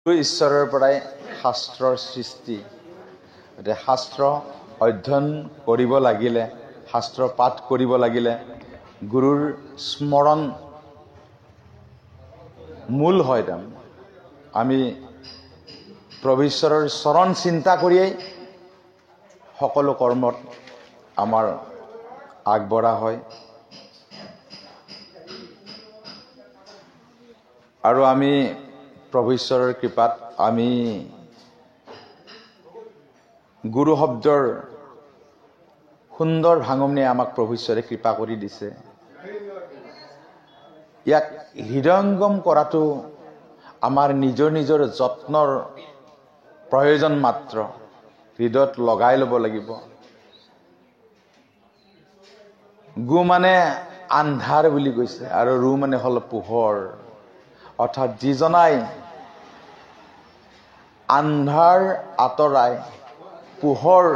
ঈশ্বৰৰ পৰাই শাস্ত্ৰৰ সৃষ্টি। গতিকে শাস্ত্ৰ অধ্যয়ন কৰিব লাগিলে, শাস্ত্ৰ পাঠ কৰিব লাগিলে গুৰুৰ স্মৰণ মূল হয়। আমি প্ৰভু ঈশ্বৰৰ চৰণ চিন্তা কৰিয়েই সকলো কৰ্মত আমাৰ আগবঢ়া হয়। আৰু আমি প্ৰভু ঈশ্বৰৰ কৃপাত আমি গুৰু শব্দৰ সুন্দৰ ভাঙমনি আমাক প্ৰভু ঈশ্বৰে কৃপা কৰি দিছে। ইয়াক হৃদয়ংগম কৰাটো আমাৰ নিজৰ নিজৰ যত্নৰ প্ৰয়োজন মাত্ৰ। হৃদয়ত লগাই ল'ব লাগিব। গু মানে আন্ধাৰ বুলি কৈছে আৰু ৰু মানে হ'ল পোহৰ। অৰ্থাৎ যিজনাই আন্ধাৰ আঁতৰাই পোহৰ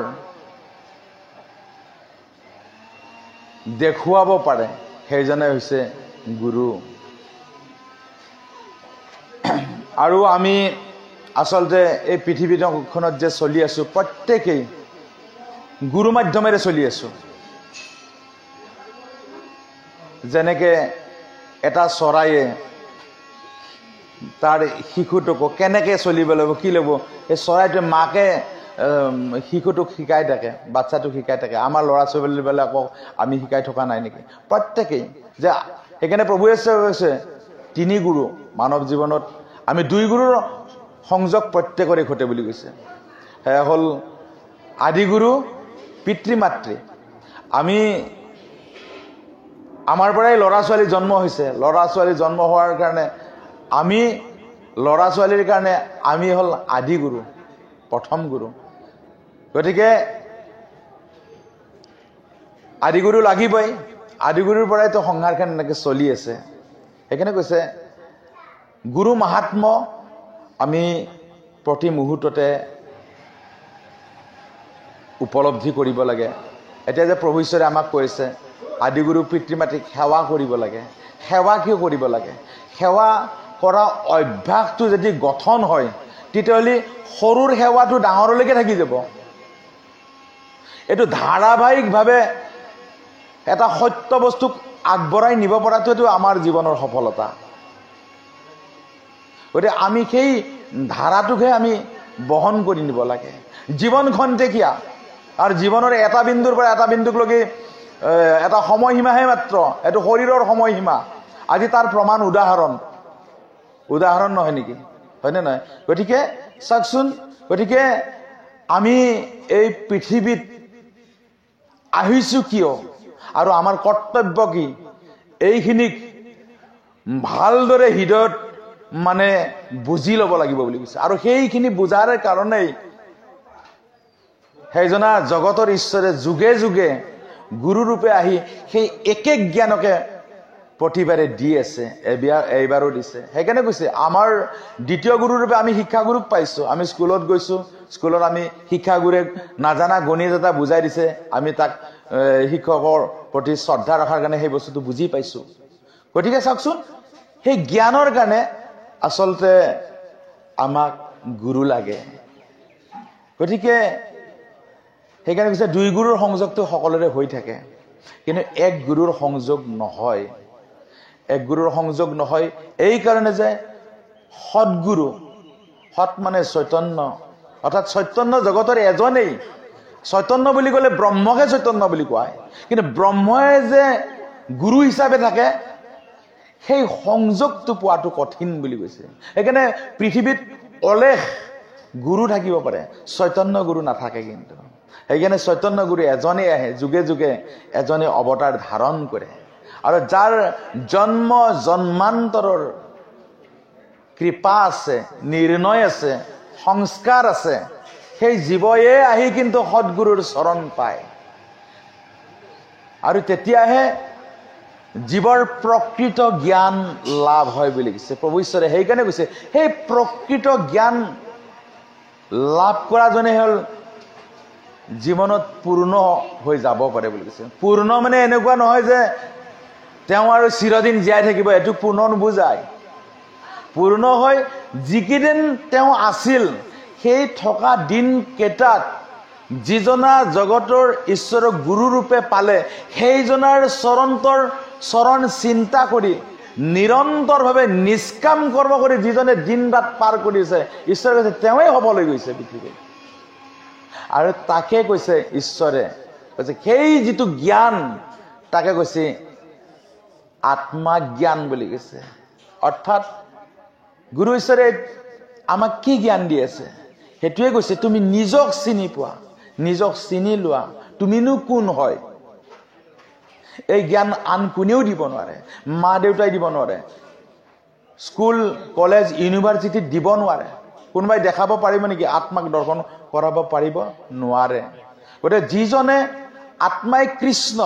দেখুৱাব পাৰে সেইজনে হৈছে গুৰু। আৰু আমি আচলতে এই পৃথিৱীখনত যে চলি আছো প্ৰত্যেকেই গুৰু মাধ্যমেৰে চলি আছো। যেনেকে এটা চৰাইয়ে তাৰ শিশুটোক কেনেকৈ চলিব লাগিব, কি ল'ব, এই চৰাইটোৱে মাকে শিশুটোক শিকাই থাকে, বাচ্চাটোক শিকাই থাকে। আমাৰ ল'ৰা ছোৱালীবিলাকক আমি শিকাই থকা নাই নেকি? প্ৰত্যেকেই যে সেইকাৰণে প্ৰভু ঈশ্বৰে কৈছে তিনি গুৰু মানৱ জীৱনত। আমি দুই গুৰুৰ সংযোগ প্ৰত্যেকৰে ঘটে বুলি কৈছে। সেয়া হ'ল আদিগুৰু, পিতৃ মাতৃ। আমাৰ পৰাই ল'ৰা ছোৱালী জন্ম হৈছে। ল'ৰা ছোৱালী জন্ম হোৱাৰ কাৰণে আমি ল'ৰা ছোৱালীৰ কাৰণে আমি হ'ল আদি গুৰু, প্ৰথম গুৰু। গতিকে আদিগুৰু লাগিবই। আদিগুৰুৰ পৰাইতো সংসাৰখন এনেকৈ চলি আছে। সেইকাৰণে কৈছে গুৰু মাহাত্ম্য আমি প্ৰতি মুহূৰ্ততে উপলব্ধি কৰিব লাগে। এতিয়া যে প্ৰভু ঈশ্বৰে আমাক কৈছে আদিগুৰু পিতৃ মাতৃক সেৱা কৰিব লাগে। সেৱা কিয় কৰিব লাগে? সেৱা কৰা অভ্যাসটো যদি গঠন হয় তেতিয়াহ'লে সৰুৰ সেৱাটো ডাঙৰলৈকে থাকি যাব। এইটো ধাৰাবাহিকভাৱে এটা সত্য বস্তুক আগবঢ়াই নিব পৰাটোৱেতো আমাৰ জীৱনৰ সফলতা। গতিকে আমি সেই ধাৰাটোকহে আমি বহন কৰি নিব লাগে। জীৱন খন্তেকীয়া আৰু জীৱনৰ এটা বিন্দুৰ পৰা এটা বিন্দুকলৈকে এটা সময়সীমাহে মাত্ৰ। এইটো শৰীৰৰ সময়সীমা। আজি তাৰ প্ৰমাণ উদাহৰণ নহয় নেকি? হয়নে নহয়? গতিকে চাওকচোন, গতিকে আমি এই পৃথিৱীত আহিছো কিয় আৰু আমাৰ কৰ্তব্য কি, এইখিনিক ভালদৰে হৃদয়ত বুজি ল'ব লাগিব বুলি কৈছে। আৰু সেইখিনি বুজাৰ কাৰণেই সেইজনা জগতৰ ঈশ্বৰে যুগে যুগে গুৰুৰূপে আহি সেই একে জ্ঞানকে প্ৰতিবাৰে দি আছে। এইবাৰো দিছে। সেইকাৰণে কৈছে আমাৰ দ্বিতীয় গুৰুৰূপে আমি শিক্ষাগুৰুক পাইছো। আমি স্কুলত গৈছো, স্কুলত আমি শিক্ষাগুৰুক নাজানা গণিত এটা বুজাই দিছে, আমি তাক শিক্ষকৰ প্ৰতি শ্ৰদ্ধা ৰখাৰ কাৰণে সেই বস্তুটো বুজি পাইছো। গতিকে চাওকচোন, সেই জ্ঞানৰ কাৰণে আচলতে আমাক গুৰু লাগে। গতিকে সেইকাৰণে কৈছে দুই গুৰুৰ সংযোগটো সকলোৰে হৈ থাকে, কিন্তু এক গুৰুৰ সংযোগ নহয়। এক গুৰুৰ সংযোগ নহয় এই কাৰণে যে সৎগুৰু, সৎ মানে চৈতন্য, অৰ্থাৎ চৈতন্য জগতৰ এজনেই। চৈতন্য বুলি ক'লে ব্ৰহ্মকে চৈতন্য বুলি কোৱা হয়, কিন্তু ব্ৰহ্মই যে গুৰু হিচাপে থাকে সেই সংযোগটো পোৱাটো কঠিন বুলি কৈছে। সেইকাৰণে পৃথিৱীত অলেখ গুৰু থাকিব পাৰে, চৈতন্য গুৰু নাথাকে। কিন্তু সেইকাৰণে চৈতন্য গুৰু এজনেই আহে, যুগে যুগে এজনে অৱতাৰ ধাৰণ কৰে। আৰু যাৰ জন্ম জন্মান্তৰৰ কৃপা আছে, নিৰ্ণয় আছে, সংস্কাৰ আছে, সেই জীৱয়ে আহি কিন্তু সৎগুৰুৰ চৰণ পায়। আৰু তেতিয়াহে জীৱৰ প্ৰকৃত জ্ঞান লাভ হয় বুলি কৈছে প্ৰভু ঈশ্বৰে। সেইকাৰণে কৈছে সেই প্ৰকৃত জ্ঞান লাভ কৰাজনে হ'ল জীৱনত পূৰ্ণ হৈ যাব পাৰে বুলি কৈছে। পূৰ্ণ মানে এনেকুৱা নহয় যে তেওঁ আৰু চিৰদিন জীয়াই থাকিব, এইটো পূৰ্ণ নুবুজায়। পূৰ্ণ হৈ যিকেইদিন তেওঁ আছিল সেই থকা দিন কেইটাত যিজনা জগতৰ ঈশ্বৰক গুৰু ৰূপে পালে সেইজনাৰ চৰণ চিন্তা কৰি নিৰন্তৰভাৱে নিষ্কাম কৰ্ম কৰি যিজনে দিন ৰাত পাৰ কৰিছে ঈশ্বৰে কৈছে তেওঁৱে হ'বলৈ গৈছে পৃথিৱীত। আৰু তাকে কৈছে ঈশ্বৰে কৈছে সেই যিটো জ্ঞান তাকে কৈছে আত্মজ্ঞান বুলি কৈছে। অৰ্থাৎ গুৰু ঈশ্বৰে আমাক কি জ্ঞান দি আছে সেইটোৱে কৈছে তুমি নিজক চিনি পোৱা, নিজক চিনি লোৱা, তুমিনো কোন হয়। এই জ্ঞান আন কোনেও দিব নোৱাৰে, মা দেউতাই দিব নোৱাৰে, স্কুল কলেজ ইউনিভাৰ্চিটিত দিব নোৱাৰে। কোনোবাই দেখাব পাৰিব নেকি? আত্মাক দৰ্শন কৰাব পাৰিব নোৱাৰে। গতিকে যিজনে আত্মাই কৃষ্ণ,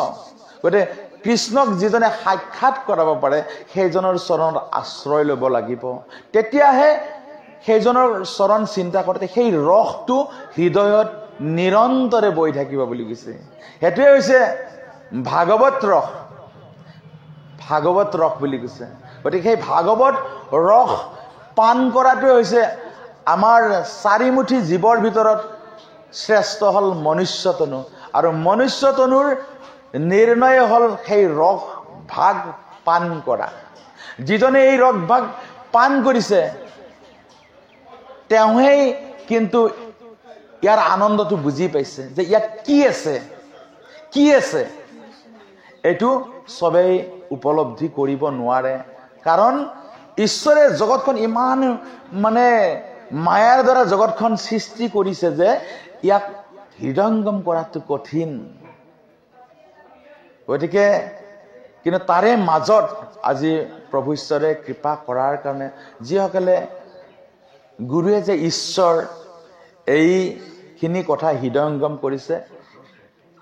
গতিকে কৃষ্ণক যিজনে সাক্ষাৎ কৰাব পাৰে সেইজনৰ চৰণত আশ্ৰয় ল'ব লাগিব। তেতিয়াহে সেইজনৰ চৰণ চিন্তা কৰোঁতে সেই ৰসটো হৃদয়ত নিৰন্তৰে বৈ থাকিব বুলি কৈছে। সেইটোৱে হৈছে ভাগৱত ৰস, ভাগৱত ৰস বুলি কৈছে। গতিকে সেই ভাগৱত ৰস পান কৰাটোৱে হৈছে আমাৰ চাৰিমুঠি জীৱৰ ভিতৰত শ্ৰেষ্ঠ হ'ল মনুষ্যতনু, আৰু মনুষ্যতনুৰ নিৰ্ণয় হ'ল সেই ৰস ভাগ পান কৰা। যিজনে এই ৰস ভাগ পান কৰিছে তেওঁহে কিন্তু ইয়াৰ আনন্দটো বুজি পাইছে যে ইয়াত কি আছে, কি আছে এইটো সবেই উপলব্ধি কৰিব নোৱাৰে। কাৰণ ঈশ্বৰে জগতখন ইমান মায়াৰ দ্বাৰা জগতখন সৃষ্টি কৰিছে যে ইয়াক হৃদয়ংগম কৰাটো কঠিন। গতিকে কিন্তু তাৰে মাজত আজি প্ৰভু ঈশ্বৰে কৃপা কৰাৰ কাৰণে যিসকলে গুৰুৱে যে ঈশ্বৰ এইখিনি কথা হৃদয়ংগম কৰিছে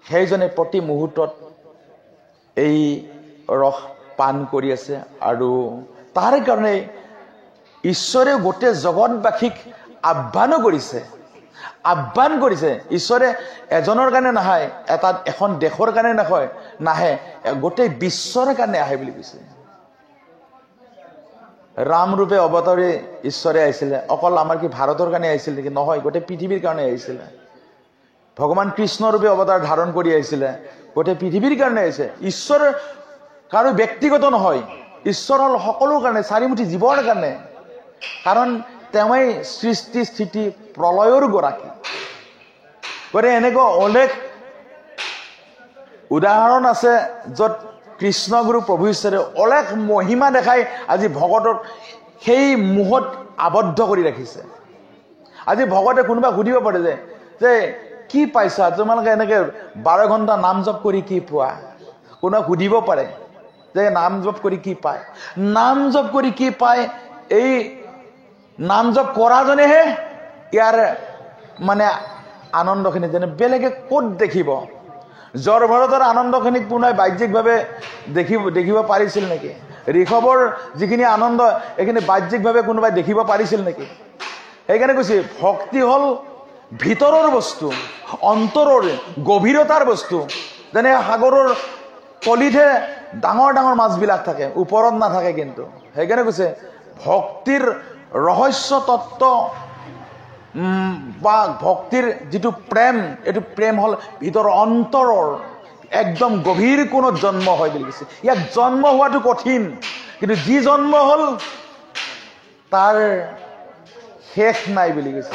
সেইজনে প্ৰতি মুহূৰ্তত এই ৰস পান কৰি আছে। আৰু তাৰ কাৰণে ঈশ্বৰে গোটেই জগতবাসীক আহ্বানো কৰিছে, আহ্বান কৰিছে। ঈশ্বৰে এজনৰ কাৰণে নাহে, এখন দেশৰ কাৰণে নাহে, গোটেই বিশ্বৰ কাৰণে আহে বুলি কৈছে। ৰাম ৰূপে অৱতাৰী ঈশ্বৰে আহিছিলে, অকল আমাৰ কি ভাৰতৰ কাৰণে আহিছিল নেকি? নহয়, গোটেই পৃথিৱীৰ কাৰণে আহিছিলে। ভগৱান কৃষ্ণ ৰূপে অৱতাৰ ধাৰণ কৰি আহিছিলে, গোটেই পৃথিৱীৰ কাৰণে আহিছে। ঈশ্বৰ কাৰো ব্যক্তিগত নহয়, ঈশ্বৰ হ'ল সকলোৰ কাৰণে, চাৰিমুঠি জীৱৰ কাৰণে। কাৰণ তেওঁৱেই সৃষ্টি স্থিতি প্ৰলয়ৰ গৰাকী। গতিকে এনেকুৱা অনেক উদাহৰণ আছে য'ত কৃষ্ণ গুৰু প্ৰভু ঈশ্বৰে অলেখ মহিমা দেখাই আজি ভগতক সেই মোহত আবদ্ধ কৰি ৰাখিছে। আজি ভগতে কোনোবা সুধিব পাৰে যে কি পাইছা তোমালোকে এনেকে 12 ঘণ্টা নাম জপ কৰি কি পোৱা? কোনোবা সুধিব পাৰে যে নাম জপ কৰি কি পায়? নাম জপ কৰি কি পায় এই নাম জপ কৰাজনেহে ইয়াৰ আনন্দখিনি যেনে বেলেগে ক'ত দেখিব? জড় ভৰতৰ আনন্দখিনিক পুনৰাই বাহ্যিকভাৱে দেখিব পাৰিছিল নেকি? ঋষভৰ যিখিনি আনন্দ এইখিনি বাহ্যিকভাৱে কোনোবাই দেখিব পাৰিছিল নেকি? সেইকাৰণে কৈছে ভক্তি হ'ল ভিতৰৰ বস্তু, অন্তৰৰ গভীৰতাৰ বস্তু। যেনে সাগৰৰ তলিতহে ডাঙৰ ডাঙৰ মাছবিলাক থাকে, ওপৰত নাথাকে। কিন্তু সেইকাৰণে কৈছে ভক্তিৰ ৰহস্য তত্ত্ব বা ভক্তিৰ যিটো প্ৰেম, এইটো প্ৰেম হ'ল ভিতৰৰ অন্তৰৰ একদম গভীৰ কোণত জন্ম হয় বুলি কৈছে। ইয়াত জন্ম হোৱাটো কঠিন, কিন্তু যি জন্ম হ'ল তাৰ শেষ নাই বুলি কৈছে।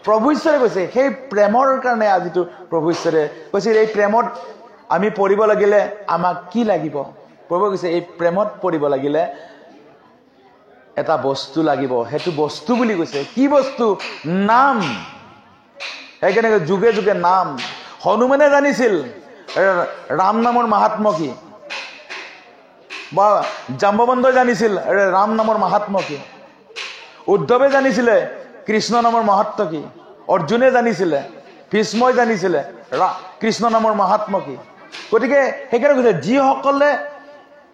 প্ৰভু ঈশ্বৰে কৈছে সেই প্ৰেমৰ কাৰণে আজিতো প্ৰভু ঈশ্বৰে কৈছে এই প্ৰেমত আমি পৰিব লাগিলে আমাক কি লাগিব? প্ৰভু কৈছে এই প্ৰেমত পৰিব লাগিলে এটা বস্তু লাগিব, সেইটো বস্তু বুলি কৈছে। কি বস্তু? নাম। সেইকাৰণে যুগে যুগে নাম। হনুমানে জানিছিল ৰাম নামৰ মাহাত্ম্য কি, বা জাম্ববন্ধই জানিছিল ৰাম নামৰ মাহাত্ম্য কি, উদ্ধৱে জানিছিলে কৃষ্ণ নামৰ মাহাত্ম্য কি, অৰ্জুনে জানিছিলে, ভীষ্মই জানিছিলে কৃষ্ণ নামৰ মাহাত্ম্য কি। গতিকে সেইকাৰণে কৈছে যিসকলে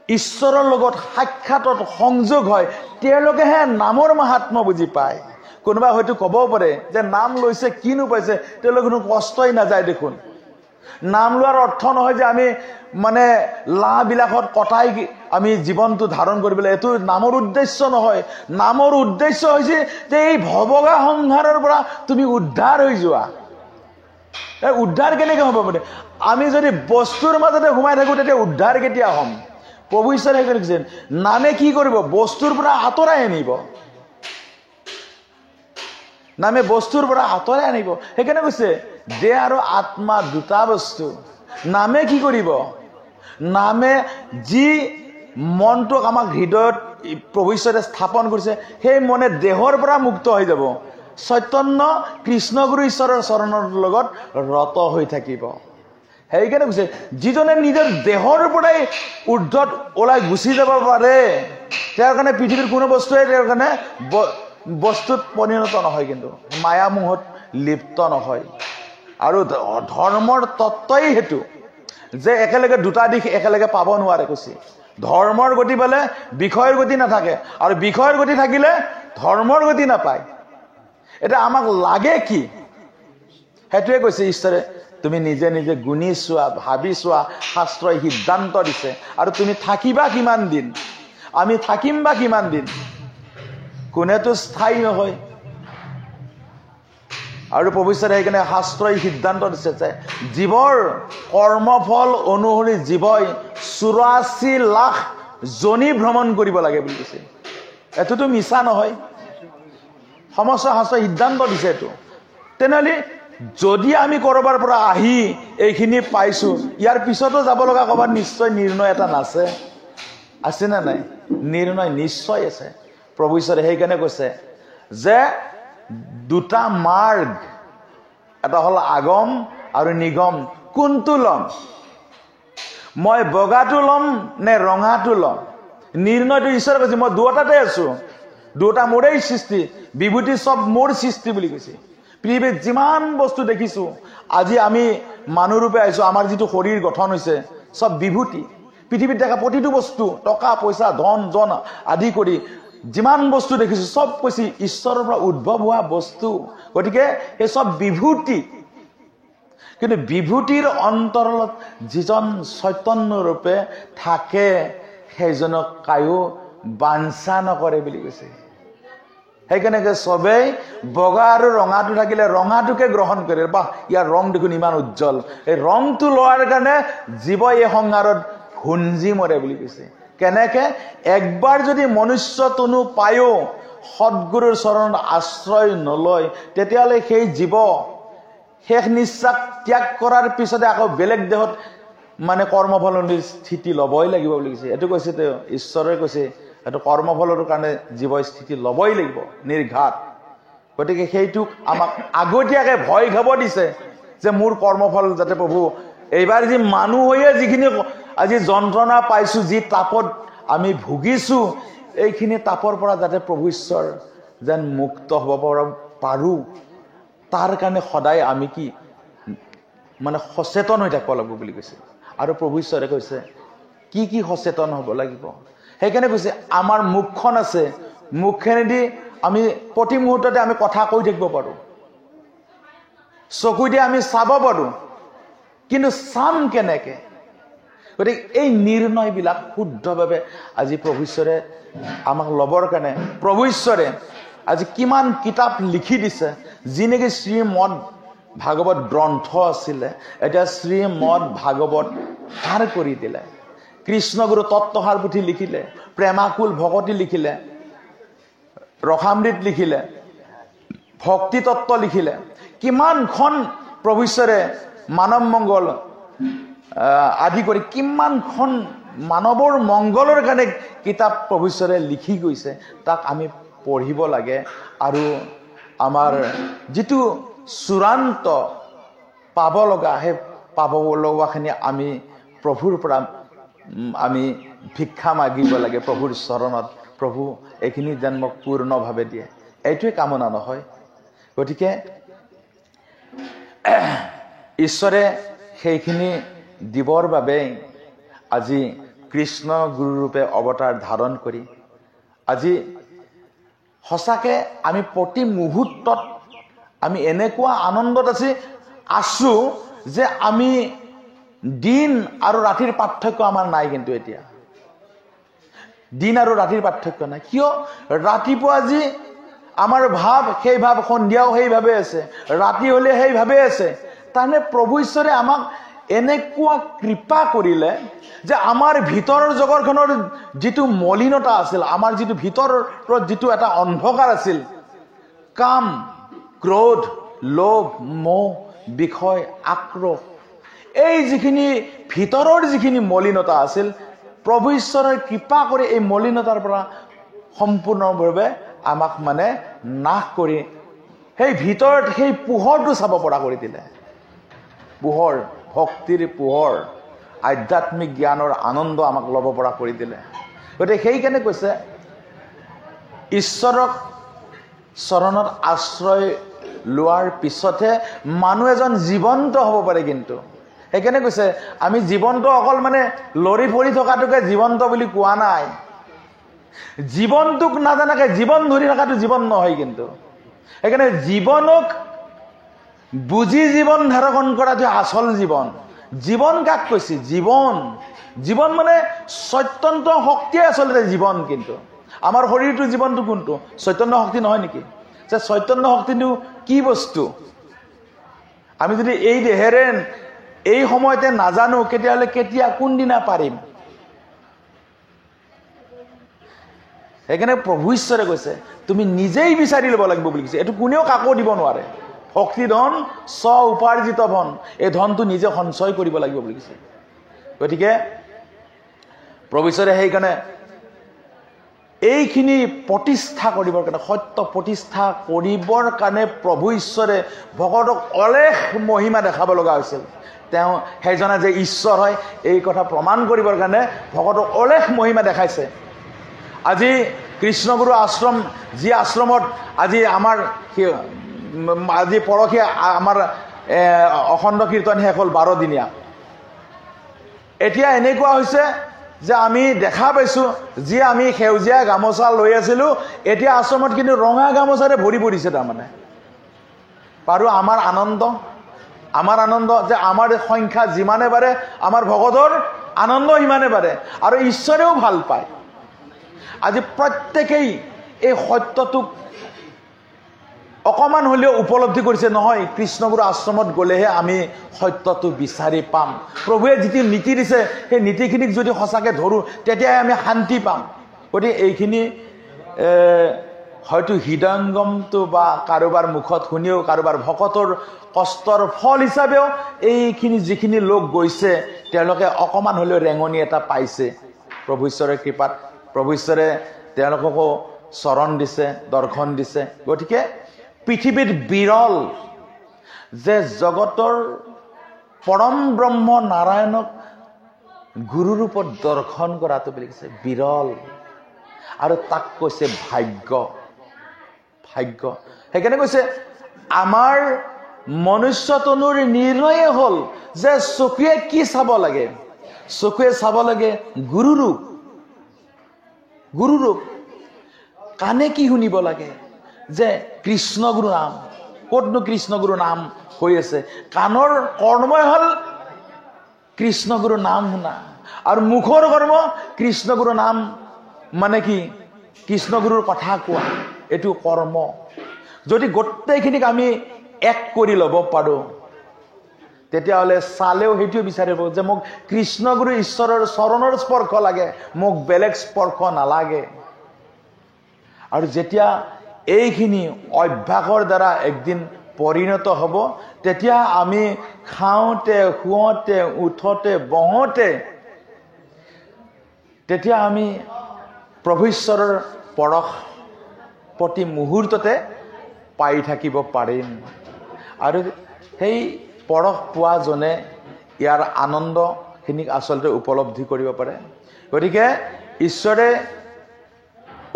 ঈশ্বৰৰ লগত সাক্ষাতত সংযোগ হয় তেওঁলোকেহে নামৰ মাহাত্ম্য বুজি পায়। কোনোবা হয়তো ক'বও পাৰে যে নাম লৈছে কিনো পাইছে, তেওঁলোকে কোনো কষ্টই নাযায় দেখোন। নাম লোৱাৰ অৰ্থ নহয় যে আমি মানে লাহবিলাকত কটাই আমি জীৱনটো ধাৰণ কৰিবলৈ, এইটো নামৰ উদ্দেশ্য নহয়। নামৰ উদ্দেশ্য হৈছে যে এই ভৱগা সংসাৰৰ পৰা তুমি উদ্ধাৰ হৈ যোৱা। এই উদ্ধাৰ কেনেকৈ হ'ব মানে? আমি যদি বস্তুৰ মাজতে সোমাই থাকোঁ তেতিয়া উদ্ধাৰ কেতিয়া হ'ম? প্ৰভু ঈশ্বৰে সেইকাৰণে কৈছে নামে কি কৰিব? বস্তুৰ পৰা আঁতৰাই আনিব। নামে বস্তুৰ পৰা আঁতৰাই আনিব। সেইকাৰণে কৈছে দেহ আৰু আত্মা দুটা বস্তু। নামে কি কৰিব? নামে যি মনটোক আমাক হৃদয়ত প্ৰভু ঈশ্বৰে স্থাপন কৰিছে, সেই মনে দেহৰ পৰা মুক্ত হৈ যাব, চৈতন্য কৃষ্ণগুৰু ঈশ্বৰৰ চৰণৰ লগত ৰত হৈ থাকিব। সেইকাৰণে কৈছে যিজনে নিজৰ দেহৰ পৰাই ঊৰ্ধত ওলাই গুচি যাব পাৰে, তেওঁৰ কাৰণে পৃথিৱীৰ কোনো বস্তুৱে তেওঁৰ কাৰণে বস্তুত পৰিণত নহয়, কিন্তু মায়ামোহত লিপ্ত নহয়। আৰু ধৰ্মৰ তত্ত্বই সেইটো যে একেলগে দুটা দিশ একেলগে পাব নোৱাৰে। কৈছে ধৰ্মৰ গতি পালে বিষয়ৰ গতি নাথাকে, আৰু বিষয়ৰ গতি থাকিলে ধৰ্মৰ গতি নাপায়। এতিয়া আমাক লাগে কি? সেইটোৱে কৈছে ঈশ্বৰে, তুমি নিজে নিজে গুণি চোৱা, ভাবি চোৱা। শাস্ত্ৰই সিদ্ধান্ত দিছে। আৰু তুমি থাকিবা কিমান দিন? আমি থাকিম বা কিমান দিন? কোনেতো স্থায়ী নহয়। আৰু প্ৰভু ঈশ্বৰে সেইকাৰণে শাস্ত্ৰই সিদ্ধান্ত দিছে যে জীৱৰ কৰ্মফল অনুসৰি জীৱই 84 লাখ জনী ভ্ৰমণ কৰিব লাগে বুলি কৈছে। এইটোতো মিছা নহয়, সমস্ত শাস্ত্ৰই সিদ্ধান্ত দিছে এইটো। তেনেহ'লে যদি আমি কৰবাৰ পৰা আহি এইখিনি পাইছো, ইয়াৰ পিছতো যাব লগা ক'ৰবাত নিশ্চয় নিৰ্ণয় এটা নাছে, আছে নে নাই? নিৰ্ণয় নিশ্চয় আছে। প্ৰভু ঈশ্বৰে সেইকাৰণে কৈছে যে দুটা মাৰ্গ, এটা হ'ল আগম আৰু নিগম। কোনটো ল'ম? মই বগাটো ল'ম নে ৰঙাটো ল'ম? নিৰ্ণয়টো ঈশ্বৰে কৈছে মই দুটাতে আছো, দুটা মোৰেই সৃষ্টি, বিভূতি চব মোৰ সৃষ্টি বুলি কৈছে। পৃথিৱীত যিমান বস্তু দেখিছো, আজি আমি মানুহ ৰূপে আহিছো, আমাৰ যিটো শৰীৰ গঠন হৈছে চব বিভূতি। পৃথিৱীত দেখা প্ৰতিটো বস্তু, টকা পইচা ধন জন আদি কৰি যিমান বস্তু দেখিছো চব কৈছে ঈশ্বৰৰ পৰা উদ্ভৱ হোৱা বস্তু। গতিকে এই চব বিভূতি। কিন্তু বিভূতিৰ অন্তৰালত যিজন চৈতন্য ৰূপে থাকে, সেইজনক কায়ো বাঞ্ছা নকৰে বুলি কৈছে। সেইকাৰণে চবেই বগা আৰু ৰঙাটো থাকিলে ৰঙাটোকে গ্ৰহণ কৰে। বাহ, ইয়াৰ ৰং দেখোন ইমান উজ্জ্বল, এই ৰংটো লোৱাৰ কাৰণে জীৱই এই সংসাৰত ভুঞ্জি মৰে বুলি কৈছে। কেনেকে? একবাৰ যদি মনুষ্য তনু পায়ো সৎগুৰুৰ চৰণত আশ্ৰয় নলয়, তেতিয়াহ'লে সেই জীৱ শেষ নিশ্বাস ত্যাগ কৰাৰ পিছতে আকৌ বেলেগ দেহত মানে কৰ্মফলনিৰ স্থিতি ল'বই লাগিব বুলি কৈছে। এইটো কৈছে তেওঁ, ঈশ্বৰে কৈছে এইটো কৰ্মফলৰ কাৰণে জীৱই স্থিতি ল'বই লাগিব, নিৰ্ঘাত। গতিকে সেইটোক আমাক আগতীয়াকে ভয় খাব দিছে যে মোৰ কৰ্মফল যাতে প্ৰভু, এইবাৰ যি মানুহ হৈয়ে যিখিনি আজি যন্ত্ৰণা পাইছো, যি তাপত আমি ভুগিছো, এইখিনি তাপৰ পৰা যাতে প্ৰভু ঈশ্বৰ যেন মুক্ত হ'ব পাৰো, তাৰ কাৰণে সদায় আমি কি মানে সচেতন হৈ থাকিব লাগিব বুলি কৈছে। আৰু প্ৰভু ঈশ্বৰে কৈছে কি কি সচেতন হ'ব লাগিব। সেইকাৰণে কৈছে আমাৰ মুখখন আছে, মুখখনেদি আমি প্ৰতি মুহূৰ্ততে আমি কথা কৈ থাকিব পাৰো, চকু দিয়ে আমি চাব পাৰো, কিন্তু চাম কেনেকে? গতিকে এই নিৰ্ণয়বিলাক শুদ্ধভাৱে আজি প্ৰভু ঈশ্বৰে আমাক ল'বৰ কাৰণে প্ৰভু ঈশ্বৰে আজি কিমান কিতাপ লিখি দিছে। যি নেকি শ্ৰীমদ ভাগৱত গ্ৰন্থ আছিলে, এতিয়া শ্ৰীমদ ভাগৱত সাৰ কৰি দিলে। কৃষ্ণগুৰু তত্ত্বসাৰ পুথি লিখিলে, প্ৰেমাকুল ভকতি লিখিলে, ৰসামৃত লিখিলে, ভক্তি তত্ত্ব লিখিলে। কিমানখন প্ৰভু ঈশ্বৰে মানৱ মংগল আদি কৰি কিমানখন মানৱৰ মংগলৰ কাৰণে কিতাপ প্ৰভু ঈশ্বৰে লিখি গৈছে, তাক আমি পঢ়িব লাগে। আৰু আমাৰ যিটো চূড়ান্ত পাব লগা, সেই পাব লগাখিনি আমি প্ৰভুৰ পৰা আমি ভিক্ষা মাগিব লাগে প্ৰভুৰ চৰণত। প্ৰভু এইখিনি যেন মোক পূৰ্ণভাৱে দিয়ে, এইটোৱে কামনা নহয়। গতিকে ঈশ্বৰে সেইখিনি দিবৰ বাবে আজি কৃষ্ণ গুৰুৰূপে অৱতাৰ ধাৰণ কৰি আজি সঁচাকে আমি প্ৰতি মুহূৰ্তত আমি এনেকুৱা আনন্দত আছো যে আমি দিন আৰু ৰাতিৰ পাৰ্থক্য আমাৰ নাই, কিন্তু এতিয়া দিন আৰু ৰাতিৰ পাৰ্থক্য নাই। কিয়? ৰাতিপুৱা যি আমাৰ ভাৱ, সেই ভাৱ সন্ধিয়াও সেইভাৱে আছে, ৰাতি হলে সেইভাৱে আছে। তাৰমানে প্ৰভু ঈশ্বৰে আমাক এনেকুৱা কৃপা কৰিলে যে আমাৰ ভিতৰৰ জগতখনৰ যিটো মলিনতা আছিল, আমাৰ যিটো ভিতৰৰ যিটো এটা অন্ধকাৰ আছিল, কাম, ক্ৰোধ, লোভ, মোহ, বিষয়, আক্ৰোশ, এই যিখিনি ভিতৰৰ যিখিনি মলিনতা আছিল, প্ৰভু ঈশ্বৰৰ কৃপা কৰি এই মলিনতাৰ পৰা সম্পূৰ্ণভাৱে আমাক মানে নাশ কৰি সেই ভিতৰত সেই পোহৰটো চাব পৰা কৰি দিলে। পোহৰ, ভক্তিৰ পোহৰ, আধ্যাত্মিক জ্ঞানৰ আনন্দ আমাক ল'ব পৰা কৰি দিলে। গতিকে সেইকাৰণে কৈছে ঈশ্বৰক চৰণত আশ্ৰয় লোৱাৰ পিছতহে মানুহ এজন জীৱন্ত হ'ব পাৰে। কিন্তু সেইকাৰণে কৈছে আমি জীৱন্ত অকল মানে লৰি ফৰি থকাটোকে জীৱন্ত বুলি কোৱা নাই। জীৱনটোক নাজানাকে জীৱন ধৰি থকাটো জীৱন নহয়। কিন্তু সেইকাৰণে জীৱনক বুজি জীৱন ধাৰণ কৰাটো আচল জীৱন। জীৱন কাক কৈছে? জীৱন, জীৱন মানে চৈতন্য শক্তিয়ে আচলতে জীৱন। কিন্তু আমাৰ শৰীৰটো জীৱনটো কোনটো? চৈতন্য শক্তি নহয় নেকি? যে চৈতন্য শক্তিটো কি বস্তু আমি যদি এই দেহেৰে এই সময়তে নাজানো, তেতিয়াহ'লে কেতিয়া কোনদিনা পাৰিম? সেইকাৰণে প্ৰভু ঈশ্বৰে কৈছে তুমি নিজেই বিচাৰি ল'ব লাগিব বুলি কৈছে। এইটো কোনেও কাকো দিব নোৱাৰে। শক্তি ধন স্ব উপাৰ্জিত ধন, এই ধনটো নিজে সঞ্চয় কৰিব লাগিব বুলি কৈছে। গতিকে প্ৰভু ঈশ্বৰে সেইকাৰণে এইখিনি প্ৰতিষ্ঠা কৰিবৰ কাৰণে, সত্য প্ৰতিষ্ঠা কৰিবৰ কাৰণে প্ৰভু ঈশ্বৰে ভকতক অলেখ মহিমা দেখাব লগা হৈছিল। তেওঁ সেইজনে যে ঈশ্বৰ হয় এই কথা প্ৰমাণ কৰিবৰ কাৰণে ভকতক অলেখ মহিমা দেখাইছে। আজি কৃষ্ণগুৰু আশ্ৰম, যি আশ্ৰমত আজি আমাৰ আজি পৰহি আমাৰ অখণ্ড কীৰ্তন শেষ হ'ল 12 দিনীয়া। এতিয়া এনেকুৱা হৈছে যে আমি দেখা পাইছো যি আমি সেউজীয়া গামোচা লৈ আছিলো, এতিয়া আশ্ৰমত কিন্তু ৰঙা গামোচাৰে ভৰি পৰিছে। তাৰমানে বাৰু আমাৰ আনন্দ যে আমাৰ সংখ্যা যিমানে বাঢ়ে আমাৰ ভকতৰ আনন্দ সিমানে বাঢ়ে, আৰু ঈশ্বৰেও ভাল পায়। আজি প্ৰত্যেকেই এই সত্যটোক অকমান হলেও উপলব্ধি কৰিছে। নহয়, কৃষ্ণগুৰু আশ্ৰমত গ'লেহে আমি সত্যটো বিচাৰি পাম। প্ৰভুৱে যিটো নীতি দিছে সেই নীতিখিনিক যদি সঁচাকে ধৰোঁ তেতিয়াহে আমি শান্তি পাম। গতিকে এইখিনি হয়তো হৃদয়ংগমটো বা কাৰোবাৰ মুখত শুনিও, কাৰোবাৰ ভকতৰ কষ্টৰ ফল হিচাপেও এইখিনি যিখিনি লোক গৈছে তেওঁলোকে অকমান হলেও ৰেঙনি এটা পাইছে প্ৰভু ঈশ্বৰৰ কৃপাত। প্ৰভু ঈশ্বৰে তেওঁলোককো চৰণ দিছে, দৰ্শন দিছে। গতিকে পৃথিৱীত বিৰল যে জগতৰ পৰম ব্ৰহ্ম নাৰায়ণক গুৰু ৰূপত দৰ্শন কৰাটো বুলি কৈছে বিৰল, আৰু তাক কৈছে ভাগ্য। ভাগ্য সেইকাৰণে কৈছে আমাৰ মনুষ্য তনুৰ নিৰ্ণয়ে হ'ল যে চকুৱে কি চাব লাগে? চকুৱে চাব লাগে গুৰুৰূপ। গুৰুৰূপ। কাণে কি শুনিব লাগে? যে কৃষ্ণগুৰু নাম। ক'তনো কৃষ্ণগুৰু নাম হৈ আছে? কাণৰ কৰ্মই হ'ল কৃষ্ণগুৰু নাম শুনা, আৰু মুখৰ কৰ্ম কৃষ্ণগুৰু নাম মানে কি? কৃষ্ণগুৰুৰ কথা কোৱা, এইটো কৰ্ম। যদি গোটেইখিনিক আমি এক কৰি ল'ব পাৰো তেতিয়াহ'লে চালেও সেইটোৱে বিচাৰিব যে মোক কৃষ্ণগুৰু ঈশ্বৰৰ চৰণৰ স্পৰ্শ লাগে, মোক বেলেগ স্পৰ্শ নালাগে। আৰু যেতিয়া এইখিনি অভ্যাসৰ দ্বাৰা একদিন পৰিণত হ'ব, তেতিয়া আমি খাওঁতে, শুওঁতে, উঠোতে, বহোঁতে তেতিয়া আমি প্ৰভু ঈশ্বৰৰ পৰশ প্ৰতি মুহূৰ্ততে পাই থাকিব পাৰিম। আৰু সেই পৰশ পোৱা জনে ইয়াৰ আনন্দখিনিক আচলতে উপলব্ধি কৰিব পাৰে। গতিকে ঈশ্বৰে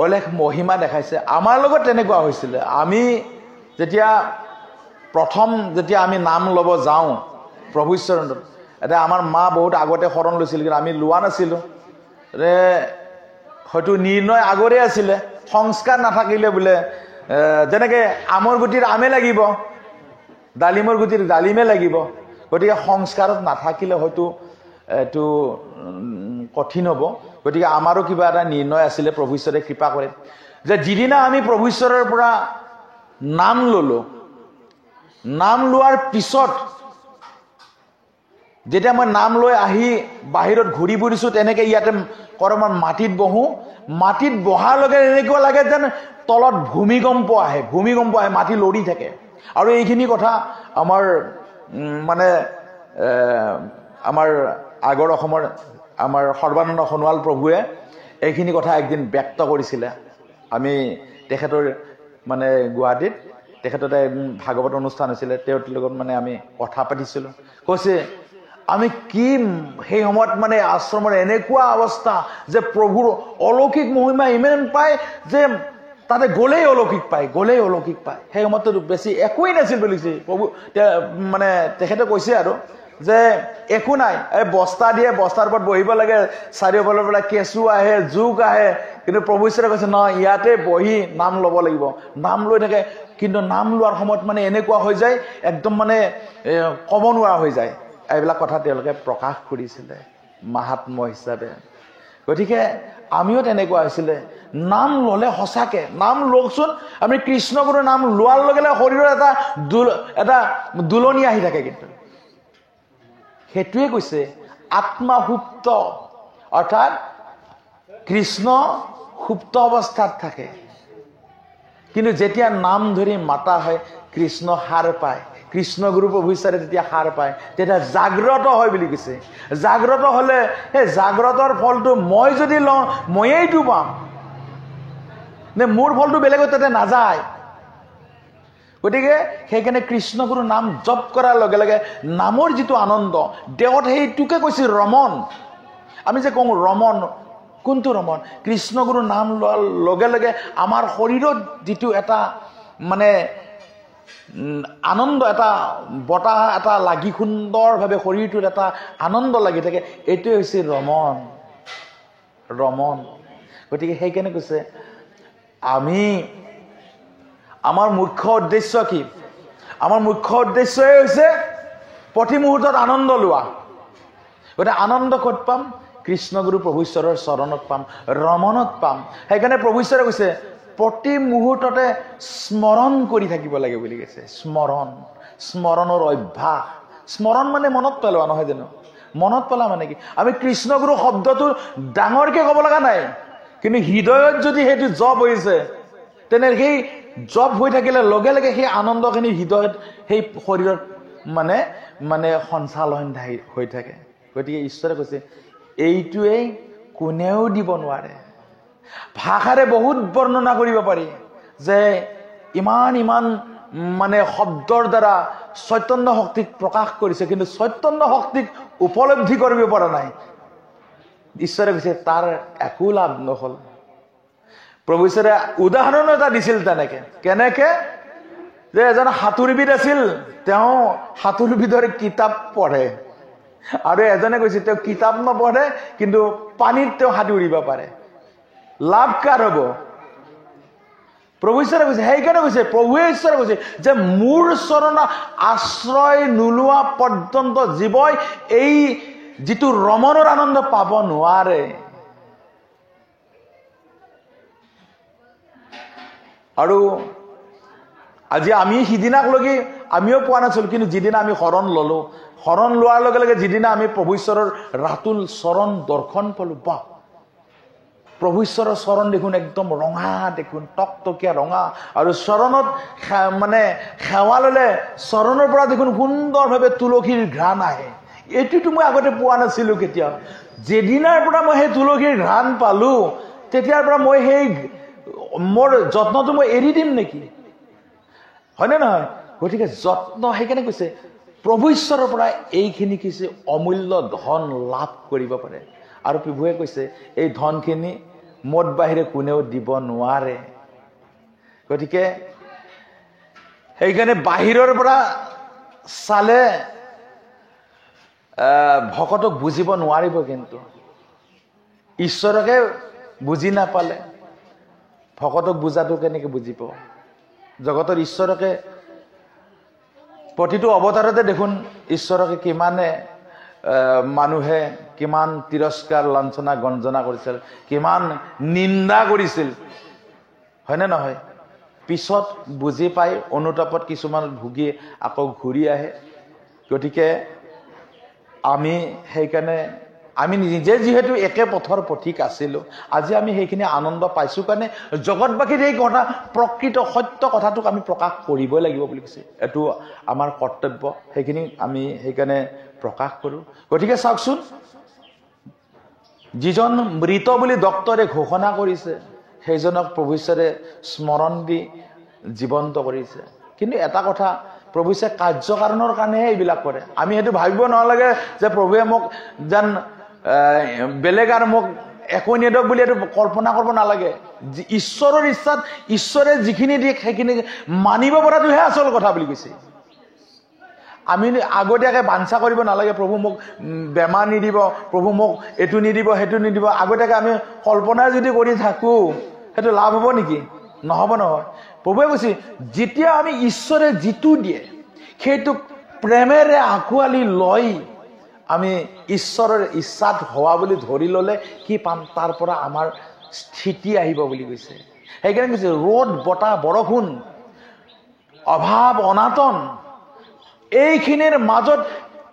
অলেখ মহিমা দেখাইছে। আমাৰ লগত তেনেকুৱা হৈছিলে। আমি যেতিয়া প্ৰথম আমি নাম ল'ব যাওঁ প্ৰভু ঈশ্বৰৰ, এতিয়া আমাৰ মা বহুত আগতে শৰণ লৈছিল, কিন্তু আমি লোৱা নাছিলোঁ। হয়তো নিৰ্ণয় আগৰে আছিলে, সংস্কাৰ নাথাকিলে বোলে যেনেকে আমৰ গুটিৰ আমে লাগিব, ডালিমৰ গুটিৰ ডালিমে লাগিব। গতিকে সংস্কাৰত নাথাকিলে হয়তো এইটো কঠিন হ'ব। গতিকে আমাৰো কিবা এটা নিৰ্ণয় আছিলে, প্ৰভু ঈশ্বৰে কৃপা কৰে যে যিদিনা আমি প্ৰভু ঈশ্বৰৰ পৰা নাম ললো, নাম লোৱাৰ পিছত যেতিয়া মই নাম লৈ আহি বাহিৰত ঘূৰি ফুৰিছো, তেনেকে ইয়াতে কৰবাত মাটিত বহো, মাটিত বহাৰ লগে এনেকুৱা লাগে যেন তলত ভূমিকম্প আহে, মাটি লৰি থাকে। আৰু এইখিনি কথা আমাৰ মানে আমাৰ আগৰ অসমৰ আমাৰ সৰ্বানন্দ সোণোৱাল প্ৰভুৱে এইখিনি কথা একদিন ব্যক্ত কৰিছিলে। আমি তেখেতৰ মানে গুৱাহাটীত তেখেতৰ ভাগৱত অনুষ্ঠান হৈছিলে, তেওঁৰ লগত মানে আমি কথা পাতিছিলো। কৈছে আমি কি সেই সময়ত মানে আশ্ৰমৰ এনেকুৱা অৱস্থা যে প্ৰভুৰ অলৌকিক মহিমা ইমান পায় যে তাতে গ'লেই অলৌকিক পায়। সেই সময়তো বেছি একোৱেই নাছিল বুলিছে প্ৰভু মানে তেখেতে কৈছে আৰু যে একো নাই, এই বস্তা দিয়ে, বস্তাৰ ওপৰত বহিব লাগে, চাৰিওফালৰ পৰা কেঁচু আহে, জোক আহে, কিন্তু প্ৰভু ঈশ্বৰে কৈছে নহয়, ইয়াতে বহি নাম ল'ব লাগিব। নাম লৈ থাকে, কিন্তু নাম লোৱাৰ সময়ত মানে এনেকুৱা হৈ যায়, একদম মানে ক'ব নোৱাৰা হৈ যায়। এইবিলাক কথা তেওঁলোকে প্ৰকাশ কৰিছিলে মাহাত্ম্য হিচাপে। গতিকে আমিও তেনেকুৱা হৈছিলে, নাম ললে সঁচাকে নাম লওকচোন। আমি কৃষ্ণগুৰুৰ নাম লোৱাৰ লগে লগে শৰীৰৰ এটা দুলনি আহি থাকে। কিন্তু সেইটোৱে কৈছে আত্মা সুপ্ত, অৰ্থাৎ কৃষ্ণ সুপ্ত অৱস্থাত থাকে, কিন্তু যেতিয়া নাম ধৰি মাতা হয় কৃষ্ণ সাৰ পায়। কৃষ্ণগুৰু প্ৰভু ঈশ্বৰে তেতিয়া সাৰ পায়, তেতিয়া জাগ্ৰত হয় বুলি কৈছে। জাগ্ৰত হলে সেই জাগ্ৰতৰ ফলটো মই যদি লওঁ ময়েইটো পাম, নে মোৰ ফলটো বেলেগত তাতে নাযায়। গতিকে সেইকাৰণে কৃষ্ণগুৰু নাম জপ কৰাৰ লগে লগে নামৰ যিটো আনন্দ দেহত, সেইটোকে কৈছে ৰমন। আমি যে কওঁ ৰমন, কোনটো ৰমন? কৃষ্ণগুৰু নাম লোৱাৰ লগে লগে আমাৰ শৰীৰত যিটো এটা মানে আনন্দ, এটা বতাহ এটা লাগি সুন্দৰভাৱে শৰীৰটোত এটা আনন্দ লাগি থাকে, এইটোৱে হৈছে ৰমন। গতিকে সেইকাৰণে কৈছে আমাৰ মুখ্য উদ্দেশ্য কি? আমাৰ মুখ্য উদ্দেশ্যই হৈছে প্ৰতি মুহূৰ্তত আনন্দ লোৱা। গতিকে আনন্দ ক'ত পাম? কৃষ্ণগুৰু প্ৰভু ঈশ্বৰৰ চৰণত পাম, ৰমনত পাম। সেইকাৰণে প্ৰভু ঈশ্বৰে কৈছে প্ৰতি মুহূৰ্ততে স্মৰণ কৰি থাকিব লাগে বুলি কৈছে। স্মৰণৰ অভ্যাস। স্মৰণ মানে মনত পেলোৱা, নহয় জানো? মনত পেলোৱা মানে কি? আমি কৃষ্ণগুৰু শব্দটো ডাঙৰকে ক'ব লগা নাই, কিন্তু হৃদয়ত যদি সেইটো জপ হৈছে, তেনে সেই জপ হৈ থাকিলে লগে লগে সেই আনন্দখিনি হৃদয়ত, সেই শৰীৰত মানে সঞ্চালন হৈ থাকে। গতিকে ঈশ্বৰে কৈছে এইটোৱেই কোনেও দিব নোৱাৰে। ভাষাৰে বহুত বৰ্ণনা কৰিব পাৰি যে ইমান মানে শব্দৰ দ্বাৰা চৈতন্য শক্তিক প্ৰকাশ কৰিছে, কিন্তু চৈতন্য শক্তিক উপলব্ধি কৰিব পৰা নাই। ঈশ্বৰে কৈছে তাৰ একো লাভ নহল। প্ৰভু ঈশ্বৰে উদাহৰণ এটা দিছিল তেনেকে। কেনেকে? যে এজন সাঁতুৰবিদ আছিল, তেওঁ সাঁতুৰবিদৰ কিতাপ পঢ়ে, আৰু এজনে কৈছে তেওঁ কিতাপ নপঢ়ে কিন্তু পানীত তেওঁ সাঁতুৰিব পাৰে। লাভ কাৰ হ'ব? প্ৰভু ঈশ্বৰে কৈছে। সেইকাৰণে কৈছে প্ৰভুৱে ঈশ্বৰে কৈছে যে মোৰ চৰণ আশ্ৰয় নোলোৱা পৰ্যন্ত জীৱই এই যিটো ৰমণৰ আনন্দ পাব নোৱাৰে। আৰু আজি আমি সিদিনাক লগি আমিও পোৱা নাছিলো, কিন্তু যিদিনা আমি শৰণ ললো, শৰণ লোৱাৰ লগে লগে যিদিনা আমি প্ৰভু ঈশ্বৰৰ ৰাতুল চৰণ দৰ্শন পালো, বাহ, প্ৰভু ঈশ্বৰৰ চৰণ দেখোন একদম ৰঙা, দেখোন টকটকীয়া ৰঙা, আৰু চৰণত মানে সেৱা ললে চৰণৰ পৰা দেখোন সুন্দৰভাৱে তুলসীৰ ঘ্ৰাণ আহে। এইটোতো মই আগতে পোৱা নাছিলো কেতিয়া। যেদিনাৰ পৰা মই সেই তুলসীৰ ঘ্ৰাণ পালো, তেতিয়াৰ পৰা মই সেই মোৰ যত্নটো মই এৰি দিম নেকি? হয়নে নহয়? গতিকে যত্ন, সেইকাৰণে কৈছে প্ৰভু ঈশ্বৰৰ পৰা এইখিনি কিছু অমূল্য ধন লাভ কৰিব পাৰে। আৰু প্ৰভুৱে কৈছে এই ধনখিনি মোৰ বাহিৰে কোনেও দিব নোৱাৰে। গতিকে সেইকাৰণে বাহিৰৰ পৰা চালে ভকতক বুজিব নোৱাৰিব, কিন্তু ঈশ্বৰকে বুজি নাপালে ভকতক বুজাটো কেনেকে বুজিব? জগতৰ ঈশ্বৰকে প্ৰতিটো অৱতাৰতে দেখোন ঈশ্বৰক কিমানে মানুহে কিমান তিৰস্কাৰ লাঞ্ছনা গঞ্জনা কৰিছিল, কিমান নিন্দা কৰিছিল, হয়নে নহয়? পিছত বুজি পাই অনুতাপত কিছুমান ভুগি আকৌ ঘূৰি আহে। গতিকে আমি সেইকাৰণে আমি নিজে যিহেতু একে পথৰ পথিক আছিলোঁ, আজি আমি সেইখিনি আনন্দ পাইছোঁ কাৰণে জগতবাসীৰ এই কথা প্ৰকৃত সত্য কথাটোক আমি প্ৰকাশ কৰিবই লাগিব বুলি কৈছে। এইটো আমাৰ কৰ্তব্য, সেইখিনি আমি সেইকাৰণে প্ৰকাশ কৰোঁ। গতিকে চাওকচোন, যিজন মৃত বুলি ডক্তৰে ঘোষণা কৰিছে সেইজনক প্ৰভু ঈশ্বৰে স্মৰণ দি জীৱন্ত কৰিছে। কিন্তু এটা কথা, প্ৰভু ঈশ্বৰে কাৰ্যকাৰণৰ কাৰণেহে এইবিলাক কৰে। আমি সেইটো ভাবিব নালাগে যে প্ৰভুৱে মোক যেন বেলেগ আৰু মোক একো নিদিয়ক বুলি এইটো কল্পনা কৰিব নালাগে। ঈশ্বৰৰ ইচ্ছাত ঈশ্বৰে যিখিনি দিয়ে সেইখিনি মানিব পৰাটোহে আচল কথা বুলি কৈছে। আমি আগতীয়াকৈ বাঞ্ছা কৰিব নালাগে, প্ৰভু মোক বেমাৰ নিদিব, প্ৰভু মোক এইটো নিদিব সেইটো নিদিব। আগতীয়াকৈ আমি কল্পনা যদি কৰি থাকোঁ সেইটো লাভ হ'ব নেকি? নহ'ব নহয়। প্ৰভুৱে কৈছে যেতিয়া আমি ঈশ্বৰে যিটো দিয়ে সেইটোক প্ৰেমেৰে আঁকোৱালি লৈ আমি ঈশ্বৰৰ ইচ্ছাত হোৱা বুলি ধৰি ল'লে কি পাম? তাৰ পৰা আমাৰ স্থিতি আহিব বুলি কৈছে। সেইকাৰণে কৈছে ৰ'দ বতাহ বৰষুণ অভাৱ অনাটন এইখিনিৰ মাজত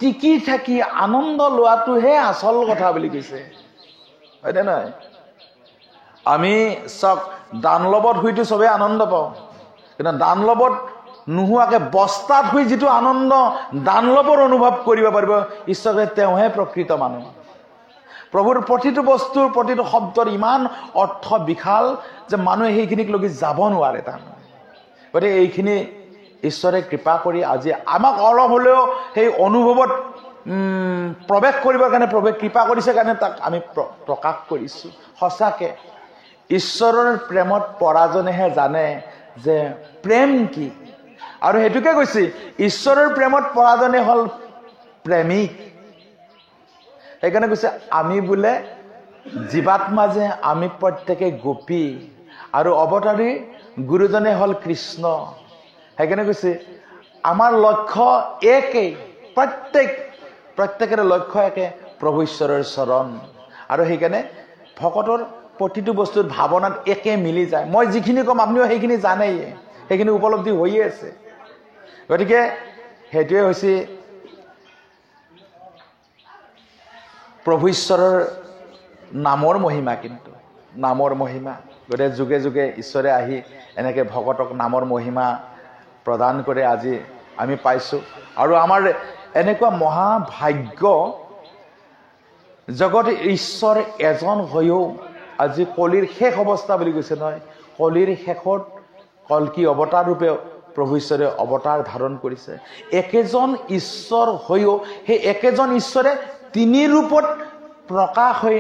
টিকি থাকি আনন্দ লোৱাটোহে আচল কথা বুলি কৈছে, হয়নে নহয়? আমি চাওক, দানলবত শুইতো চবেই আনন্দ পাওঁ, কিন্তু দানলবত নোহোৱাকে বস্তাত শুই যিটো আনন্দ দানলবৰ অনুভৱ কৰিব পাৰিব ঈশ্বৰে, তেওঁহে প্ৰকৃত মানুহ। প্ৰভুৰ প্ৰতিটো বস্তুৰ প্ৰতিটো শব্দৰ ইমান অৰ্থ বিশাল যে মানুহে সেইখিনিক লগি যাব নোৱাৰে তাৰমানে। গতিকে এইখিনি ঈশ্বৰে কৃপা কৰি আজি আমাক অলপ হ'লেও সেই অনুভৱত প্ৰৱেশ কৰিবৰ কাৰণে প্ৰভুৱে কৃপা কৰিছে কাৰণে তাক আমি প্ৰকাশ কৰিছোঁ। সঁচাকে ঈশ্বৰৰ প্ৰেমত পৰাজনেহে জানে যে প্ৰেম কি। আৰু সেইটোকে কৈছে, ঈশ্বৰৰ প্ৰেমত পৰাজনে হ'ল প্ৰেমিক। সেইকাৰণে কৈছে আমি বোলে জীৱাত্মা যে আমি প্ৰত্যেকে গোপী আৰু অৱতাৰী গুৰুজনে হ'ল কৃষ্ণ। সেইকাৰণে কৈছে আমাৰ লক্ষ্য একেই, প্ৰত্যেকৰে লক্ষ্য একে, প্ৰভু ঈশ্বৰৰ চৰণ। আৰু সেইকাৰণে ভকতৰ প্ৰতিটো বস্তুৰ ভাৱনাত একে মিলি যায়। মই যিখিনি ক'ম আপুনিও সেইখিনি জানেই, সেইখিনি উপলব্ধি হৈয়ে আছে। গতিকে সেইটোৱে হৈছে প্ৰভু ঈশ্বৰৰ নামৰ মহিমা। কিন্তু নামৰ মহিমা, গতিকে যুগে যুগে ঈশ্বৰে আহি এনেকৈ ভকতক নামৰ মহিমা প্ৰদান কৰে আজি আমি পাইছোঁ। আৰু আমাৰ এনেকুৱা মহাভাগ্য, জগত ঈশ্বৰ এজন হৈও আজি কলিৰ শেষ অৱস্থা বুলি কৈছে নহয়, কলিৰ শেষত কল্কি অৱতাৰ ৰূপে প্ৰভু ঈশ্বৰে অৱতাৰ ধাৰণ কৰিছে। একেজন ঈশ্বৰ হৈও সেই একেজন ঈশ্বৰে তিনি ৰূপত প্ৰকাশ হৈ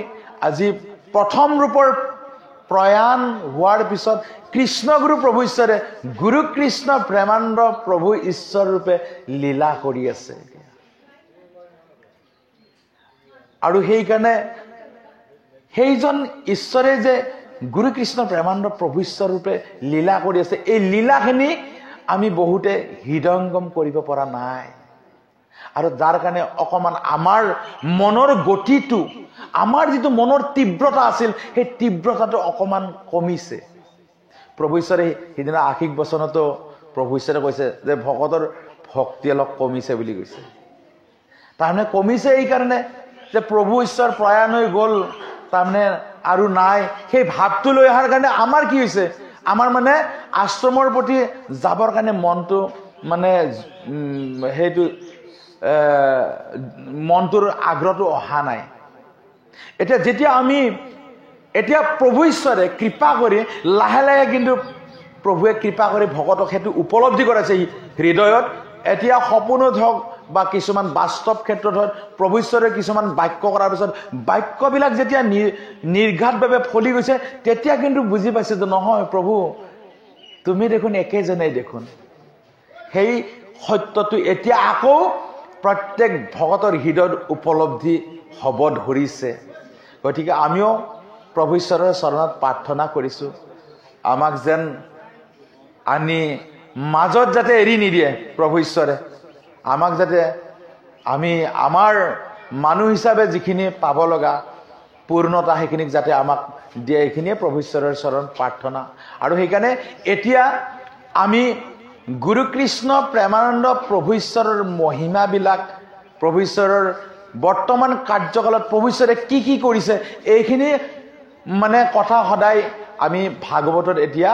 আজি প্ৰথম ৰূপৰ প্ৰয়াণ হোৱাৰ পিছত কৃষ্ণগুৰু প্ৰভু ঈশ্বৰে গুৰু কৃষ্ণ প্ৰেমানন্দ প্ৰভু ঈশ্বৰ ৰূপে লীলা কৰি আছে। আৰু সেইকাৰণে সেইজন ঈশ্বৰে যে গুৰু কৃষ্ণ প্ৰেমানন্দ প্ৰভু ঈশ্বৰ ৰূপে লীলা কৰি আছে, এই লীলাখিনি আমি বহুতে হৃদয়ংগম কৰিব পৰা নাই। আৰু যাৰ কাৰণে অকণমান আমাৰ মনৰ গতিটো, আমাৰ যিটো মনৰ তীব্ৰতা আছিল সেই তীব্ৰতাটো অকণমান কমিছে। প্ৰভু ঈশ্বৰে সিদিনা আশীষ বচনতো প্ৰভু ঈশ্বৰে কৈছে যে ভকতৰ ভক্তি অলপ কমিছে বুলি কৈছে। তাৰমানে কমিছে এইকাৰণে যে প্ৰভু ঈশ্বৰ প্ৰয়াণ হৈ গ'ল, তাৰমানে আৰু নাই, সেই ভাৱটো লৈ অহাৰ কাৰণে আমাৰ কি হৈছে, আমাৰ মানে আশ্ৰমৰ প্ৰতি যাবৰ কাৰণে মনটো মানে সেইটো মনটোৰ আগ্ৰহটো অহা নাই। এতিয়া প্ৰভু ঈশ্বৰে কৃপা কৰি লাহে লাহে কিন্তু প্ৰভুৱে কৃপা কৰি ভকতক সেইটো উপলব্ধি কৰাইছে হৃদয়ত। এতিয়া সপোনত হওক বা কিছুমান বাস্তৱ ক্ষেত্ৰত হওক প্ৰভু ঈশ্বৰে কিছুমান বাক্য কৰাৰ পিছত বাক্যবিলাক যেতিয়া নিৰ্ঘাতভাৱে ফলি গৈছে, তেতিয়া কিন্তু বুজি পাইছে যে নহয় প্ৰভু, তুমি দেখোন একেজনেই দেখোন। সেই সত্যটো এতিয়া আকৌ প্ৰত্যেক ভকতৰ হৃদয়ত উপলব্ধি হ'ব ধৰিছে। গতিকে আমিও প্ৰভু ঈশ্বৰৰ চৰণত প্ৰাৰ্থনা কৰিছোঁ, আমাক যেন আনি মাজত যাতে এৰি নিদিয়ে প্ৰভু ঈশ্বৰে, আমাক যাতে আমি আমাৰ মানুহ হিচাপে যিখিনি পাব লগা পূৰ্ণতা সেইখিনিক যাতে আমাক দিয়ে, এইখিনিয়ে প্ৰভু ঈশ্বৰৰ চৰণ প্ৰাৰ্থনা। আৰু সেইকাৰণে এতিয়া আমি গুৰু কৃষ্ণ প্ৰেমানন্দ প্ৰভু ঈশ্বৰৰ মহিমাবিলাক, প্ৰভু ঈশ্বৰৰ বৰ্তমান কাৰ্যকালত প্ৰভু ঈশ্বৰে কি কি কৰিছে, এইখিনি মানে কথা সদায় আমি ভাগৱতত এতিয়া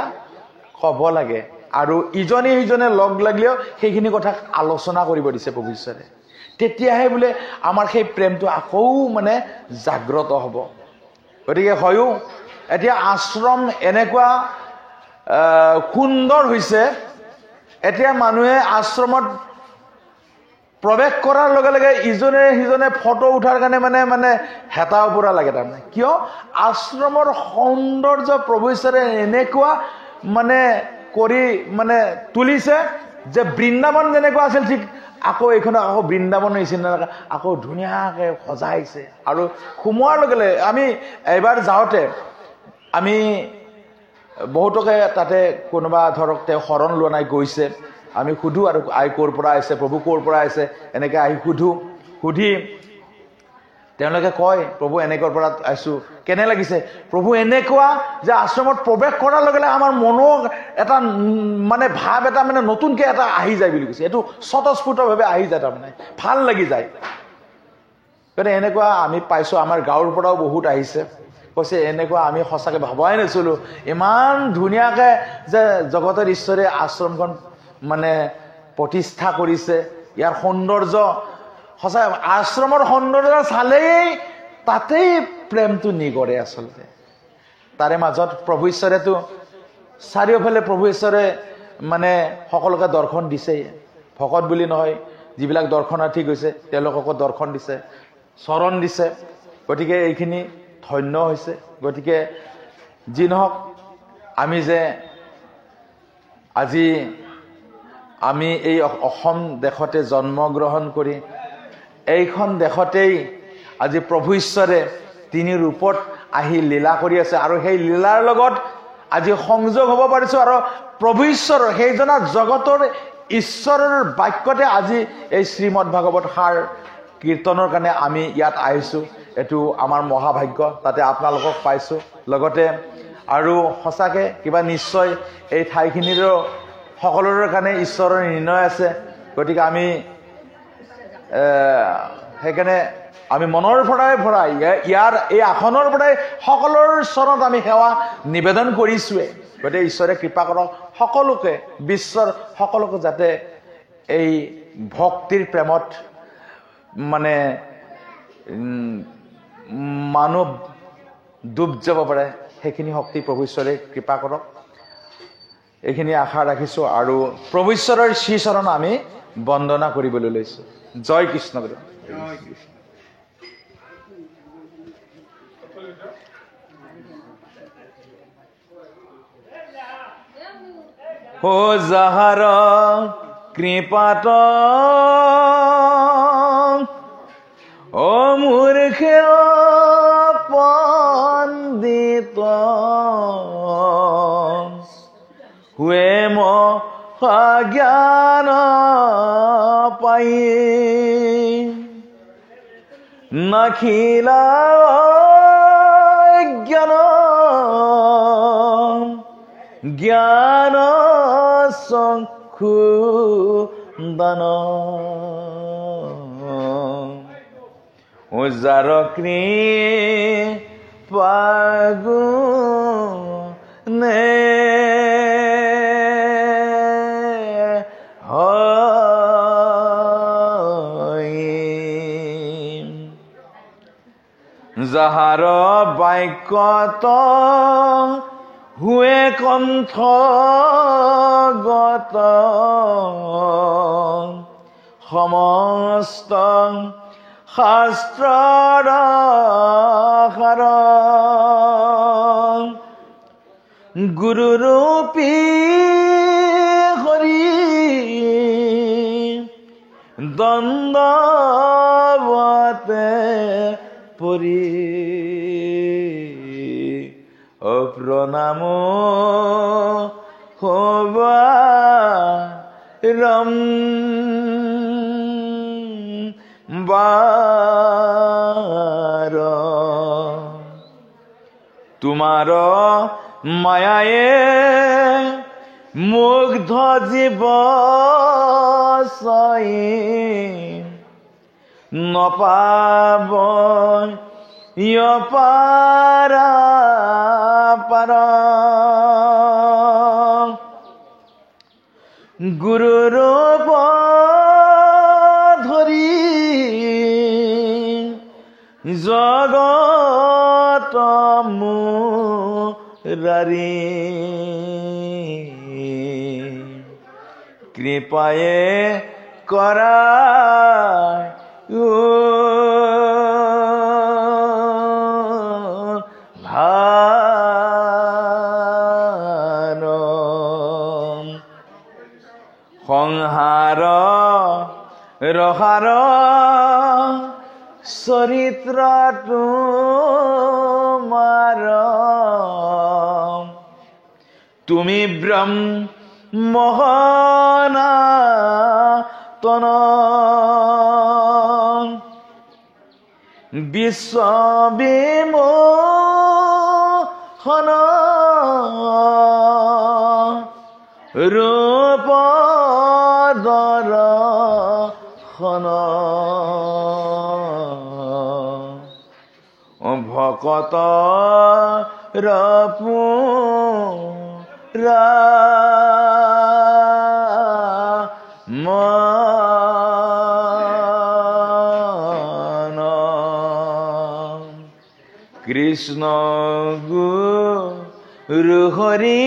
ক'ব লাগে। আৰু ইজনে সিজনে লগ লাগিলেও সেইখিনি কথা আলোচনা কৰিব দিছে প্ৰভু ঈশ্বৰে। তেতিয়াহে বোলে আমাৰ সেই প্ৰেমটো আকৌ মানে জাগ্ৰত হ'ব। গতিকে হয়ো এতিয়া আশ্ৰম এনেকুৱা সুন্দৰ হৈছে, এতিয়া মানুহে আশ্ৰমত প্ৰৱেশ কৰাৰ লগে লগে ইজনে সিজনে ফটো উঠাৰ কাৰণে মানে হেতা ওপৰা লাগে। তাৰমানে কিয়? আশ্ৰমৰ সৌন্দৰ্য প্ৰভু ঈশ্বৰে এনেকুৱা মানে কৰি মানে তুলিছে যে বৃন্দাবন যেনেকুৱা আছিল ঠিক আকৌ এইখনক আকৌ বৃন্দাবন নিচিনা আকৌ ধুনীয়াকৈ সজাইছে। আৰু সোমোৱাৰ লগে লগে আমি এবাৰ যাওঁতে আমি বহুতকে তাতে কোনোবা ধৰক তেওঁ শৰণ লোৱা নাই গৈছে, আমি সুধো আৰু আই ক'ৰ পৰা আহিছে, প্ৰভু ক'ৰ পৰা আহিছে, এনেকৈ আহি সুধি তেওঁলোকে কয় প্ৰভু এনেকৰ পৰা আহিছোঁ। কেনে লাগিছে? প্ৰভু এনেকুৱা যে আশ্ৰমত প্ৰৱেশ কৰাৰ লগে লগে আমাৰ মনৰ এটা মানে ভাৱ এটা মানে নতুনকৈ এটা আহি যায় বুলি কৈছে। এইটো স্বতঃস্ফূৰ্তভাৱে আহি যায়, তাৰমানে ভাল লাগি যায়। গতিকে এনেকুৱা আমি পাইছোঁ, আমাৰ গাঁৱৰ পৰাও বহুত আহিছে, কৈছে এনেকুৱা আমি সঁচাকৈ ভবাই নাছিলোঁ, ইমান ধুনীয়াকৈ যে জগতৰ ঈশ্বৰে আশ্ৰমখন মানে প্ৰতিষ্ঠা কৰিছে। ইয়াৰ সৌন্দৰ্য সঁচা, আশ্ৰমৰ সৌন্দৰ্য চালেই তাতেই প্ৰেমটো নিগৰে আচলতে। তাৰে মাজত প্ৰভু ঈশ্বৰেতো চাৰিওফালে প্ৰভু ঈশ্বৰে মানে সকলোকে দৰ্শন দিছেই, ভকত বুলি নহয়, যিবিলাক দৰ্শনাৰ্থী গৈছে তেওঁলোককো দৰ্শন দিছে, চৰণ দিছে। গতিকে এইখিনি ধন্য হৈছে। গতিকে যি নহওক, আমি যে আজি আমি এই অসম দেশতে জন্মগ্ৰহণ কৰি এইখন দেশতেই আজি প্ৰভু ঈশ্বৰে তিনি ৰূপত আহি লীলা কৰি আছে, আৰু সেই লীলাৰ লগত আজি সংযোগ হ'ব পাৰিছোঁ। আৰু প্ৰভু ঈশ্বৰৰ সেইজনা জগতৰ ঈশ্বৰৰ বাক্যতে আজি এই শ্ৰীমদ ভাগৱত সাৰ কীৰ্তনৰ কাৰণে আমি ইয়াত আহিছোঁ। এইটো আমাৰ মহাভাগ্য, তাতে আপোনালোকক পাইছোঁ লগতে। আৰু সঁচাকৈ কিবা নিশ্চয় এই ঠাইখিনিৰো সকলোৰে কাৰণে ঈশ্বৰৰ নিৰ্ণয় আছে। গতিকে আমি সেইকাৰণে আমি মনৰ ভৰাই ইয়াৰ এই আসনৰ পৰাই সকলোৰ চৰণত আমি সেৱা নিবেদন কৰিছোঁৱে। গতিকে ঈশ্বৰে কৃপা কৰক সকলোকে, বিশ্বৰ সকলোকে যাতে এই ভক্তিৰ প্ৰেমত মানে মানুহ ডুব যাব পাৰে, সেইখিনি শক্তি প্ৰভু ঈশ্বৰে কৃপা কৰক, এইখিনি আশা ৰাখিছোঁ। আৰু প্ৰভু ঈশ্বৰৰ শ্ৰীচৰণ আমি বন্দনা কৰিবলৈ লৈছোঁ। জয় কৃষ্ণ। ও যাহাৰ কৃপাত ও মূৰ্খে পণ্ডিত হুৱে জ্ঞান পাই নাখিলা জ্ঞান চক্ষু দান যাৰ কৃপাগুণে যাহাৰ বাক্যত হুৱে কণ্ঠগত সমস্ত শাস্ত্ৰৰ সাৰ গুৰুৰূপী হৰি দণ্ডৱতে পৰি প্ৰণাম হবা ৰম বাৰ তোমাৰ মায়ায়ে মুগ্ধ জীব নপাব পাৰা পাৰ গুৰুৰূপ ধৰি জগত মুৰাৰি কৃপায়ে কৰা ভাৰ সংহাৰ ৰসাৰ চৰিত্ৰ তোমাৰ তুমি ব্ৰহ্মসনাতন বিশ্ববিমোহন ৰূপ দৰ্শন ভকত পুৰা মান কৃষ্ণ গুৰু হৰি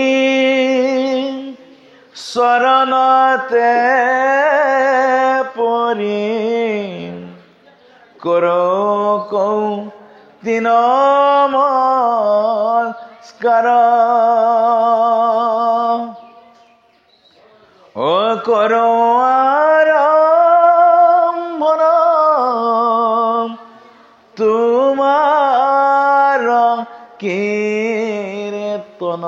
শৰণতে পৰি কৰো নমস্কাৰ ও কৰো আৰম্ভন তোমাৰ কীৰ্তন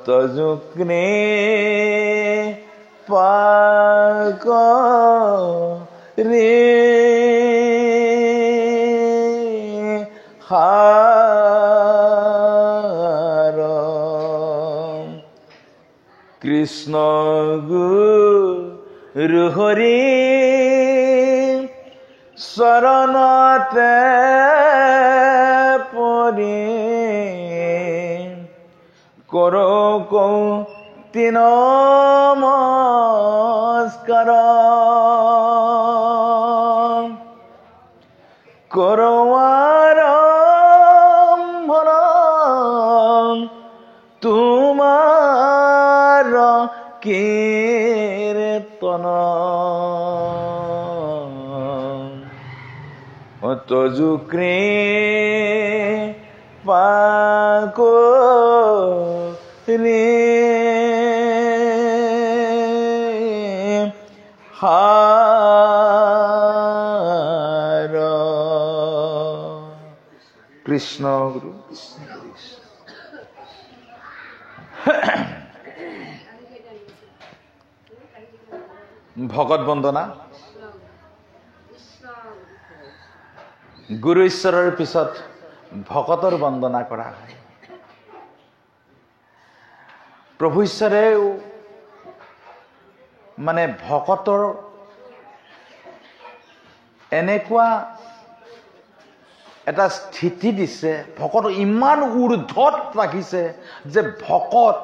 তজুগ্নে পাক ৰে হাৰ কৃষ্ণ গুৰু হৰি শৰণতে পৰি কৰো নমস্কাৰ কৰো আৰম্ভন তোমাৰ কীৰ্তন তজুগ্নে পাক ৰে হাৰ কৃষ্ণ গুৰু ভকত বন্দনা গুৰু ঈশ্বৰৰ পিছত ভকতৰ বন্দনা কৰা হয়। প্ৰভু ঈশ্বৰেও মানে ভকতৰ এনেকুৱা এটা স্থিতি দিছে, ভকত ইমান ঊৰ্ধত ৰাখিছে যে ভকত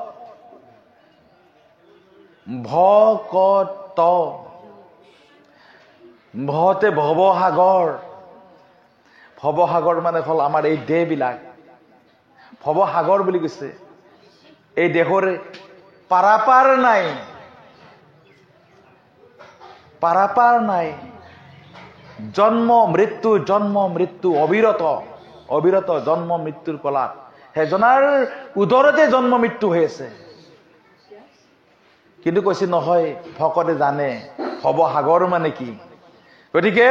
ভতে ভৱসাগৰ, ভৱসাগৰ মানে হ'ল আমাৰ এই দেহবিলাক, ভৱসাগৰ বুলি কৈছে। এই দেহৰ পাৰাপাৰ নাই, পাৰাপাৰ নাই। জন্ম মৃত্যু অবিৰত অবিৰত জন্ম মৃত্যুৰ কলাত সেইজনাৰ উদৰতে জন্ম মৃত্যু হৈ আছে। কিন্তু কৈছে নহয়, ভকতে জানে ভৱসাগৰ মানে কি। গতিকে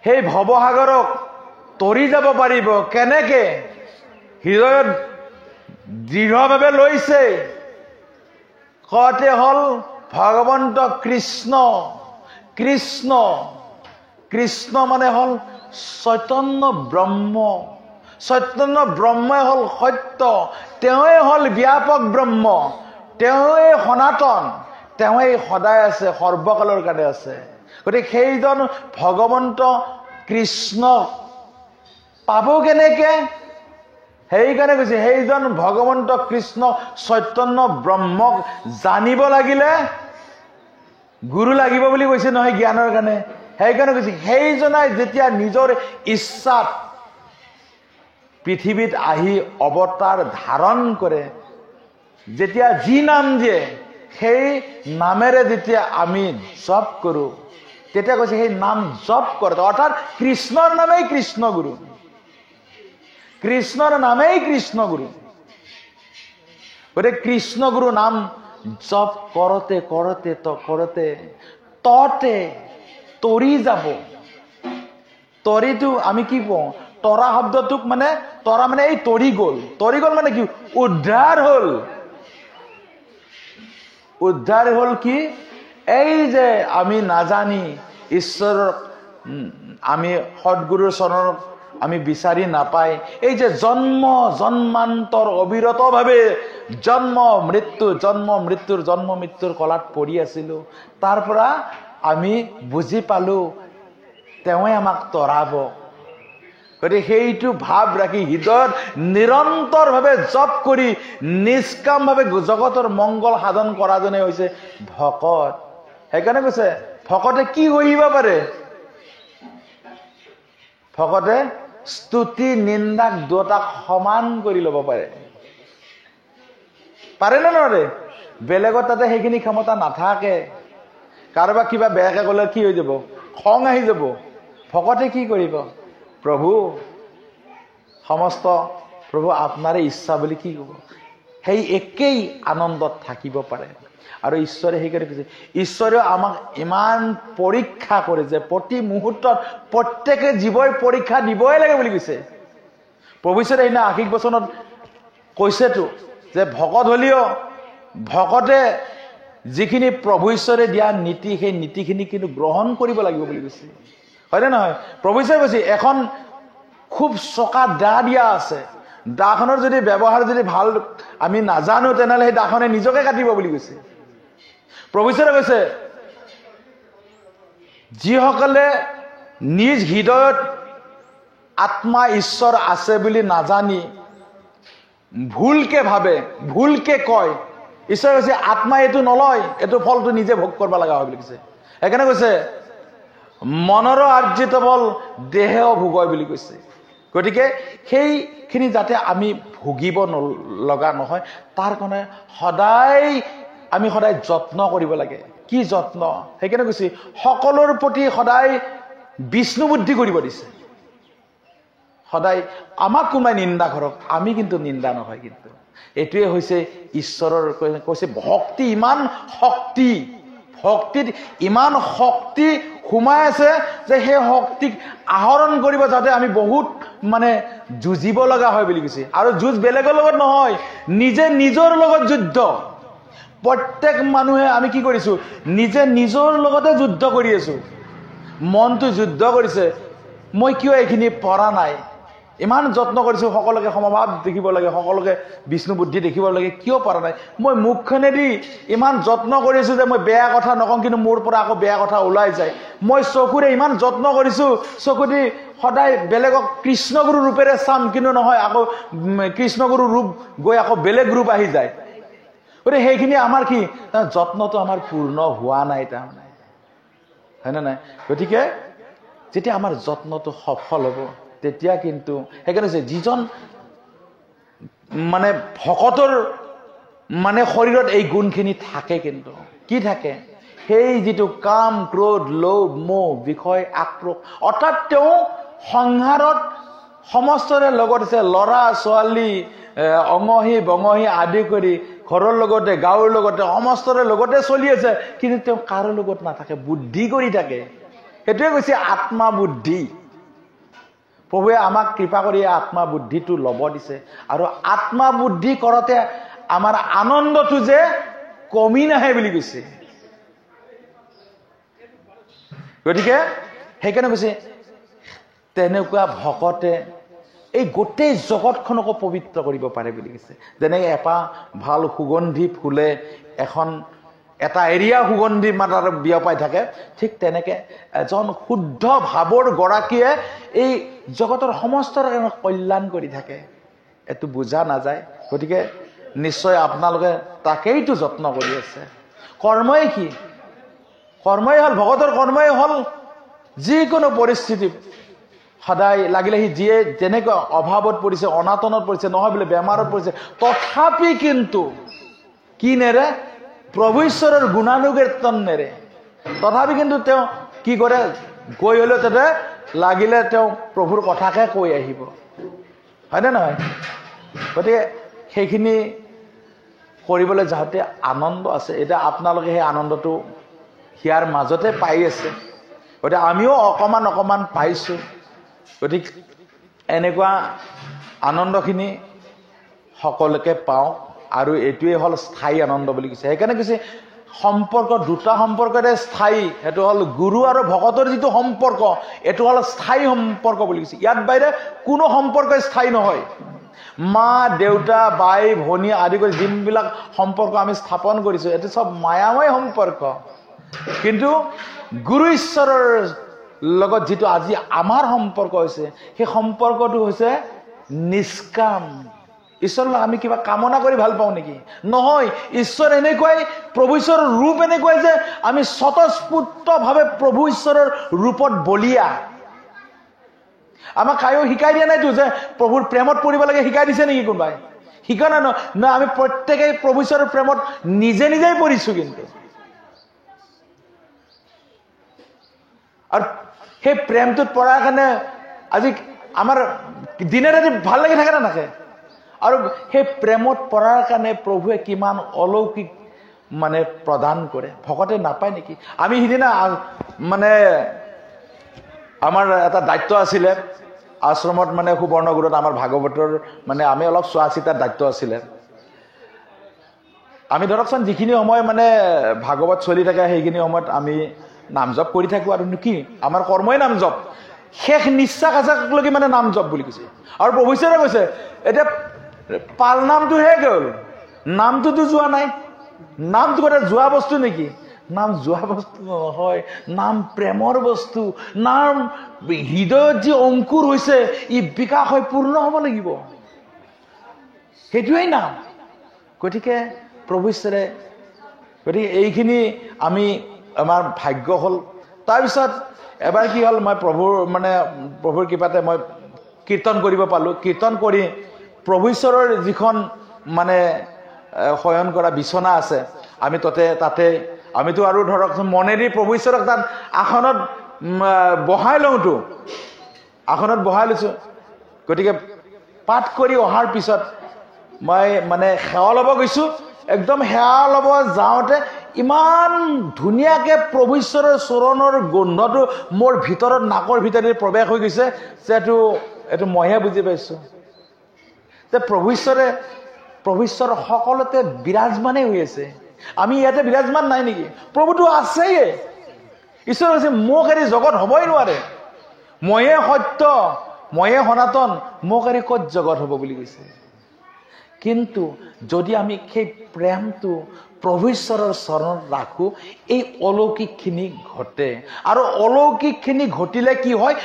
সেই ভৱসাগৰক তৰি যাব পাৰিব কেনেকে? হৃদয়ত দৃঢ়ভাৱে লৈছে। কতে হল ভগৱন্ত কৃষ্ণ। কৃষ্ণ কৃষ্ণ মানে হ'ল চৈতন্য ব্ৰহ্ম। চৈতন্য ব্ৰহ্মই হ'ল সত্য, তেওঁৱে হ'ল ব্যাপক ব্ৰহ্ম, তেওঁৱে সনাতন, তেওঁৱে সদায় আছে, সৰ্বকালৰ কাৰণে আছে। গতিকে সেইজন ভগৱন্ত কৃষ্ণ পাব কেনেকে? সেইকাৰণে কৈছে সেইজন ভগৱন্ত কৃষ্ণ চৈতন্য ব্ৰহ্মক জানিব লাগিলে গুৰু লাগিব বুলি কৈছে নহয়, জ্ঞানৰ কাৰণে। সেইকাৰণে কৈছে সেইজনাই যেতিয়া নিজৰ ইচ্ছাত পৃথিৱীত আহি অৱতাৰ ধাৰণ কৰে, যেতিয়া যি নাম দিয়ে সেই নামেৰে যেতিয়া আমি জপ কৰোঁ, তেতিয়া কৈছে সেই নাম জপ কৰে, অৰ্থাৎ কৃষ্ণৰ নামেই কৃষ্ণ গুৰু, কৃষ্ণৰ নামেই কৃষ্ণ গুৰু। গতিকে কৃষ্ণ গুৰু নাম জপ কৰোতে কৰোতে কৰোতে ততে তৰি যাব। তৰিটো আমি কি কওঁ? তৰা শব্দটোক মানে, তৰা মানে এই তৰি গ'ল। তৰি গ'ল মানে কি? উদ্ধাৰ হ'ল। উদ্ধাৰ হ'ল কি? এই যে আমি নাজানি ঈশ্বৰক আমি সৎগুৰুৰ চৰণত আমি বিচাৰি নাপাই, এই যে জন্ম জন্মান্তৰ অবিৰতভাৱে জন্ম মৃত্যুৰ কলাত পৰি আছিলো, তাৰ পৰা আমি বুজি পালো তেওঁৱে আমাক তৰাব। গতিকে সেইটো ভাৱ ৰাখি হৃদয়ত নিৰন্তৰভাৱে জপ কৰি নিষ্কামভাৱে জগতৰ মংগল সাধন কৰাজনে হৈছে ভকত। সেইকাৰণে কৈছে ভকতে কি কৰিব পাৰে? ভকতে স্তুতি নিন্দাক দুটাক সমান কৰি ল'ব পাৰে। পাৰে নে নোৱাৰে? বেলেগৰ তাতে সেইখিনি ক্ষমতা নাথাকে। কাৰোবাক কিবা বেয়াকে ক'লে কি হৈ যাব? খং আহি যাব। ভকতে কি কৰিব? প্ৰভু সমস্ত প্ৰভু আপোনাৰে ইচ্ছা বুলি কি ক'ব? সেই একেই আনন্দত থাকিব পাৰে। আৰু ঈশ্বৰে সেইকাৰণে কৈছে, ঈশ্বৰেও আমাক ইমান পৰীক্ষা কৰে যে প্ৰতি মুহূৰ্তত প্ৰত্যেকে জীৱই পৰীক্ষা দিবই লাগে বুলি কৈছে। প্ৰভু ঈশ্বৰে সেইদিনা আশীষ বচনত কৈছেতো যে ভকত হ'লেও ভকতে যিখিনি প্ৰভু ঈশ্বৰে দিয়া নীতি, সেই নীতিখিনি কিন্তু গ্ৰহণ কৰিব লাগিব বুলি কৈছে। হয়নে নহয়? প্ৰভু ঈশ্বৰে কৈছে এখন খুব চকা দা দিয়া আছে, দাখনৰ যদি ব্যৱহাৰ যদি ভাল আমি নাজানো, তেনেহ'লে সেই দাখনে নিজকে কাটিব বুলি কৈছে। প্ৰভু ঈশ্বৰে কৈছে যিসকলে নিজ হৃদয়ত আত্মা ঈশ্বৰ আছে বুলি নাজানি ভুলকে ভাবে, ভুলকে কয়, ঈশ্বৰে কৈছে আত্মাই এইটো নলয়, এইটো ফলটো নিজে ভোগ কৰিব লগা হয় বুলি কৈছে। সেইকাৰণে কৈছে মনৰ আৰ্জিত ফল দেহেও ভোগয় বুলি কৈছে। গতিকে সেইখিনি যাতে আমি ভুগিব লগা নহয়, তাৰ কাৰণে আমি সদায় যত্ন কৰিব লাগে। কি যত্ন? সেইকাৰণে কৈছে সকলোৰ প্ৰতি সদায় বিষ্ণু বুদ্ধি কৰিব দিছে। সদায় আমাক কোনোবাই নিন্দা কৰক, আমি কিন্তু নিন্দা নহয়। কিন্তু এইটোৱে হৈছে ঈশ্বৰৰ কৈছে ভক্তি ইমান শক্তি, ভক্তিত ইমান শক্তি সোমাই আছে যে সেই শক্তিক আহৰণ কৰিব যাতে আমি বহুত যুঁজিব লগা হয় বুলি কৈছে। আৰু যুঁজ বেলেগৰ লগত নহয়, নিজে নিজৰ লগত যুদ্ধ। প্ৰত্যেক মানুহে আমি কি কৰিছো? নিজে নিজৰ লগতে যুদ্ধ কৰি আছো। মনটো যুদ্ধ কৰিছে, মই কিয় এইখিনি পৰা নাই? ইমান যত্ন কৰিছো, সকলোকে সমভাৱ দেখিব লাগে, সকলোকে বিষ্ণু বুদ্ধি দেখিব লাগে, কিয় পৰা নাই? মই মুখখনেদি ইমান যত্ন কৰিছো যে মই বেয়া কথা নকওঁ, কিন্তু মোৰ পৰা আকৌ বেয়া কথা ওলাই যায়। মই চকুৰে ইমান যত্ন কৰিছো, চকুদি সদায় বেলেগক কৃষ্ণগুৰু ৰূপেৰে চাম, কিন্তু নহয়, আকৌ কৃষ্ণগুৰু ৰূপ গৈ আকৌ বেলেগ ৰূপ আহি যায়। গতিকে সেইখিনি আমাৰ কি? যত্নটো আমাৰ পূৰ্ণ হোৱা নাই, তাৰমানে, হয়নে নাই? গতিকে যেতিয়া আমাৰ যত্নটো সফল হ'ব, তেতিয়া কিন্তু সেইকাৰণে যিজন ভকতৰ শৰীৰত এই গুণখিনি থাকে। কিন্তু কি থাকে? সেই যিটো কাম, ক্ৰোধ, লোভ, মোহ, বিষয়, আক্ৰোশ, অৰ্থাৎ তেওঁ সংসাৰত সমস্তৰে লগত আছে, ল'ৰা ছোৱালী, অঙহী বঙহী আদি কৰি ঘৰৰ লগতে, গাঁৱৰ লগতে, সমস্তৰে লগতে চলি আছে, কিন্তু তেওঁ কাৰো লগত নাথাকে, বুদ্ধি কৰি থাকে। সেইটোৱে কৈছে আত্মা বুদ্ধি। প্ৰভুৱে আমাক কৃপা কৰি আত্মা বুদ্ধিটো ল'ব দিছে। আৰু আত্মা বুদ্ধি কৰোঁতে আমাৰ আনন্দটো যে কমি নাহে বুলি কৈছে। গতিকে সেইকাৰণে কৈছে তেনেকুৱা ভকতে এই গোটেই জগতখনকো পবিত্ৰ কৰিব পাৰে বুলি কৈছে। যেনেকৈ এপাহ ভাল সুগন্ধি ফুলে এটা এৰিয়া সুগন্ধি মাতাৰ বিয়পাই থাকে, ঠিক তেনেকে এজন শুদ্ধ ভাৱৰ গৰাকীয়ে এই জগতৰ সমস্ত কল্যাণ কৰি থাকে। এইটো বুজা নাযায়। গতিকে নিশ্চয় আপোনালোকে তাকেইতো যত্ন কৰি আছে। কৰ্মই কি? কৰ্মই হ'ল ভকতৰ কৰ্মই হ'ল যিকোনো পৰিস্থিতি সদায় লাগিলে সি যিয়ে যেনেকুৱা অভাৱত পৰিছে, অনাটনত পৰিছে, নহয় বোলে বেমাৰত পৰিছে, তথাপি কিন্তু কি নেৰে? প্ৰভু ঈশ্বৰৰ গুণানুকীৰ্তন নেৰে। তথাপি কিন্তু তেওঁ কি কৰে? গৈ হলেও তাতে লাগিলে তেওঁ প্ৰভুৰ কথাকে কৈ আহিব, হয়নে নহয়? গতিকে সেইখিনি কৰিবলৈ যাওঁতে আনন্দ আছে। এতিয়া আপোনালোকে সেই আনন্দটো হিয়াৰ মাজতে পাই আছে। গতিকে আমিও অকমান পাইছোঁ। গতিকে এনেকুৱা আনন্দখিনি সকলোকে পাওঁ, আৰু এইটোৱে হ'ল স্থায়ী আনন্দ বুলি কৈছে। সেইকাৰণে কৈছে সম্পৰ্ক দুটা সম্পৰ্কতে স্থায়ী। সেইটো হ'ল গুৰু আৰু ভকতৰ যিটো সম্পৰ্ক, এইটো হ'ল স্থায়ী সম্পৰ্ক বুলি কৈছে। ইয়াত বাহিৰে কোনো সম্পৰ্ক স্থায়ী নহয়। মা দেউতা বাই ভনী আদি কৰি যিবিলাক সম্পৰ্ক আমি স্থাপন কৰিছোঁ, এইটো চব মায়াময় সম্পৰ্ক। কিন্তু গুৰু ঈশ্বৰৰ লগত যিটো আজি আমাৰ সম্পৰ্ক হৈছে, সেই সম্পৰ্কটো হৈছে নিষ্কাম। ঈশ্বৰৰ লগত আমি কিবা কামনা কৰি ভাল পাওঁ নেকি? নহয়। ঈশ্বৰ এনেকুৱাই, প্ৰভু ঈশ্বৰৰ ৰূপ এনেকুৱাই যে আমি স্বতঃস্ফূৰ্তভাৱে প্ৰভু ঈশ্বৰৰ ৰূপত বলীয়া। আমাক কায়ো শিকাই দিয়া নাইতো যে প্ৰভুৰ প্ৰেমত পৰিব লাগে, শিকাই দিছে নেকি কোনোবাই? শিকা নাই ন। আমি প্ৰত্যেকেই প্ৰভু ঈশ্বৰৰ প্ৰেমত নিজেই পৰিছো। কিন্তু আৰু সেই প্ৰেমটোত পৰাৰ কাৰণে আজি আমাৰ দিনে ৰাতি ভাল লাগি থাকে না নাথাকে? আৰু সেই প্ৰেমত পৰাৰ কাৰণে প্ৰভুৱে কিমান অলৌকিক মানে প্ৰদান কৰে, ভকতে নাপায় নেকি? আমি সিদিনা মানে আমাৰ এটা দায়িত্ব আছিলে আশ্ৰমত, মানে সুবৰ্ণগুৰত আমাৰ ভাগৱতৰ মানে আমি অলপ চোৱা চিতাৰ দায়িত্ব আছিলে। আমি ধৰকচোন যিখিনি সময় মানে ভাগৱত চলি থাকে সেইখিনি সময়ত আমি নাম জপ কৰি থাকো। আৰু কি আমাৰ কৰ্মই নাম জপ, শেষ নিশ্বাস আচাকলৈকে মানে নাম জপ বুলি কৈছে। আৰু প্ৰভু ঈশ্বৰে কৈছে এতিয়া পাল নামটোহে গ'ল, নামটোতো যোৱা নাই। নামটো এটা যোৱা বস্তু নেকি? নাম যোৱা বস্তু নহয়, নাম প্ৰেমৰ বস্তু। নাম হৃদয়ত যি অংকুৰ হৈছে, ই বিকাশ হৈ পূৰ্ণ হ'ব লাগিব, সেইটোৱেই নাম। গতিকে প্ৰভু ঈশ্বৰে, গতিকে এইখিনি আমি আমাৰ ভাগ্য হ'ল। তাৰপিছত এবাৰ কি হ'ল, মই প্ৰভুৰ কৃপাতে মই কীৰ্তন কৰিব পালোঁ। কীৰ্তন কৰি প্ৰভু ঈশ্বৰৰ যিখন মানে শয়ন কৰা বিচনা আছে, আমি তাতে আমিতো আৰু ধৰক মনেদি প্ৰভু ঈশ্বৰক তাত আসনত বহাই লওঁতো, আসনত বহাই লৈছোঁ। গতিকে পাঠ কৰি অহাৰ পিছত মই মানে সেৱা ল'ব গৈছোঁ। একদম সেৱা ল'ব যাওঁতে ইমান ধুনীয়াকে প্ৰভু ঈশ্বৰৰ চৰণৰ গোন্ধটো মোৰ ভিতৰত, নাকৰ ভিতৰেদি প্ৰৱেশ হৈ গৈছে যে এইটো মইহে বুজি পাইছোঁ যে প্ৰভু ঈশ্বৰ সকলোতে বিৰাজমানেই হৈ আছে। আমি ইয়াতে বিৰাজমান নাই নেকি? প্ৰভুটো আছেই। ঈশ্বৰ কৈছে মোক এৰি জগত হ'বই নোৱাৰে, মইয়ে সত্য, মইয়ে সনাতন, মোক এৰি ক'ত জগত হ'ব বুলি কৈছে। কিন্তু যদি আমি সেই প্ৰেমটো প্ৰভু ঈশ্বৰৰ চৰণত ৰাখোঁ, এই অলৌকিকখিনি ঘটে। আৰু অলৌকিকখিনি ঘটিলে কি হয়,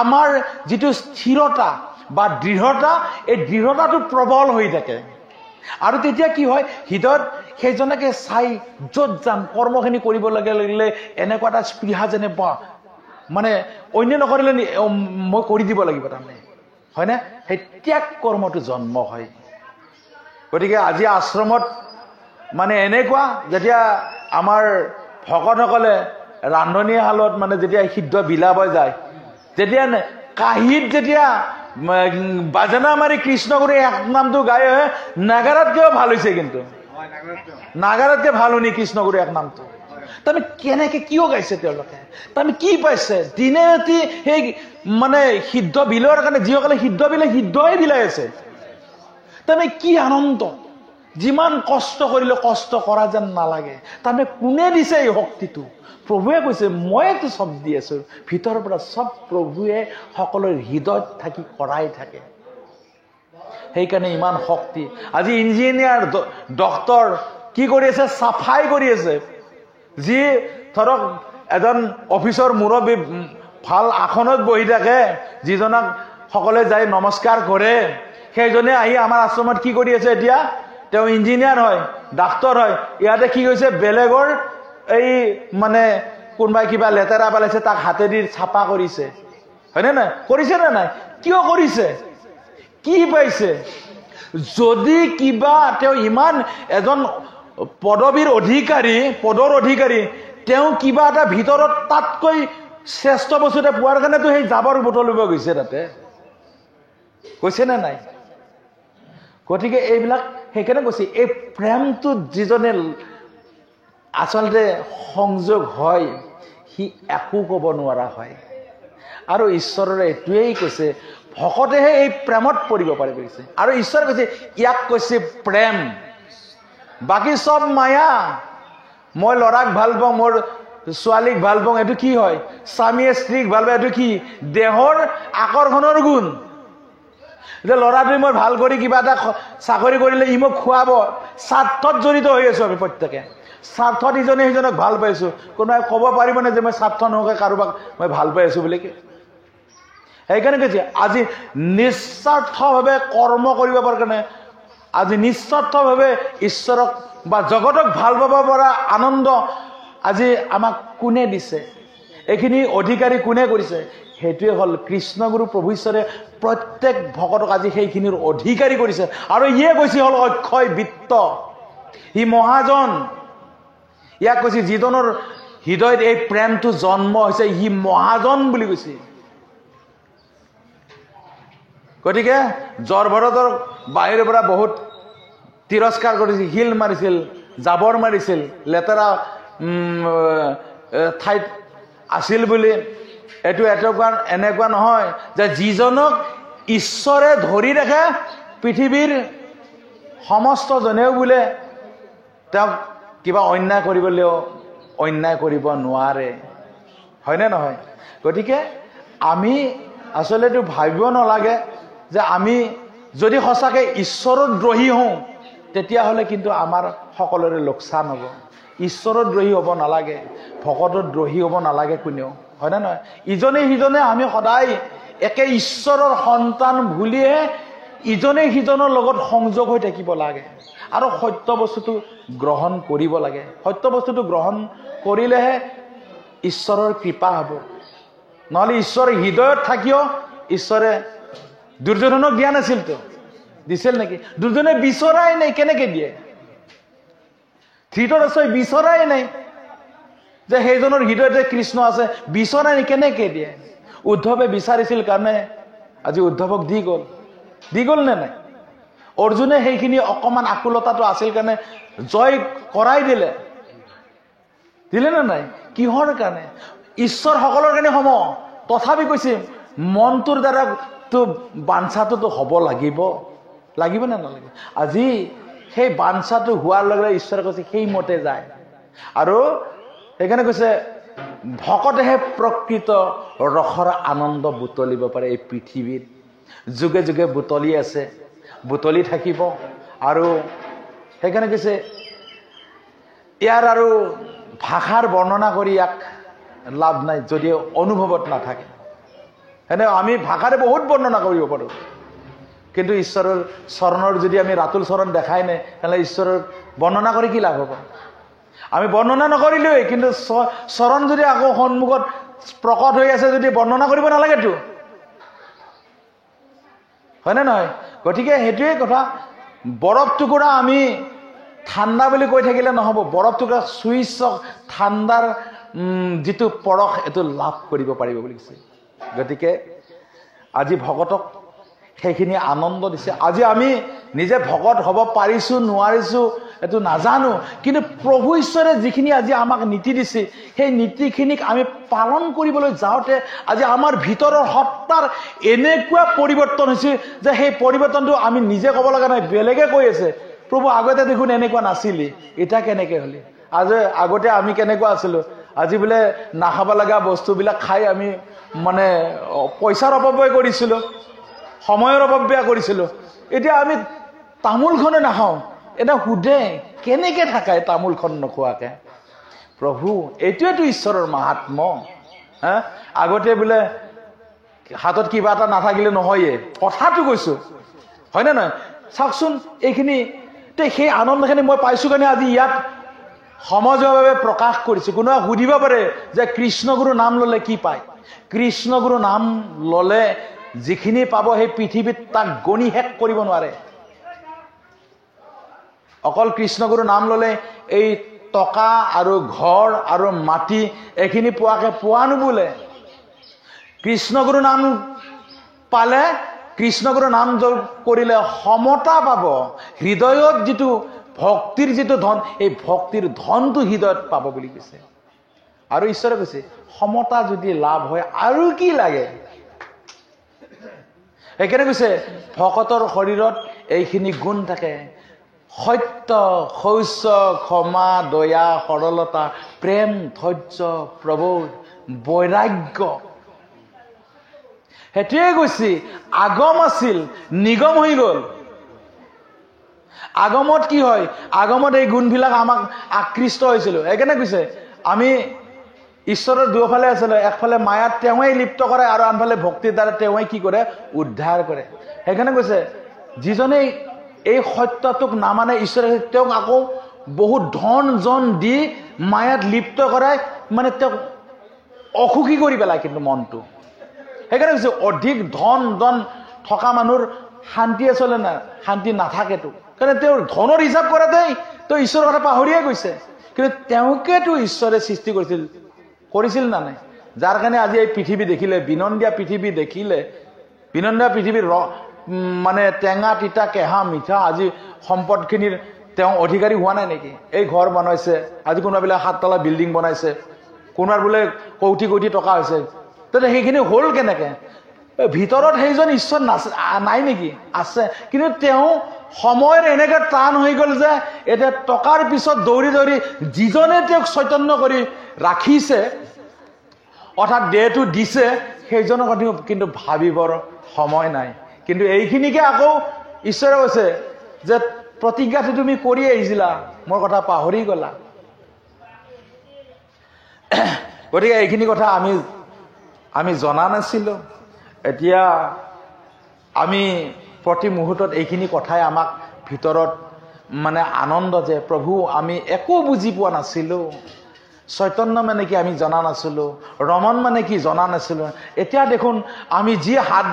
আমাৰ যিটো স্থিৰতা বা দৃঢ়তা, এই দৃঢ়তাটো প্ৰবল হৈ থাকে। আৰু তেতিয়া কি হয়, হৃদয়ত সেইজনকে চাই য'ত যাম কৰ্মখিনি কৰিব লাগিলে এনেকুৱা এটা স্পৃহা যেনে মানে অন্য নকৰিলে মই কৰি দিব লাগিব, তাৰমানে হয়নে? সেই ত্যাগ কৰ্মটো জন্ম হয়। গতিকে আজি আশ্ৰমত মানে এনেকুৱা, যেতিয়া আমাৰ ভকতসকলে ৰান্ধনীশালত মানে যেতিয়া সিদ্ধ বিলাব যায়, যেতিয়া কাঁহীত যেতিয়া বাজনা মাৰি কৃষ্ণ কৰি এক নামটো গাই নাগাৰাতকেও ভাল হৈছে। কিন্তু নাগাৰাতকে ভাল শুনি কৃষ্ণ কৰি এক নামটো তাৰমানে কেনেকে কিয় গাইছে তেওঁলোকে, তাৰমানে কি পাইছে? দিনে ৰাতি সেই মানে সিদ্ধ বিলোৱাৰ কাৰণে যিসকলে সিদ্ধ বিলাই সিদ্ধই বিলাই আছে, তাৰমানে কি আনন্দ। যিমান কষ্ট কৰিলে কষ্ট কৰা যেন নালাগে। তাৰমানে কোনে দিছে এই শক্তিটো? প্ৰভুৱে কৈছে মইতো চব দি আছো, ভিতৰৰ পৰা চব প্ৰভুৱে সকলোৰে হৃদয়ত থাকি কৰাই থাকে। সেইকাৰণে ইমান শক্তি। আজি ইঞ্জিনিয়াৰ ডক্তৰ কি কৰি আছে? চাফাই কৰি আছে। যি ধৰক এজন অফিচৰ মুৰব্বী ভাল আসনত বহি থাকে, যিজনক সকলোৱে যাই নমস্কাৰ কৰে, সেইজনে আহি আমাৰ আশ্ৰমত কি কৰি আছে? এতিয়া তেওঁ ইঞ্জিনিয়াৰ হয়, ডাক্তৰ হয়। ইয়াতে কি হৈছে? বেলেগৰ এই মানে কোনোবাই কিবা লেতেৰা পেলাইছে তাক হাতেদি চাফা কৰিছে, হয়নে নাই? কৰিছে নে নাই? কিয় কৰিছে? কি পাইছে? যদি কিবা তেওঁ ইমান এজন পদৰ অধিকাৰী, তেওঁ কিবা এটা ভিতৰত তাতকৈ শ্ৰেষ্ঠ বস্তু এটা পোৱাৰ কাৰণেতো সেই জাবৰ বুটলিব গৈছে তাতে, কৈছে নে নাই? গতিকে এইবিলাক সেইকাৰণে কৈছে এই প্ৰেমটো যিজনে আচলতে সংযোগ হয় সি একো ক'ব নোৱাৰা হয়। আৰু ঈশ্বৰে এইটোৱেই কৈছে ভকতেহে এই প্ৰেমত পৰিব পাৰে কৈছে। আৰু ঈশ্বৰে কৈছে ইয়াক কৈছে প্ৰেম, বাকী চব মায়া। মই ল'ৰাক ভাল পাওঁ, মোৰ ছোৱালীক ভাল পাওঁ, এইটো কি হয়? স্বামীয়ে স্ত্ৰীক ভাল পায়, এইটো কি? দেহৰ আকৰ্ষণৰ গুণ। যে ল'ৰাটোৱে মই ভাল কৰি কিবা এটা চাকৰি কৰিলে ই মোক খুৱাব, স্বাৰ্থত জড়িত হৈ আছো আমি প্ৰত্যেকে। স্বাৰ্থত ইজনে সিজনক ভাল পাইছো। কোনোবাই ক'ব পাৰিবনে যে মই স্বাৰ্থ নোহোৱাকৈ কাৰোবাক মই ভাল পাই আছো বুলি? সেইকাৰণে কৈছে আজি নিস্বাৰ্থভাৱে কৰ্ম কৰিব পৰা কাৰণে, আজি নিস্বাৰ্থভাৱে ঈশ্বৰক বা জগতক ভাল পাব পৰা আনন্দ আজি আমাক কোনে দিছে? এইখিনি অধিকাৰী কোনে কৰিছে? সেইটোৱে হ'ল কৃষ্ণগুৰু প্ৰভু ঈশ্বৰে প্ৰত্যেক ভকতক আজি সেইখিনিৰ অধিকাৰী কৰিছে। আৰু ইয়ে কৈছে হ'ল অক্ষয় বিত্ত, সি মহাজন। ইয়াক কৈছে যিজনৰ হৃদয়ত এই প্ৰেমটো জন্ম হৈছে সি মহাজন বুলি কৈছে। গতিকে জড়ভৰতৰ বাহিৰৰ পৰা বহুত তিৰস্কাৰ কৰিছিল, শিল মাৰিছিল, জাবৰ মাৰিছিল, লেতেৰা ঠাইত আছিল বুলি। এইটো এনেকুৱা নহয় যে যিজনক ঈশ্বৰে ধৰি ৰাখে পৃথিৱীৰ সমস্ত জনেও বোলে তেওঁক কিবা অন্যায় কৰিবলৈও অন্যায় কৰিব নোৱাৰে, হয়নে নহয়? গতিকে আমি আচলতে ভাবিব নালাগে যে আমি যদি সঁচাকৈ ঈশ্বৰৰ দ্ৰোহী হওঁ তেতিয়াহ'লে কিন্তু আমাৰ সকলোৰে লোকচান হ'ব। ঈশ্বৰৰ দ্ৰোহী হ'ব নালাগে, ভকতৰ দ্ৰোহী হ'ব নালাগে কোনেও, হয়নে নহয়? ইজনে সিজনে আমি সদায় একে ঈশ্বৰৰ সন্তান বুলিহে ইজনে সিজনৰ লগত সংযোগ হৈ থাকিব লাগে আৰু সত্য বস্তুটো গ্ৰহণ কৰিব লাগে। সত্য বস্তুটো গ্ৰহণ কৰিলেহে ঈশ্বৰৰ কৃপা হ'ব। নহ'লে ঈশ্বৰৰ হৃদয়ত থাকিও ঈশ্বৰে দুৰ্যোধনক দিয়া নাছিলতো, দিছিল নেকি? দুৰ্যোধনে বিচৰাই নাই, কেনেকে দিয়ে? ধৃতৰাষ্ট্ৰই বিচৰাই নাই যে সেইজনৰ হৃদয়তে কৃষ্ণ আছে, বিচৰাই নাই, কেনেকে দিয়ে? উদ্ধৱে বিচাৰিছিল কাৰণে আজি উদ্ধৱক দি গ'ল নে নাই? অৰ্জুনে সেইখিনি অকমান আকুলতাটো আছিল কাৰণে জয় কৰাই দিলে নে নাই? কিহৰ কাৰণে? ঈশ্বৰ সকলৰ কাৰণে সম। তথাপি কৈছে মনটোৰ দ্বাৰা তো বাঞ্ছাটোতো হ'ব লাগিব নে নালাগে? আজি সেই বাঞ্ছাটো হোৱাৰ লগে লগে ঈশ্বৰে কৈছে সেইমতে যায়। আৰু সেইকাৰণে কৈছে ভকতেহে প্ৰকৃত ৰসৰ আনন্দ বুটলিব পাৰে। এই পৃথিৱীত যুগে যুগে বুটলি আছে, বুটলি থাকিব। আৰু সেইকাৰণে কৈছে ইয়াৰ আৰু ভাষাৰ বৰ্ণনা কৰি ইয়াক লাভ নাই যদি অনুভৱত নাথাকে। সেনে আমি ভাষাৰে বহুত বৰ্ণনা কৰিব পাৰোঁ, কিন্তু ঈশ্বৰৰ চৰণৰ যদি আমি ৰাতুল চৰণ দেখাই নাই তেনেহ'লে ঈশ্বৰৰ বৰ্ণনা কৰি কি লাভ হ'ব? আমি বৰ্ণনা নকৰিলোৱেই, কিন্তু চৰণ যদি আকৌ সন্মুখত প্ৰকট হৈ আছে যদি বৰ্ণনা কৰিব নালাগেতো, হয়নে নহয়? গতিকে সেইটোৱে কথা। বৰফ টুকুৰা আমি ঠাণ্ডা বুলি কৈ থাকিলে নহ'ব। বৰফ টুকুৰা চুইচ ঠাণ্ডাৰ যিটো পৰশ এইটো লাভ কৰিব পাৰিব বুলি কৈছে। গতিকে আজি ভকতক সেইখিনি আনন্দ দিছে। আজি আমি নিজে ভকত হ'ব পাৰিছো নোৱাৰিছো এইটো নাজানো, কিন্তু প্ৰভু ঈশ্বৰে যিখিনি আজি আমাক নীতি দিছে সেই নীতিখিনিক আমি পালন কৰিবলৈ যাওঁতে আজি আমাৰ ভিতৰৰ সত্তাৰ এনেকুৱা পৰিৱৰ্তন হৈছে যে সেই পৰিৱৰ্তনটো আমি নিজে ক'ব লগা নাই, বেলেগে কৈ আছে। প্ৰভু আগতে দেখোন এনেকুৱা নাছিলি, এতিয়া কেনেকে হলি? আগতে আমি কেনেকুৱা আছিলো, আজি বোলে নাখাব লগা বস্তুবিলাক খাই আমি মানে পইচাৰ অপব্যয় কৰিছিলো, সময়ৰ অপব্যয় কৰিছিলো। এতিয়া আমি তামোলখনে নাখাওঁ, এটা সোধে কেনেকে থাকায় তামোলখন নোখোৱাকে? প্ৰভু এইটোৱেতো ঈশ্বৰৰ মাহাত্ম্য। আগতে বোলে হাতত কিবা এটা নাথাকিলে নহয়ে, কথাটো কৈছো, হয়নে নহয়? চাওকচোন এইখিনি, সেই আনন্দখিনি মই পাইছো কাৰণে আজি ইয়াত সমাজভাৱে প্ৰকাশ কৰিছো। কোনোবা সুধিব পাৰে যে কৃষ্ণগুৰু নাম ললে কি পায়? কৃষ্ণগুৰু নাম ললে যিখিনি পাব সেই পৃথিৱীত তাক গণি শেষ কৰিব নোৱাৰে। অকল কৃষ্ণগুৰু নাম ললে এই টকা আৰু ঘৰ আৰু মাটি এইখিনি পোৱা নোবোলে। কৃষ্ণগুৰু নাম পালে, কৃষ্ণগুৰু নাম কৰিলে সমতা পাব। হৃদয়ত যিটো ভক্তিৰ যিটো ধন, এই ভক্তিৰ ধনটো হৃদয়ত পাব বুলি কৈছে। আৰু ঈশ্বৰে কৈছে সমতা যদি লাভ হয় আৰু কি লাগে? সেইকাৰণে কৈছে ভকতৰ শৰীৰত এইখিনি গুণ থাকে: সত্য, শৌচ, ক্ষমা, দয়া, সৰলতা, প্ৰেম, ধৈৰ্য, প্ৰবোধ, বৈৰাগ্য। সেইটোৱে কৈছে আগম আছিল, নিগম হৈ গল। আগমত কি হয়? আগমত এই গুণবিলাক আমাক আকৃষ্ট হৈছিলো। সেইকাৰণে কৈছে আমি ঈশ্বৰৰ দুয়োফালে আছিলো, একফালে মায়াত তেওঁৱেই লিপ্ত কৰে আৰু আনফালে ভক্তিৰ দ্বাৰা তেওঁৱেই কি কৰে? উদ্ধাৰ কৰে। সেইকাৰণে কৈছে যিজনে এই সত্যটোক নামানে, ঈশ্বৰে তেওঁক আকৌ বহুত ধন জন দি মায়াত লিপ্ত কৰাই, মানে তেওঁক অসুখী কৰি পেলায় কিন্তু মনটো। সেইকাৰণে কৈছে অধিক ধন থকা মানুহৰ শান্তি আচলে না, শান্তি নাথাকেতো। কাৰণ তেওঁৰ ধনৰ হিচাপ কৰাতেই তেওঁ ঈশ্বৰৰ কথা পাহৰিয়ে গৈছে। কিন্তু তেওঁকেতো ঈশ্বৰে সৃষ্টি কৰিছিল না নাই? যাৰ কাৰণে আজি এই পৃথিৱী দেখিলে, বিনন্দীয়া পৃথিৱী দেখিলে, বিনন্দীয়া পৃথিৱীৰ মানে টেঙা, তিতা, কেহা, মিঠা আজি সম্পদখিনিৰ তেওঁ অধিকাৰী হোৱা নাই নেকি? এই ঘৰ বনাইছে, আজি কোনোবাবিলাক 7 তলা বিল্ডিং বনাইছে, কোনোবাৰ বোলে কোটি কোটি টকা হৈছে। তেতিয়া সেইখিনি হ'ল কেনেকে? ভিতৰত সেইজন ঈশ্বৰ নাই নেকি? আছে। কিন্তু তেওঁ সময়ৰ এনেকে টান হৈ গল যে এতিয়া টকাৰ পিছত দৌৰি দৌৰি যিজনে তেওঁক চৈতন্য কৰি ৰাখিছে, অৰ্থাৎ দেহটো দিছে, সেইজনৰ কথা কিন্তু ভাবিবৰ সময় নাই। কিন্তু এইখিনিকে আকৌ ঈশ্বৰে কৈছে যে প্ৰতিজ্ঞাটো তুমি কৰি আহিছিলা, মোৰ কথা পাহৰি গলা। গতিকে এইখিনি কথা আমি জনা নাছিলো। এতিয়া আমি প্ৰতি মুহূৰ্তত এইখিনি কথাই আমাক ভিতৰত মানে আনন্দ যে প্ৰভু আমি একো বুজি পোৱা নাছিলো। চৈতন্য মানে কি আমি জনা নাছিলো, ৰমন মানে কি জনা নাছিলো। এতিয়া দেখোন আমি যি হাত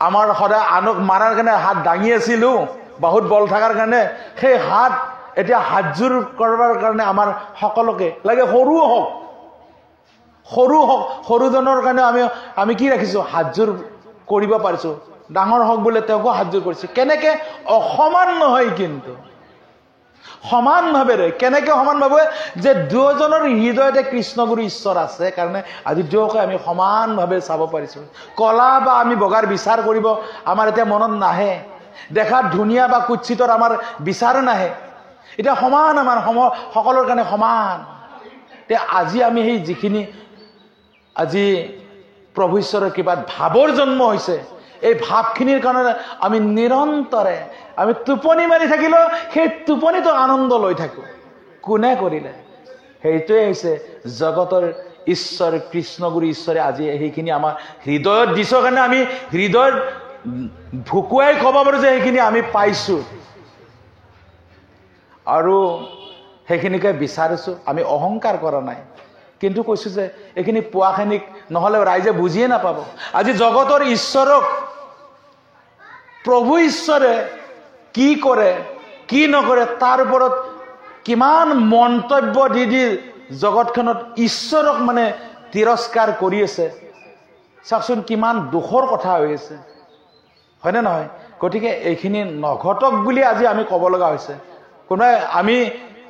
আমাৰ সদায় আনক মাৰাৰ কাৰণে হাত দাঙি আছিলো, বহুত বল থকাৰ কাৰণে, সেই হাত এতিয়া হাতযোৰ কৰাৰ কাৰণে আমাৰ সকলোকে লাগে, সৰুও হওক, সৰুজনৰ কাৰণে আমি কি ৰাখিছো? হাতযোৰ কৰিব পাৰিছো। ডাঙৰ হওক বোলে তেওঁকো হাতযোৰ কৰিছো। কেনেকে? অসমান নহয়, কিন্তু সমান ভাৱেৰে। কেনেকে সমান ভাৱে? যে দুজনৰ হৃদয়তে কৃষ্ণগুৰু ঈশ্বৰ আছে কাৰণে আজি দুয়োকে আমি সমান ভাৱে চাব পাৰিছো। কলা বা আমি বগাৰ বিচাৰ কৰিব আমাৰ এতিয়া মনত নাহে, দেখাত ধুনীয়া বা কুৎসিতৰ আমাৰ বিচাৰ নাহে। এতিয়া সমান, আমাৰ সকলৰ কাৰণে সমান। এতিয়া আজি আমি সেই যিখিনি আজি প্ৰভু ঈশ্বৰৰ কৃপাত ভাৱৰ জন্ম হৈছে, এই ভাৱখিনিৰ কাৰণে আমি নিৰন্তৰে আমি টোপনি মাৰি থাকিলেও সেই টোপনিটো আনন্দ লৈ থাকো। কোনে কৰিলে? সেইটোৱে হৈছে জগতৰ ঈশ্বৰ কৃষ্ণগুৰু ঈশ্বৰে আজি সেইখিনি আমাৰ হৃদয়ত দিছ কাৰণে আমি হৃদয়ত ভুকুৱাই ক'ব পাৰো যে সেইখিনি আমি পাইছো আৰু সেইখিনিকে বিচাৰিছো। আমি অহংকাৰ কৰা নাই, কিন্তু কৈছো যে এইখিনি পোৱাখিনিক নহলে ৰাইজে বুজিয়ে নাপাব। আজি জগতৰ ঈশ্বৰক প্ৰভু ঈশ্বৰে কি কৰে কি নকৰে তাৰ ওপৰত কিমান মন্তব্য দি জগতখনত ঈশ্বৰক মানে তিৰস্কাৰ কৰি আছে। চাওকচোন কিমান দুখৰ কথা হৈ আছে, হয়নে নহয়? গতিকে এইখিনি নঘটক বুলি আজি আমি ক'ব লগা হৈছে। কোনোবাই আমি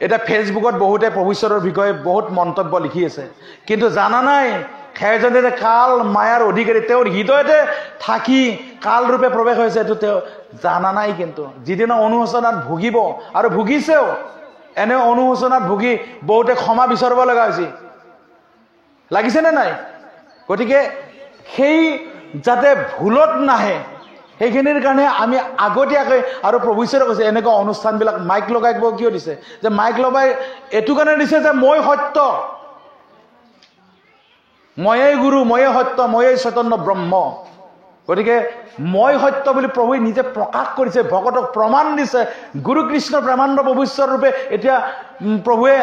এতিয়া ফেচবুকত বহুতে প্ৰভু ঈশ্বৰৰ বিষয়ে বহুত মন্তব্য লিখি আছে, কিন্তু জানা নাই সেইজনে যে কাল মায়াৰ অধিকাৰী তেওঁৰ হৃদয়তে থাকি কাল ৰূপে প্ৰৱেশ হৈছে এইটো তেওঁ জানা নাই। কিন্তু যিদিনা অনুশোচনাত ভুগিব আৰু ভুগিছেও, এনে অনুশোচনাত ভুগি বহুতে ক্ষমা বিচাৰিব লগা হৈছে, লাগিছেনে নাই? গতিকে সেই যাতে ভুলত নাহে সেইখিনিৰ কাৰণে আমি আগতীয়াকৈ, আৰু প্ৰভু ঈশ্বৰে কৈছে এনেকুৱা অনুষ্ঠানবিলাক মাইক লগাই কিয় দিছে, যে মাইক লগাই এইটো কাৰণে দিছে যে মই সত্য, ময়েই গুৰু, ময়েই সত্য, ময়েই চৈতন্য ব্ৰহ্ম। গতিকে মই সত্য বুলি প্ৰভুৱে নিজে প্ৰকাশ কৰিছে, ভকতক প্ৰমাণ দিছে। গুৰু কৃষ্ণ প্ৰেমানন্দ প্ৰভু ঈশ্বৰ ৰূপে এতিয়া প্ৰভুৱে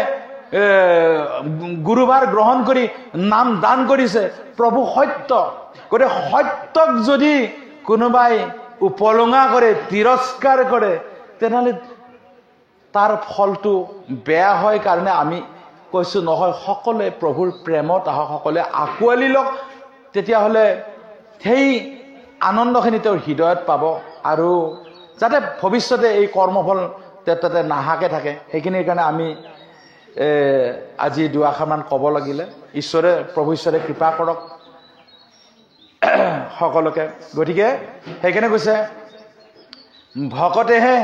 গুৰুভাৰ গ্ৰহণ কৰি নাম দান কৰিছে, প্ৰভু সত্য। গতিকে সত্যক যদি কোনোবাই উপলুঙা কৰে, তিৰস্কাৰ কৰে, তেনেহ'লে তাৰ ফলটো বেয়া হয়। কাৰণে আমি কৈছোঁ নহয়, সকলোৱে প্ৰভুৰ প্ৰেমত আহক, সকলোৱে আঁকোৱালি লওক, তেতিয়াহ'লে সেই আনন্দখিনি তেওঁৰ হৃদয়ত পাব, আৰু যাতে ভৱিষ্যতে এই কৰ্মফল তাতে নাহাকে থাকে। সেইখিনিৰ কাৰণে আমি আজি দুআষাৰমান ক'ব লাগিলে। ঈশ্বৰে, প্ৰভু ঈশ্বৰে কৃপা কৰক সকলোকে। গতিকে সেইকাৰণে কৈছে ভকতেহে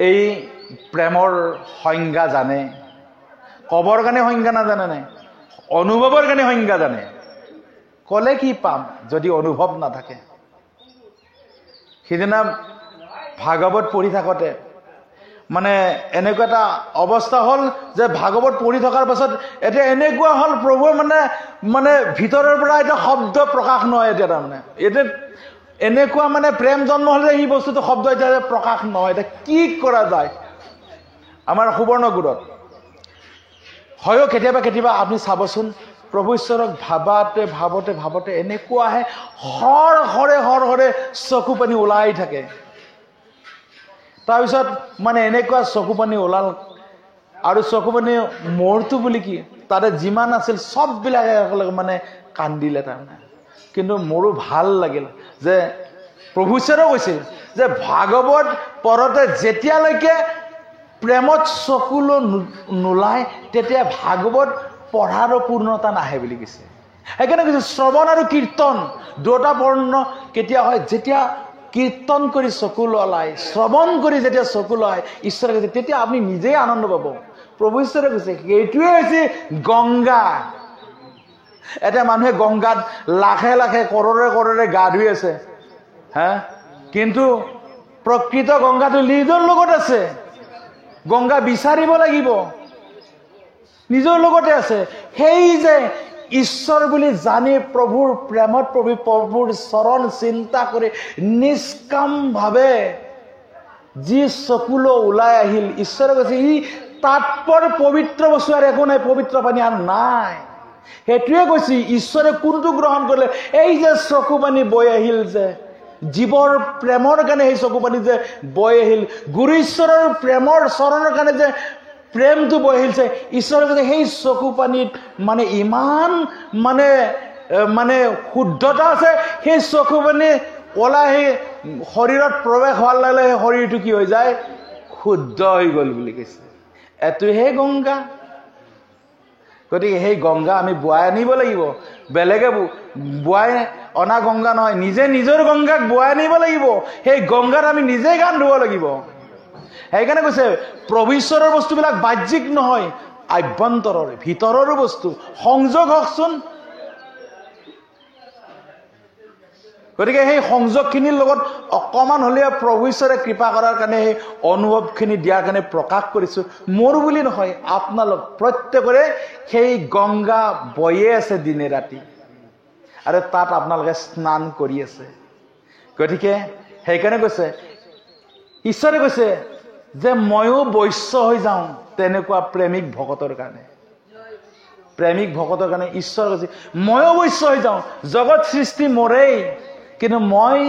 এই প্ৰেমৰ সংজ্ঞা জানে। ক'বৰ কাৰণে সংজ্ঞা নাজানে নাই, অনুভৱৰ কাৰণে সংজ্ঞা জানে। ক'লে কি পাম যদি অনুভৱ নাথাকে? সিদিনা ভাগৱত পঢ়ি থাকোঁতে মানে এনেকুৱা এটা অৱস্থা হ'ল যে ভাগৱত পঢ়ি থকাৰ পাছত এতিয়া এনেকুৱা হ'ল, প্ৰভুৱে মানে ভিতৰৰ পৰা এতিয়া শব্দ প্ৰকাশ নহয়। এতিয়া তাৰমানে এতিয়া এনেকুৱা মানে প্ৰেম জন্ম হ'লে সেই বস্তুটো শব্দ এতিয়া প্ৰকাশ নহয়। এতিয়া কি কৰা যায়? আমাৰ সুবৰ্ণগুৰত হয়ো কেতিয়াবা কেতিয়াবা আপুনি চাবচোন, প্ৰভু ঈশ্বৰক ভাবতে এনেকুৱা আহে, হৰে চকু পানী ওলাই থাকে। তাৰপিছত মানে এনেকুৱা চকু পানী ওলাল, আৰু চকু পানী মোৰটো বুলি কি, তাতে যিমান আছিল চববিলাকে একেলগে মানে কান্দিলে তাৰমানে। কিন্তু মোৰো ভাল লাগিল যে প্ৰভু ঈশ্বৰেও কৈছিল যে ভাগৱত পঢ়োতে যেতিয়ালৈকে প্ৰেমত চকুলো নোলায় তেতিয়া ভাগৱত পঢ়াৰো পূৰ্ণতা নাহে বুলি কৈছে। সেইকাৰণে কৈছে শ্ৰৱণ আৰু কীৰ্তন দুটা বৰ্ণ কেতিয়া হয়? যেতিয়া কীৰ্তন কৰি চকু ললাই, শ্ৰৱণ কৰি যেতিয়া চকু লয় ঈশ্বৰে কৈছে তেতিয়া আপুনি নিজেই আনন্দ পাব। প্ৰভু ঈশ্বৰে কৈছে সেইটোৱে হৈছে গংগা। এতিয়া মানুহে গংগাত লাখে লাখে কৰৰে গা ধুই আছে, কিন্তু প্ৰকৃত গংগাটো নিজৰ লগত আছে। গংগা বিচাৰিব লাগিব, নিজৰ লগতে আছে। সেই যে ঈশ্বৰ বুলি জানি প্ৰভুৰ প্ৰেমত প্ৰভুৰ চৰণ চিন্তা কৰি নিষ্কামভাৱে যি চকুলো ওলাই আহিল, ঈশ্বৰে কৈছে ই তাতপৰ পবিত্ৰ বস্তু আৰু একো নাই, পবিত্ৰ পানী আৰু নাই। সেইটোৱে কৈছে ঈশ্বৰে কোনটো গ্ৰহণ কৰিলে? এই যে চকু পানী বৈ আহিল, যে জীৱৰ প্ৰেমৰ কাৰণে সেই চকু পানী যে বৈ আহিল, গুৰু ঈশ্বৰৰ প্ৰেমৰ চৰণৰ কাৰণে যে প্ৰেমটো বৈ আহিছে, ঈশ্বৰে কৈছে সেই চকু পানীত মানে ইমান মানে শুদ্ধতা আছে। সেই চকু পানী ওলাই আহি শৰীৰত প্ৰৱেশ হোৱাৰ লগে লগে শৰীৰটো কি হৈ যায়? শুদ্ধ হৈ গ'ল বুলি কৈছে। এইটোহে গংগা। গতিকে সেই গংগা আমি বোৱাই আনিব লাগিব। বেলেগে বোৱাই অনা গংগা নহয়, নিজে নিজৰ গংগাক বোৱাই আনিব লাগিব। সেই গংগাত আমি নিজে গান ধুব লাগিব। সেইকাৰণে কৈছে প্ৰভু ঈশ্বৰৰ বস্তুবিলাক বাহ্যিক নহয়, আভ্যন্তৰৰ ভিতৰৰো বস্তু। সংযোগ হওকচোন। গতিকে সেই সংযোগখিনিৰ লগত অকণমান হ'লেও প্ৰভু ঈশ্বৰে কৃপা কৰাৰ কাৰণে সেই অনুভৱখিনি দিয়াৰ কাৰণে প্ৰকাশ কৰিছোঁ। মোৰ বুলি নহয়, আপোনালোক প্ৰত্যেকৰে সেই গংগা বয়ে আছে দিনে ৰাতি, আৰু তাত আপোনালোকে স্নান কৰি আছে। গতিকে সেইকাৰণে কৈছে ঈশ্বৰে কৈছে যে ময়ো বৈশ্য হৈ যাওঁ তেনেকুৱা প্ৰেমিক ভকতৰ কাৰণে। প্ৰেমিক ভকতৰ কাৰণে ঈশ্বৰ কৈছে ময়ো বৈশ্য হৈ যাওঁ। জগত সৃষ্টি মোৰেই, কিন্তু মই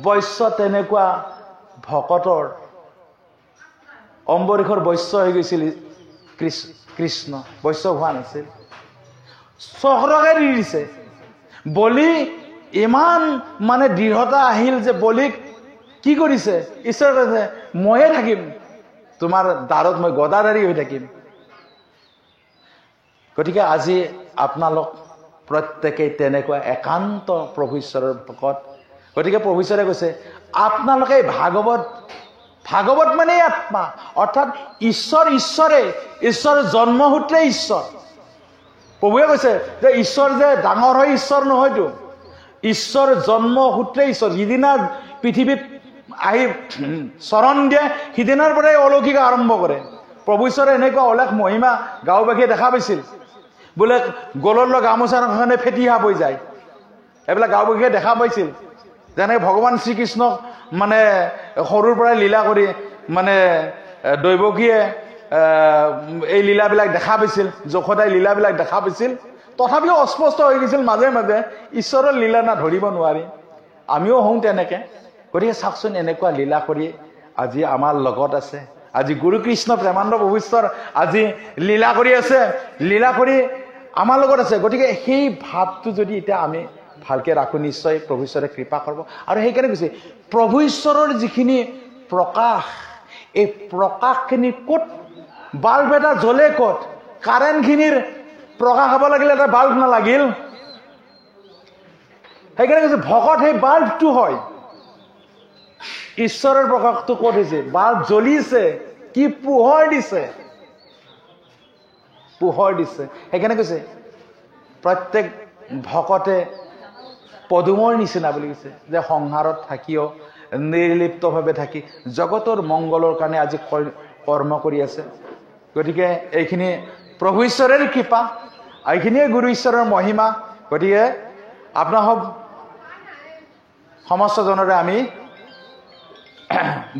বৈশ্য তেনেকুৱা ভকতৰ। অম্বৰীশৰ বৈশ্য হৈ গৈছিল কৃষ্ণ, বৈশ্য হোৱা নাছিল। চক্ৰকে দি দিছে। বলি ইমান মানে দৃঢ়তা আহিল যে বলিক কি কৰিছে? ঈশ্বৰে কৈছে ময়ে থাকিম, তোমাৰ দ্বাৰত মই গদাধাৰী হৈ থাকিম। গতিকে আজি আপোনালোক প্ৰত্যেকেই তেনেকুৱা একান্ত প্ৰভু ঈশ্বৰৰ ভকত। গতিকে প্ৰভু ঈশ্বৰে কৈছে আপোনালোকে ভাগৱত মানে আত্মা, অৰ্থাৎ ঈশ্বৰৰ জন্মসূত্ৰে ঈশ্বৰ। প্ৰভুৱে কৈছে যে ঈশ্বৰ যে ডাঙৰ হয় ঈশ্বৰ নহয়তো, ঈশ্বৰ জন্মসূত্ৰে ঈশ্বৰ। যিদিনা পৃথিৱীত আহি চৰণ দিয়ে সিদিনাৰ পৰাই অলৌকিক আৰম্ভ কৰে। প্ৰভু ঈশ্বৰে এনেকুৱা অলেখ মহিমা গাঁওবাসীয়ে দেখা পাইছিল। বোলে গলৰ গামোচাৰ কাৰণে ফেটি সাপ হৈ যায়, এইবিলাক গাঁওবাসীয়ে দেখা পাইছিল। যেনেকৈ ভগৱান শ্ৰীকৃষ্ণক মানে সৰুৰ পৰাই লীলা কৰি মানে দৈৱকীয়ে এই লীলাবিলাক দেখা পাইছিল, যশোদাই লীলাবিলাক দেখা পাইছিল, তথাপিও অস্পষ্ট হৈ গৈছিল মাজে মাজে। ঈশ্বৰৰ লীলা না ধৰিব নোৱাৰি, আমিও হওঁ তেনেকৈ। গতিকে চাওকচোন এনেকুৱা লীলা কৰি আজি আমাৰ লগত আছে। আজি গুৰু কৃষ্ণ প্ৰেমানন্দ প্ৰভু ঈশ্বৰ আজি লীলা কৰি আছে, লীলা কৰি আমাৰ লগত আছে। গতিকে সেই ভাৱটো যদি এতিয়া আমি ভালকে ৰাখোঁ, নিশ্চয় প্ৰভু ঈশ্বৰে কৃপা কৰিব। আৰু সেইকাৰণে কৈছে প্ৰভু ঈশ্বৰৰ যিখিনি প্ৰকাশ, এই প্ৰকাশখিনি ক'ত, বাল্ব এটা জ্বলে ক'ত, কাৰেণ্টখিনিৰ প্ৰকাশ হ'ব লাগিলে এটা বাল্ব নালাগিল। সেইকাৰণে কৈছে ভকত সেই বাল্বটো হয়। ঈশ্বৰৰ প্ৰকাশটো ক'ত হৈছে? বাল্ব জ্বলিছে, কি পোহৰ দিছে, পোহৰ দিছে। সেইকাৰণে কৈছে প্ৰত্যেক ভকতে পদুমৰ নিচিনা বুলি কৈছে, যে সংসাৰত থাকিও নিৰ্লিপ্তভাৱে থাকি জগতৰ মংগলৰ কাৰণে আজি কৰ্ম কৰি আছে। গতিকে এইখিনি প্ৰভু ঈশ্বৰৰ কৃপা, এইখিনিয়ে গুৰু ঈশ্বৰৰ মহিমা। গতিকে আপোনাৰ সমস্ত জনৰে আমি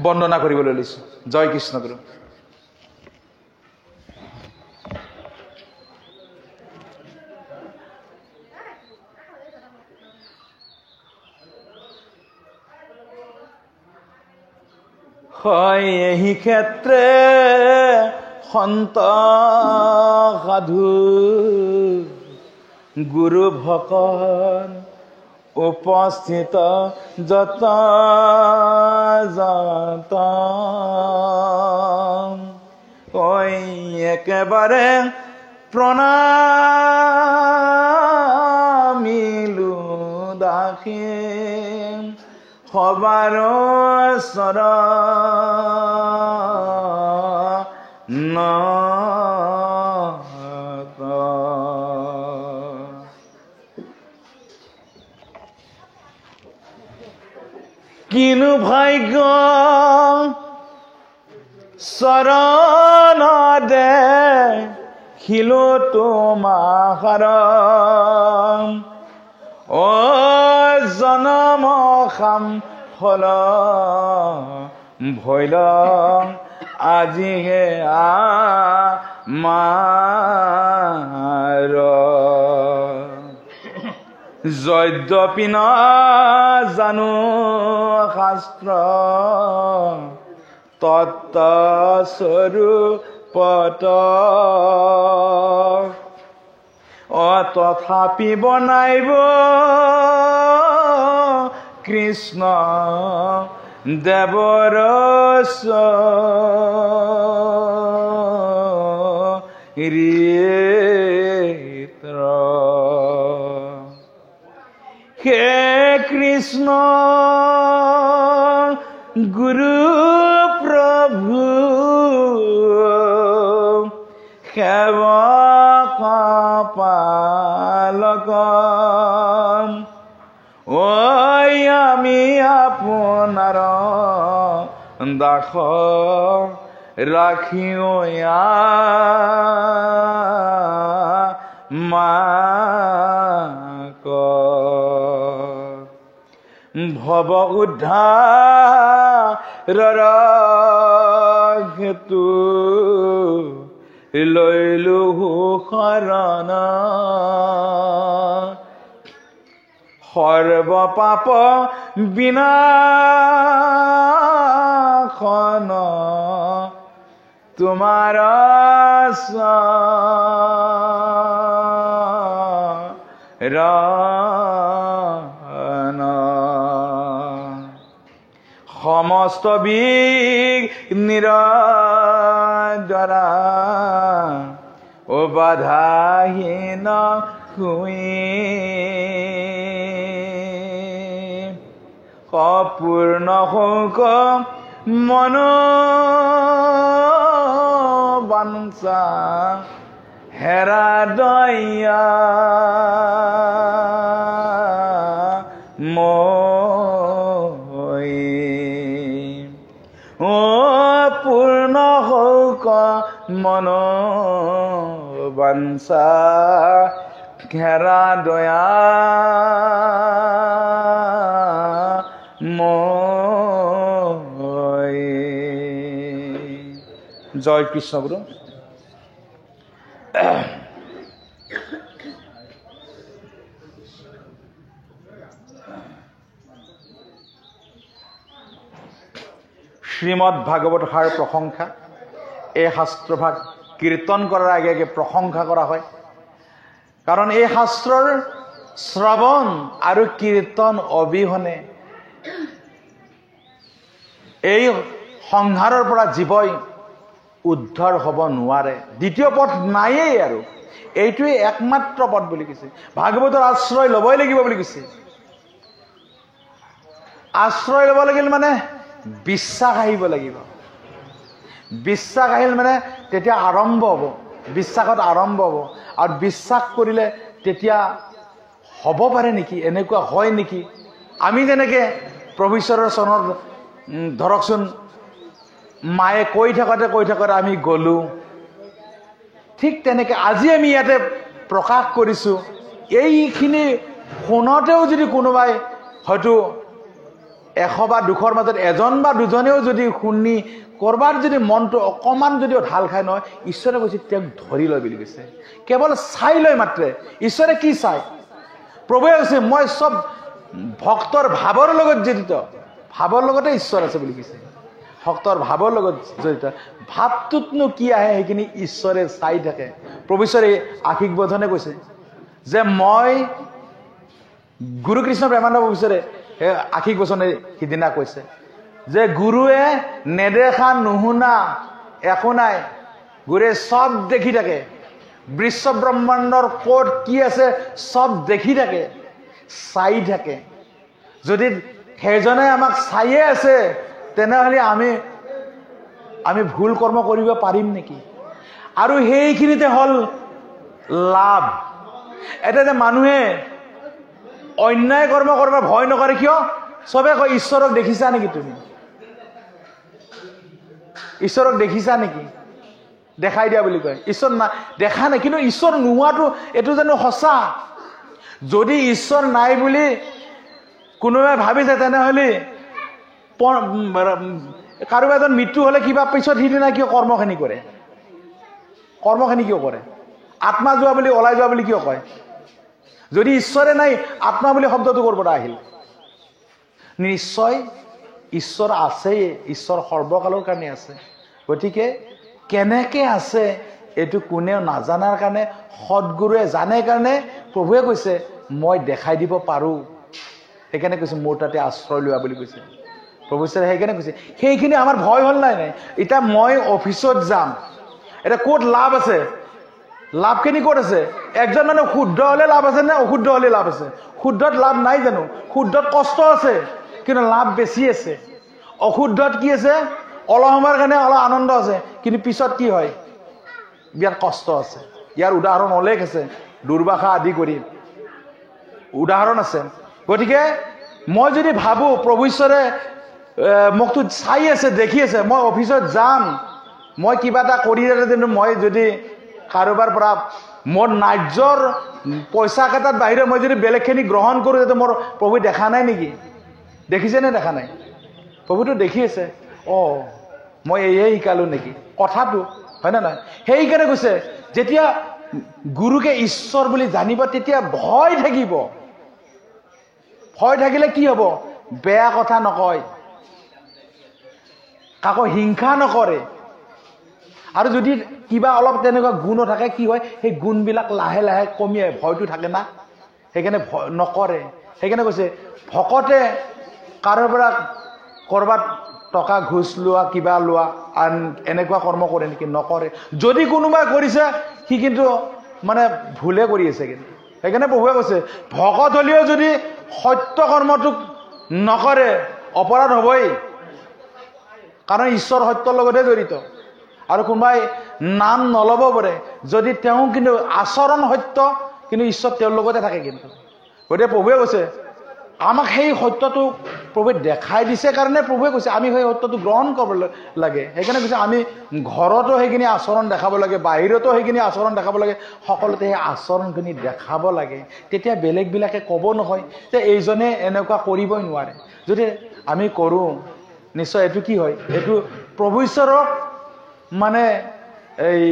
বন্দনা কৰিবলৈ লৈছো। জয় কৃষ্ণ গুৰু। হয় এই ক্ষেত্ৰে সন্ত সাধু গুৰু ভকত উপস্থিত যত যত ওই একেবাৰে প্ৰণামিলো দাসী সবাৰ চৰণ কিনু ভাগ্য চৰণ দে খিলো তোমাৰ ও জনম খাম ফল ভৈল আজি হে আমাৰ যদ্যপি ন জানো শাস্ত্ৰ তত্ত্ব স্বৰূপত তথাপি বনাইব কৃষ্ণ দেৱৰ চৰিত্ৰ হে কৃষ্ণ গুৰু প্ৰভু সেৱক পালক ওই আমি আপোনাৰ দাস ৰাখিও মাক ভৱ উদ্ধাৰৰ হেতু লৈলো শৰণ সৰ্ব পাপ বিনাশন তোমাৰ চৰণ সমস্ত বিঘ্নিৰ দ্বাৰা অবাধাহীন শুই অপূৰ্ণ শোক মন বাঞ্ছা হেৰা দয়া মই অপূৰ্ণ শোক মন বাঞ্ছা হেৰা দয়া মই। জয় কৃষ্ণ গুৰু। শ্ৰীমদ ভাগৱত সাৰ প্ৰশংসা। এই শাস্ত্ৰভাগ কীৰ্তন কৰাৰ আগে আগে প্ৰশংসা কৰা হয়, কাৰণ এই শাস্ত্ৰৰ শ্ৰৱণ আৰু কীৰ্তন অবিহনে এই সংসাৰৰ পৰা জীৱই উদ্ধাৰ হ'ব নোৱাৰে। দ্বিতীয় পথ নায়েই, আৰু এইটোৱে একমাত্ৰ পথ বুলি কৈছে। ভাগৱতৰ আশ্ৰয় ল'বই লাগিব বুলি কৈছে। আশ্ৰয় ল'ব লাগিল মানে বিশ্বাস আহিব লাগিব। বিশ্বাস আহিল মানে তেতিয়া আৰম্ভ হ'ব, বিশ্বাসত আৰম্ভ হ'ব। আৰু বিশ্বাস কৰিলে তেতিয়া হ'ব পাৰে নেকি, এনেকুৱা হয় নেকি। আমি যেনেকে প্ৰভু ঈশ্বৰৰ চৰণৰ ধৰকচোন মায়ে কৈ থাকোঁতে আমি গ'লোঁ, ঠিক তেনেকে আজি আমি ইয়াতে প্ৰকাশ কৰিছোঁ। এইখিনি শুনতেও যদি কোনোবাই হয়তো 100 বা 200ৰ মাজত এজন বা দুজনেও যদি শুনি কৰবাৰ যদি মনটো অকণমান যদিও ঢাল খাই নহয়, ঈশ্বৰে কৈছে তেওঁক ধৰি লয় বুলি কৈছে। কেৱল চাই লয় মাত্ৰে। ঈশ্বৰে কি চাই? প্ৰভুৱে কৈছে মই চব ভক্তৰ ভাৱৰ লগত জড়িত, ভাৱৰ লগতে ঈশ্বৰ আছে বুলি কৈছে। ভক্তৰ ভাৱৰ লগত জড়িত, ভাৱটোতনো কি আহে সেইখিনি ঈশ্বৰে চাই থাকে। প্ৰভু ঈশ্বৰে আশীষ বোধনে কৈছে যে মই গুৰু কৃষ্ণ প্ৰেমানন্দ প্ৰভু ঈশ্বৰে আশীষ বচনে সিদিনা কৈছে যে গুৰুৱে নেদেখা নুশুনা একো নাই, গুৰুৱে চব দেখি থাকে। বিশ্ব ব্ৰহ্মাণ্ডৰ ক'ত কি আছে চব দেখি থাকে, চাই থাকে। যদি সেইজনে আমাক চাইয়ে আছে তেনেহ'লে আমি ভুল কৰ্ম কৰিব পাৰিম নেকি? আৰু সেইখিনিতে হ'ল লাভ। এতিয়া যে মানুহে অন্যায় কৰ্ম কৰিব ভয় নকৰে কিয়? চবে কয় ঈশ্বৰক দেখিছা নেকি? তুমি ঈশ্বৰক দেখিছা নেকি? দেখাই দিয়া বুলি কয়। ঈশ্বৰ না দেখা নাই, কিন্তু ঈশ্বৰ নোহোৱাটো এইটো জানো সঁচা? যদি ঈশ্বৰ নাই বুলি কোনোবাই ভাবিছে তেনেহ'লে কাৰোবাৰ এজন মৃত্যু হ'লে কিবা পিছত সিদিনা কিয় কৰ্মখিনি কৰে? কৰ্মখিনি কিয় কৰে? আত্মা যোৱা বুলি, ওলাই যোৱা বুলি কিয় কয়? যদি ঈশ্বৰে নাই, আত্মা বুলি শব্দটো ক'ৰ পৰা আহিল? নিশ্চয় ঈশ্বৰ আছেই, ঈশ্বৰ সৰ্বকালৰ কাৰণে আছে। গতিকে কেনেকে আছে এইটো কোনেও নাজানাৰ কাৰণে, সৎগুৰুৱে জানে কাৰণে প্ৰভুৱে কৈছে মই দেখাই দিব পাৰোঁ। সেইকাৰণে কৈছে মোৰ তাতে আশ্ৰয় লোৱা বুলি কৈছে প্ৰভু ঈশ্বৰে। সেইকাৰণে কৈছে সেইখিনি আমাৰ ভয় হ'ল নাই। এতিয়া মই অফিচত যাম, এতিয়া ক'ত লাভ আছে? লাভখিনি ক'ত আছে? একজন মানুহ শুদ্ধ হ'লে লাভ আছে নে অশুদ্ধ হ'লে লাভ আছে? শুদ্ধত লাভ নাই জানো? শুদ্ধত কষ্ট আছে কিন্তু লাভ বেছি আছে। অশুদ্ধত কি আছে? অলপ সময়ৰ কাৰণে অলপ আনন্দ আছে, কিন্তু পিছত কি হয়? বিৰাট কষ্ট আছে। ইয়াৰ উদাহৰণ অলেখ আছে, দুৰ্বাসা আদি কৰি উদাহৰণ আছে। গতিকে মই যদি ভাবোঁ প্ৰভু ঈশ্বৰে মোকতো চাই আছে, দেখি আছে, মই অফিচত যাম, মই কিবা এটা কৰি মই যদি কাৰোবাৰ পৰা মোৰ ন্যায্যৰ পইচা কেইটাত বাহিৰে মই যদি বেলেগখিনি গ্ৰহণ কৰোঁ, যাতে মোৰ প্ৰভু দেখা নাই নেকি? দেখিছে নে দেখা নাই? প্ৰভুটো দেখি আছে। মই এয়ে শিকালোঁ নেকি কথাটো, হয় নে নহয়? সেইকাৰণে কৈছে যেতিয়া গুৰুকে ঈশ্বৰ বুলি জানিব তেতিয়া ভয় থাকিব। ভয় থাকিলে কি হ'ব? বেয়া কথা নকয়, কাকো হিংসা নকৰে। আৰু যদি কিবা অলপ তেনেকুৱা গুণো থাকে কি হয়? সেই গুণবিলাক লাহে লাহে কমি আহে, ভয়টো থাকে না, সেইকাৰণে ভয় নকৰে। সেইকাৰণে কৈছে ভকতে কাৰোৰ পৰা ক'ৰবাত টকা ঘোচ লোৱা, কিবা লোৱা, আন এনেকুৱা কৰ্ম কৰে নেকি? নকৰে। যদি কোনোবাই কৰিছে সি সি কিন্তু মানে ভুলে কৰি আছে। কিন্তু সেইকাৰণে প্ৰভুৱে কৈছে ভকত হলেও যদি সত্য কৰ্মটোক নকৰে অপৰাধ হ'বই, কাৰণ ঈশ্বৰ সত্যৰ লগতে জড়িত। আৰু কোনোবাই নাম নল'ব পাৰে যদি তেওঁ কিন্তু আচৰণ সত্য, কিন্তু ঈশ্বৰ তেওঁৰ লগতে থাকে। কিন্তু গতিকে প্ৰভুৱে কৈছে আমাক সেই সত্যটো প্ৰভুৱে দেখাই দিছে কাৰণে প্ৰভুৱে কৈছে আমি সেই সত্যটো গ্ৰহণ কৰিব লাগে। সেইকাৰণে কৈছে আমি ঘৰতো সেইখিনি আচৰণ দেখাব লাগে, বাহিৰতো সেইখিনি আচৰণ দেখাব লাগে, সকলোতে সেই আচৰণখিনি দেখাব লাগে। তেতিয়া বেলেগবিলাকে ক'ব নহয় যে এইজনে এনেকুৱা কৰিবই নোৱাৰে। যদি আমি কৰোঁ নিশ্চয় এইটো কি হয়, এইটো প্ৰভু ঈশ্বৰক মানে এই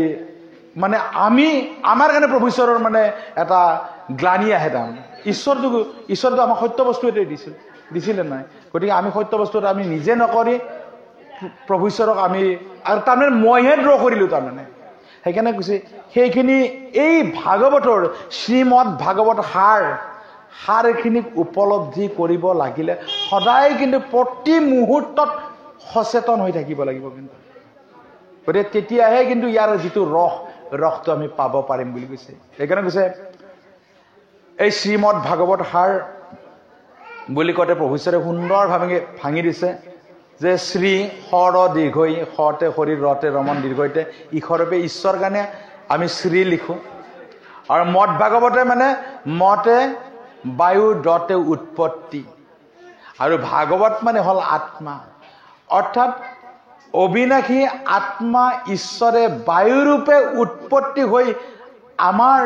মানে আমি আমাৰ কাৰণে প্ৰভু ঈশ্বৰৰ মানে এটা গ্লানি আহে। তাৰমানে ঈশ্বৰটো আমাক সত্য বস্তু এটাই দিছিলে নাই। গতিকে আমি সত্য বস্তু এটা আমি নিজে নকৰি প্ৰভু ঈশ্বৰক আমি আৰু তাৰমানে মইহে ড্ৰ কৰিলোঁ। তাৰমানে সেইকাৰণে কৈছে সেইখিনি এই ভাগৱতৰ শ্ৰীমদ ভাগৱত সাৰ এইখিনিক উপলব্ধি কৰিব লাগিলে সদায় কিন্তু প্ৰতি মুহূৰ্তত সচেতন হৈ থাকিব লাগিব। কিন্তু গতিকে তেতিয়াহে কিন্তু ইয়াৰ যিটো ৰসটো আমি পাব পাৰিম বুলি কৈছে। সেইকাৰণে কৈছে এই শ্ৰীমদ ভাগৱত সাৰ বুলি কওঁতে প্ৰভু ঈশ্বৰে সুন্দৰভাৱে ভাঙি দিছে যে শ্ৰী শৰ দীৰ্ঘই, শতে শৰীৰ, ৰতে ৰমন, দীৰ্ঘইতে ঈশ্বৰূপে ঈশ্বৰ কাৰণে আমি শ্ৰী লিখোঁ। আৰু মদ ভাগৱতে মানে মতে বায়ু, দতে উৎপত্তি, আৰু ভাগৱত মানে হ'ল আত্মা। অৰ্থাৎ অবিনাশী আত্মা ঈশ্বৰে বায়ুৰূপে উৎপত্তি হৈ আমাৰ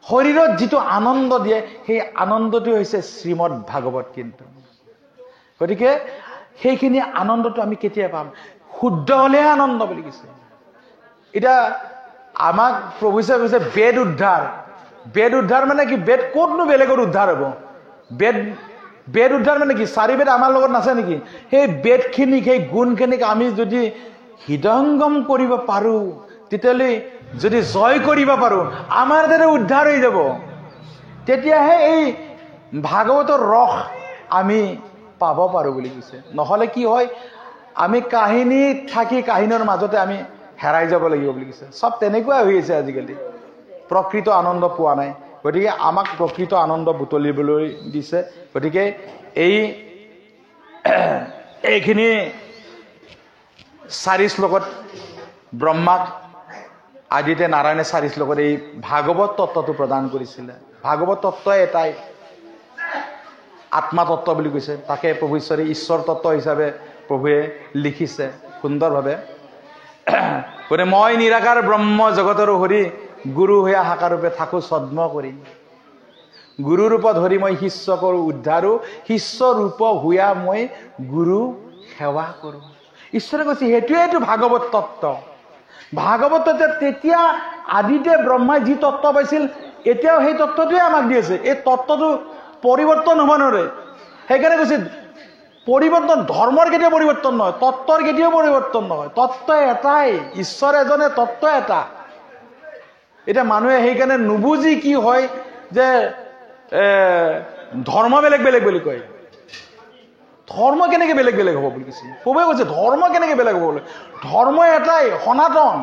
শৰীৰত যিটো আনন্দ দিয়ে সেই আনন্দটো হৈছে শ্ৰীমদ ভাগৱত। কিন্তু গতিকে সেইখিনি আনন্দটো আমি কেতিয়া পাম? শুদ্ধ হ'লেহে আনন্দ বুলি কৈছে। এতিয়া আমাক প্ৰভু ঈশ্বৰে কৈছে বেদ উদ্ধাৰ মানে কি? বেদ ক'তনো বেলেগৰ উদ্ধাৰ হ'ব? বেদ উদ্ধাৰ মানে কি? 4 বেদ আমাৰ লগত নাছে নেকি? সেই বেদখিনিক, সেই গুণখিনিক আমি যদি হৃদয়ংগম কৰিব পাৰোঁ, তেতিয়াহ'লে যদি জয় কৰিব পাৰোঁ আমাৰ দ্বাৰা উদ্ধাৰ হৈ যাব। তেতিয়াহে এই ভাগৱতৰ ৰস আমি পাব পাৰোঁ বুলি কৈছে। নহ'লে কি হয়, আমি কাহিনীত থাকি কাহিনীৰ মাজতে আমি হেৰাই যাব লাগিব বুলি কৈছে। চব তেনেকুৱাই হৈ আছে আজিকালি, প্ৰকৃত আনন্দ পোৱা নাই। গতিকে আমাক প্ৰকৃত আনন্দ বুটলিবলৈ দিছে। গতিকে এইখিনি 4 শ্লোকত ব্ৰহ্মাক আদিতে নাৰায়ণে 4 শ্লোকত এই ভাগৱত তত্ত্বটো প্ৰদান কৰিছিলে। ভাগৱত তত্ত্ব এটাই, আত্মা তত্ত্ব বুলি কৈছে। তাকে প্ৰভু ঈশ্বৰে ঈশ্বৰ তত্ত্ব হিচাপে প্ৰভুৱে লিখিছে সুন্দৰভাৱে। গতিকে মই নিৰাকাৰ ব্ৰহ্ম জগতৰ হৰি, গুৰু হৈ হাকাৰূপে থাকোঁ ছদ্ম কৰি, গুৰু ৰূপ ধৰি মই শিষ্য কৰোঁ উদ্ধাৰো, শিষ্য ৰূপ হোৱা মই গুৰু সেৱা কৰোঁ। ঈশ্বৰে কৈছে সেইটোৱেইটো ভাগৱত তত্ত্ব। ভাগৱত তেতিয়া আদিতে ব্ৰহ্মাই যি তত্ত্ব পাইছিল এতিয়াও সেই তত্ত্বটোৱে আমাক দি আছে। এই তত্ত্বটো পৰিৱৰ্তন হ'ব নোৱাৰে। সেইকাৰণে কৈছে পৰিৱৰ্তন, ধৰ্মৰ কেতিয়াও পৰিৱৰ্তন নহয়, তত্ত্বৰ কেতিয়াও পৰিৱৰ্তন নহয়। তত্ত্ব এটাই, ঈশ্বৰ এজনে, তত্ত্ব এটা। এতিয়া মানুহে সেইকাৰণে নুবুজি কি হয় যে ধৰ্ম বেলেগ বেলেগ বুলি কয়। ধৰ্ম কেনেকে বেলেগ বেলেগ হ'ব বুলি কৈছে? প্ৰভুৱে কৈছে ধৰ্ম কেনেকে বেলেগ হ'ব? ধৰ্ম এটাই, সনাতন।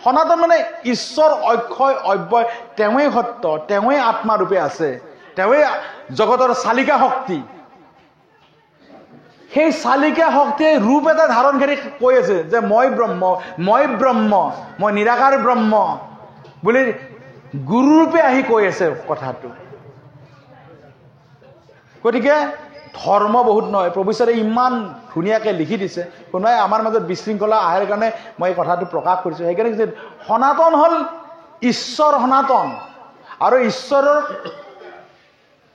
সনাতন মানে ঈশ্বৰ অক্ষয় অব্যয়, তেওঁৱেই সত্য, তেওঁৱেই আত্মাৰূপে আছে, তেওঁৱেই জগতৰ চালিকা শক্তি। সেই চালিকা শক্তিয়ে ৰূপ এটা ধাৰণ কৰি কৈ আছে যে মই ব্ৰহ্ম, মই নিৰাকাৰ ব্ৰহ্ম বুলি গুৰুৰূপে আহি কৈ আছে কথাটো। গতিকে ধৰ্ম বহুত নহয়। প্ৰভু ঈশ্বৰে ইমান ধুনীয়াকৈ লিখি দিছে। কোনোবাই আমাৰ মাজত বিশৃংখলা আহাৰ কাৰণে মই এই কথাটো প্ৰকাশ কৰিছোঁ। সেইকাৰণে যে সনাতন হ'ল ঈশ্বৰ সনাতন, আৰু ঈশ্বৰৰ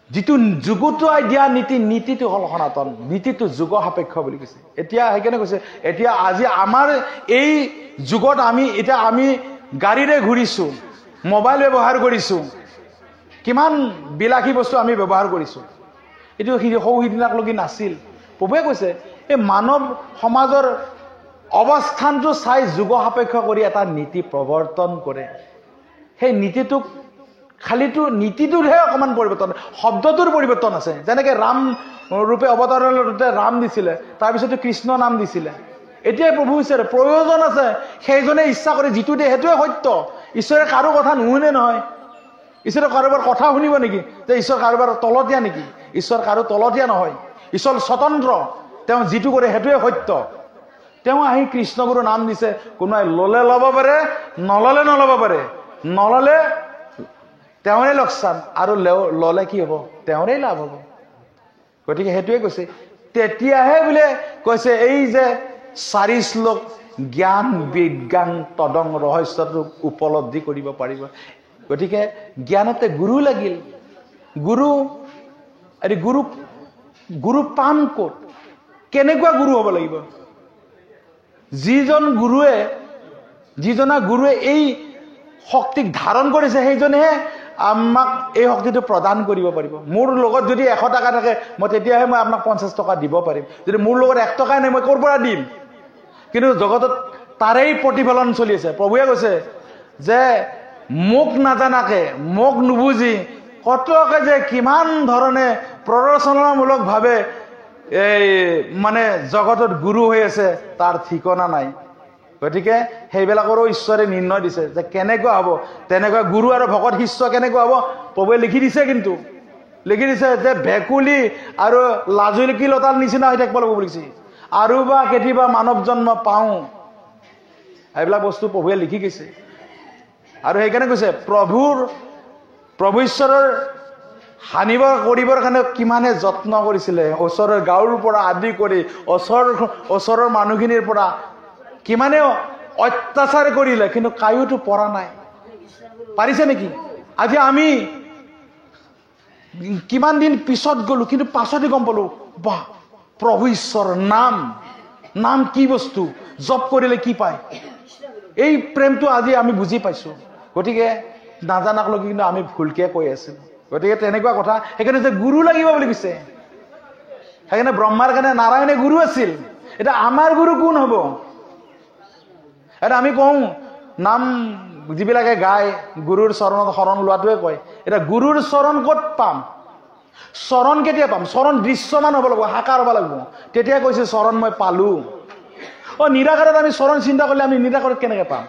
যিটো যুগুতাই দিয়া নীতিটো হ'ল সনাতন, নীতিটো যুগ সাপেক্ষ বুলি কৈছে। এতিয়া সেইকাৰণে কৈছে এতিয়া আজি আমাৰ এই যুগত আমি গাড়ীৰে ঘূৰিছোঁ, মোবাইল ব্যৱহাৰ কৰিছোঁ, কিমান বিলাসী বস্তু আমি ব্যৱহাৰ কৰিছোঁ। এইটো সিদিনাকলৈকে নাছিল। প্ৰভুৱে কৈছে এই মানৱ সমাজৰ অৱস্থানটো চাই যুগ সাপেক্ষ কৰি এটা নীতি প্ৰৱৰ্তন কৰে। সেই নীতিটোক খালিতো নীতিটোৰহে অকণমান পৰিৱৰ্তন, শব্দটোৰ পৰিৱৰ্তন আছে। যেনেকৈ ৰাম ৰূপে অৱতাৰণতে ৰাম দিছিলে, তাৰপিছতে কৃষ্ণ নাম দিছিলে। এতিয়াই প্ৰভু ঈশ্বৰে প্ৰয়োজন আছে, সেইজনে ইচ্ছা কৰি যিটো দিয়ে সেইটোৱে সত্য। ঈশ্বৰে কাৰো কথা নুশুনে নহয়। ঈশ্বৰে কাৰোবাৰ কথা শুনিব নেকি? যে ঈশ্বৰ কাৰোবাৰ তলতীয়া নেকি? ঈশ্বৰ কাৰো তলতীয়া নহয়। ঈশ্বৰ স্বতন্ত্ৰ, তেওঁ যিটো কৰে সেইটোৱে সত্য। তেওঁ আহি কৃষ্ণগুৰু নাম দিছে, কোনোবাই ললে ল'ব পাৰে, নললে নল'ব পাৰে। নললে তেওঁৰে লোকচান, আৰু ললে কি হ'ব? তেওঁৰে লাভ হ'ব। গতিকে সেইটোৱে কৈছে। তেতিয়াহে বোলে কৈছে এই যে 4 শ্লোক জ্ঞান বিজ্ঞান তদং ৰহস্যটো উপলব্ধি কৰিব পাৰিব। গতিকে জ্ঞানতে গুৰু লাগিল। গুৰু পাম ক'ত? কেনেকুৱা গুৰু হ'ব লাগিব? যিজনা গুৰুৱে এই শক্তিক ধাৰণ কৰিছে সেইজনেহে আমাক এই শক্তিটো প্ৰদান কৰিব পাৰিব। মোৰ লগত যদি 100 টকা থাকে, তেতিয়াহে মই আপোনাক 50 টকা দিব পাৰিম। যদি মোৰ লগত 1 টকাই নাই, মই ক'ৰ পৰা দিম? কিন্তু জগতত তাৰেই প্ৰতিফলন চলি আছে। প্ৰভুৱে কৈছে যে মোক নাজানাকে, মোক নুবুজি কতকে যে কিমান ধৰণে প্ৰৰচনামূলকভাৱে এই মানে জগতত গুৰু হৈ আছে তাৰ ঠিকনা নাই। গতিকে সেইবিলাকৰো ঈশ্বৰে নিৰ্ণয় দিছে যে কেনেকুৱা হ'ব। তেনেকুৱা গুৰু আৰু ভকত শিষ্য কেনেকুৱা হ'ব প্ৰভুৱে লিখি দিছে। কিন্তু লিখি দিছে যে ভেকুলী আৰু লাজুকী লতাৰ নিচিনা হৈ থাকিব লাগিব বুলিছে। আৰু বা কেতিয়াবা মানৱ জন্ম পাওঁ, এইবিলাক বস্তু প্ৰভুৱে লিখি গৈছে। আৰু সেইকাৰণে কৈছে প্ৰভু ঈশ্বৰৰ হানিব কৰিবৰ কাৰণে কিমানে যত্ন কৰিছিলে। ওচৰৰ গাঁৱৰ পৰা আদি কৰি ওচৰৰ মানুহখিনিৰ পৰা কিমানে অত্যাচাৰ কৰিলে, কিন্তু কায়োতো পৰা নাই। পাৰিছে নেকি? আজি আমি কিমান দিন পিছত গলো, কিন্তু পাছতে গম পালো বাহ, প্ৰভু ঈশ্বৰ নাম কি বস্তু, জপ কৰিলে কি পায়। এই প্ৰেমটো আজি আমি বুজি পাইছো। গতিকে নাজানাকলৈকে কিন্তু আমি ভুলকে কৈ আছিলো। গতিকে তেনেকুৱা কথা। সেইকাৰণে যে গুৰু লাগিব বুলি কৈছে। সেইকাৰণে ব্ৰহ্মাৰ কাৰণে নাৰায়ণে গুৰু আছিল। এতিয়া আমাৰ গুৰু কোন হ'ব? এটা আমি কওঁ নাম যিবিলাকে গায় গুৰুৰ চৰণত শৰণ লোৱাটোৱে কয়। এতিয়া গুৰুৰ চৰণ ক'ত পাম? চৰণ কেতিয়া পাম? চৰণ দৃশ্যমান হ'ব লাগিব, সাকাৰ হ'ব লাগিব। তেতিয়া কৈছে চৰণ মই পালো। নিৰাকাৰত আমি চৰণ চিন্তা কৰিলে আমি নিৰাকাৰত কেনেকে পাম?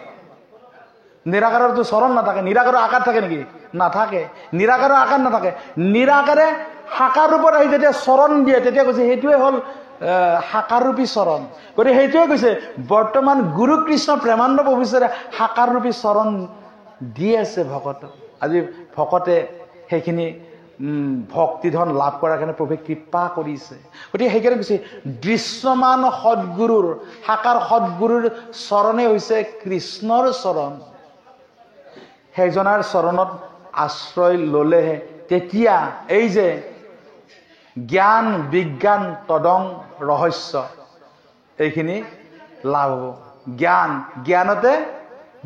নিৰাকাৰতো চৰণ নাথাকে। নিৰাকাৰৰ আকাৰ থাকে নেকি? নাথাকে। নিৰাকাৰৰ আকাৰ নাথাকে। নিৰাকাৰে সাকাৰ ৰূপত আহি যেতিয়া চৰণ দিয়ে, তেতিয়া কৈছে সেইটোৱে হ'ল সাকাৰ ৰূপী চৰণ। গতিকে সেইটোৱে কৈছে বৰ্তমান গুৰু কৃষ্ণ প্ৰেমানন্দ প্ৰভু ঈশ্বৰে সাকাৰ ৰূপী চৰণ দি আছে ভকতক। আজি ভকতে সেইখিনি ভক্তিধন লাভ কৰাৰ কাৰণে প্ৰভুৱে কৃপা কৰিছে। গতিকে সেইকাৰণে কৈছে দৃশ্যমান সদগুৰুৰ, সাকাৰ সদগুৰুৰ চৰণে হৈছে কৃষ্ণৰ চৰণ। সেইজনাৰ চৰণত আশ্ৰয় ললেহে তেতিয়া এই যে জ্ঞান বিজ্ঞান তদং ৰহস্য এইখিনি লাভ হ'ব। জ্ঞানতে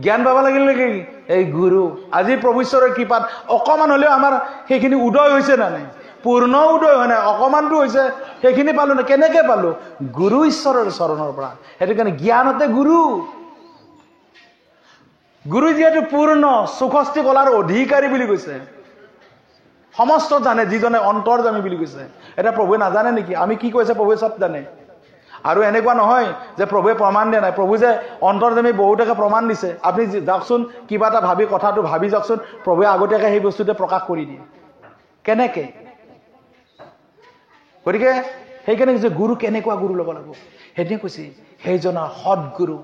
জ্ঞান পাব লাগিল নেকি? এই গুৰু। আজি প্ৰভু ঈশ্বৰৰ কৃপাত অকমান হলেও আমাৰ সেইখিনি উদয় হৈছে না নাই? পূৰ্ণ উদয় হয় নাই, অকমানটো হৈছে। সেইখিনি পালো না? কেনেকে পালো? গুৰু ঈশ্বৰৰ চৰণৰ পৰা। সেইটো কাৰণে জ্ঞানতে গুৰু যিহেতু পূৰ্ণ সুখস্থি কলাৰ অধিকাৰী বুলি কৈছে। সমস্ত জানে, যিজনে অন্তৰ্যামী বুলি কৈছে। এটা প্ৰভুৱে নাজানে নেকি? আমি কি কৈছে প্ৰভুৱে চব জানে। আৰু এনেকুৱা নহয় যে প্ৰভুৱে প্ৰমাণ দিয়া নাই। প্ৰভু যে অন্তৰ্যামী বহুতকে প্ৰমাণ দিছে। আপুনি যাওকচোন, কিবা এটা ভাবি কথাটো ভাবি যাওকচোন, প্ৰভুৱে আগতীয়াকে সেই বস্তুতে প্ৰকাশ কৰি দিয়ে। কেনেকে? গতিকে সেইকাৰণে যে গুৰু কেনেকুৱা গুৰু ল'ব লাগিব সেইটোৱে কৈছে। সেইজনা সদগুৰু,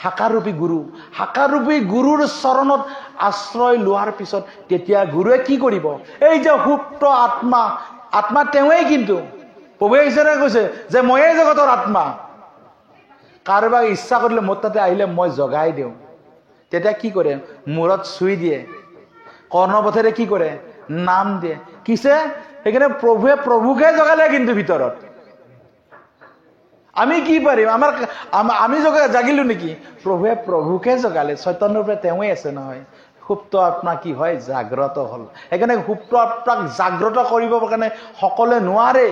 সাকাৰূপী গুৰু। সাকাৰূপী গুৰুৰ চৰণত আশ্ৰয় লোৱাৰ পিছত তেতিয়া গুৰুৱে কি কৰিব? এই যে সুপ্ত আত্মা তেওঁৱেই। কিন্তু প্ৰভুৱে ঈশ্বৰে কৈছে যে ময়েই জগতৰ আত্মা। কাৰোবাক ইচ্ছা কৰিলে মোৰ তাতে আহিলে মই জগাই দিওঁ। তেতিয়া কি কৰে? মূৰত চুই দিয়ে, কৰ্ণপথেৰে কি কৰে? নাম দিয়ে। কিছে সেইকাৰণে প্ৰভুৱে প্ৰভুকে জগালে। কিন্তু ভিতৰত আমি কি পাৰিম? আমি জাগিলো নেকি? প্ৰভুৱে প্ৰভুকে জগালে। চৈতন্য ৰূপে তেওঁৱেই আছে নহয়। সুপ্ত আত্মা কি হয়? জাগ্ৰত হল। সেইকাৰণে সুপ্ত আত্মাক জাগ্ৰত কৰিবৰ কাৰণে সকলোৱে নোৱাৰে।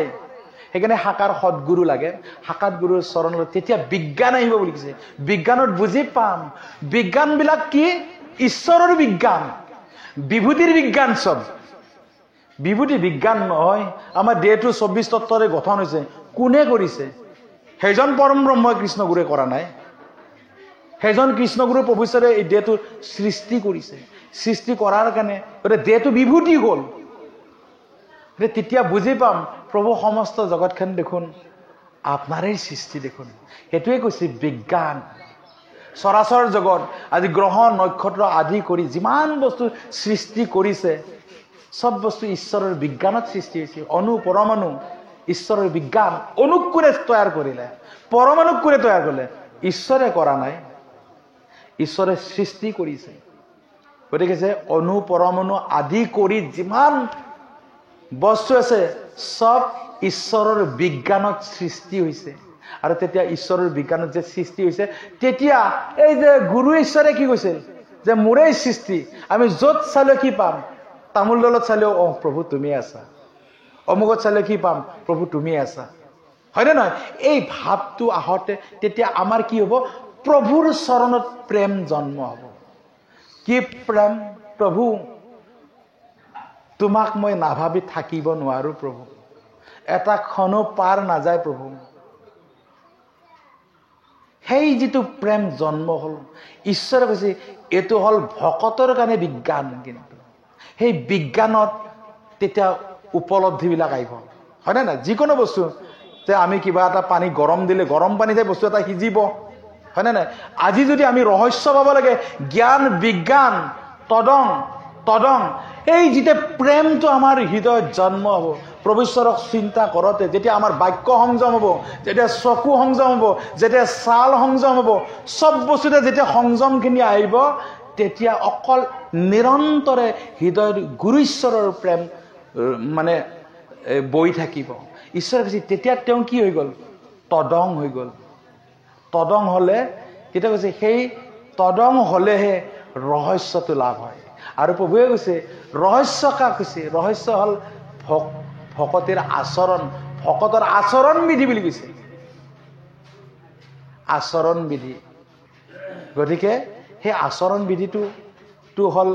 সেইকাৰণে সাকাৰ সদগুৰু লাগে। সাকাৰ গুৰুৰ চৰণলৈ তেতিয়া বিজ্ঞান আহিব বুলি কৈছে। বিজ্ঞানত বুজি পাম বিজ্ঞানবিলাক কি? ঈশ্বৰৰ বিজ্ঞান, বিভূতিৰ বিজ্ঞান। চব বিভূতি বিজ্ঞান নহয়। আমাৰ দেহটো 24 তত্ত্বৰে গঠন হৈছে। কোনে কৰিছে? সেইজন পৰম ব্ৰহ্ম কৃষ্ণ গুৰুৱে কৰা নাই। সেইজন কৃষ্ণগুৰু প্ৰভু ঈশ্বৰে এই দেহটো সৃষ্টি কৰিছে। সৃষ্টি কৰাৰ কাৰণে দেহটো বিভূতি হ'ল। তেতিয়া বুজি পাম প্ৰভু সমস্ত জগতখন দেখোন আপোনাৰেই সৃষ্টি দেখোন। সেইটোৱে কৈছে বিজ্ঞান। চৰাচৰ জগত আজি গ্ৰহ নক্ষত্ৰ আদি কৰি যিমান বস্তু সৃষ্টি কৰিছে সব বস্তু ঈশ্বৰৰ বিজ্ঞানত সৃষ্টি হৈছে। অণু পৰমাণু ঈশ্বৰৰ বিজ্ঞান। অণুক কোনে তৈয়াৰ কৰিলে? পৰমাণুক কোনে তৈয়াৰ কৰিলে? ঈশ্বৰে কৰা নাই, ঈশ্বৰে সৃষ্টি কৰিছে। গতিকে যে অণু পৰমাণু আদি কৰি যিমান বস্তু আছে সব ঈশ্বৰৰ বিজ্ঞানত সৃষ্টি হৈছে। আৰু তেতিয়া ঈশ্বৰৰ বিজ্ঞানত যে সৃষ্টি হৈছে, তেতিয়া এই যে গুৰু ঈশ্বৰে কি কৈছিল যে মোৰেই সৃষ্টি, আমি য'ত চালেও কি পাম? তামোল দলত চালেও প্ৰভু তুমি আছা, অমুকত চালেও কি পাম? প্ৰভু তুমি আছা, হয়নে নহয়? এই ভাৱটো আহোঁতে তেতিয়া আমাৰ কি হ'ব? প্ৰভুৰ চৰণত প্ৰেম জন্ম হ'ব। কি প্ৰেম? প্ৰভু তোমাক মই নাভাবি থাকিব নোৱাৰো প্ৰভু, এটা ক্ষণো পাৰ নাযায় প্ৰভু। সেই যিটো প্ৰেম জন্ম হ'ল, ঈশ্বৰে কৈছে এইটো হ'ল ভকতৰ কাৰণে বিজ্ঞান। কিন্তু সেই বিজ্ঞানত তেতিয়া উপলব্ধিবিলাক আহিব, হয়নে নাই? যিকোনো বস্তু যে আমি কিবা এটা পানী গৰম দিলে গৰম পানীতে বস্তু এটা সিজিব, হয়নে নাই? আজি যদি আমি ৰহস্য পাব লাগে, জ্ঞান বিজ্ঞান তদং এই যেতিয়া প্ৰেমটো আমাৰ হৃদয়ত জন্ম হ'ব, প্ৰভু ঈশ্বৰক চিন্তা কৰোঁতে যেতিয়া আমাৰ বাক্য সংযম হ'ব, যেতিয়া চকু সংযম হ'ব, যেতিয়া ছাল সংযম হ'ব, চব বস্তুতে যেতিয়া সংযমখিনি আহিব, তেতিয়া অকল নিৰন্তৰে হৃদয়ত গুৰু ঈশ্বৰৰ প্ৰেম মানে বৈ থাকিব। ঈশ্বৰে কৈছে তেতিয়া তেওঁ কি হৈ গ'ল? তদং হৈ গ'ল। তদং হ'লে তেতিয়া কৈছে সেই তদং হ'লেহে ৰহস্যটো লাভ হয়। আৰু প্ৰভুৱে কৈছে ৰহস্য কাক কৈছে? ৰহস্য হ'ল ভকতিৰ আচৰণ, ভকতৰ আচৰণ বিধি বুলি কৈছে। আচৰণ বিধি। গতিকে সেই আচৰণ বিধিটো হ'ল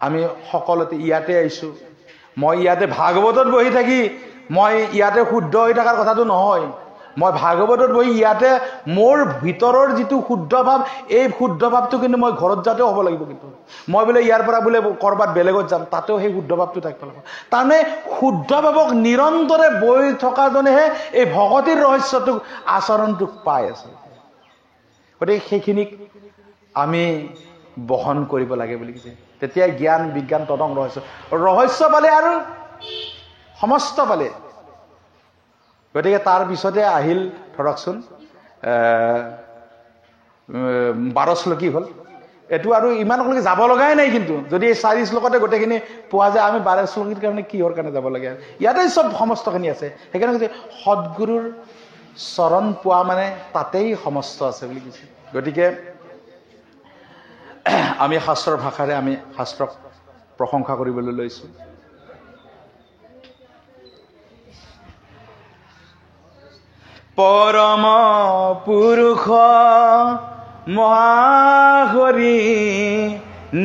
আমি সকলোতে ইয়াতে আহিছোঁ। মই ইয়াতে ভাগৱতত বহি থাকি মই ইয়াতে শুদ্ধ হৈ থকাৰ কথাটো নহয়। মই ভাগৱতত বহি ইয়াতে মোৰ ভিতৰৰ যিটো শুদ্ধ ভাৱ, এই শুদ্ধ ভাৱটো কিন্তু মই ঘৰত যাতেও হ'ব লাগিব। কিন্তু মই বোলে ইয়াৰ পৰা বোলে ক'ৰবাত বেলেগত যাম, তাতেও সেই শুদ্ধ ভাৱটো থাকিব লাগিব। তাৰমানে শুদ্ধ ভাৱক নিৰন্তৰে বৈ থকাজনেহে এই ভকতিৰ ৰহস্যটোক আচৰণটোক পাই আছে। গতিকে সেইখিনিক আমি বহন কৰিব লাগে বুলি কৈছে। তেতিয়া জ্ঞান বিজ্ঞান তদং ৰহস্য পালে আৰু সমস্ত পালে। গতিকে তাৰ পিছতে আহিল ধৰকচোন 12 শ্লোকী হ'ল। এইটো আৰু ইমানলৈকে যাব লগাই নাই, কিন্তু যদি এই 4 শ্লোকতে গোটেইখিনি পোৱা যায়, আমি 12 শ্লোকীৰ কাৰণে কিহৰ কাৰণে যাব লাগে? ইয়াতে চব সমস্তখিনি আছে। সেইকাৰণে কৈছে সদগুৰুৰ চৰণ পোৱা মানে তাতেই সমস্ত আছে বুলি কৈছে। গতিকে আমি শাস্ত্ৰৰ ভাষাৰে আমি শাস্ত্ৰক প্ৰশংসা কৰিবলৈ লৈছোঁ। পৰম পুৰুষ মহাহৰি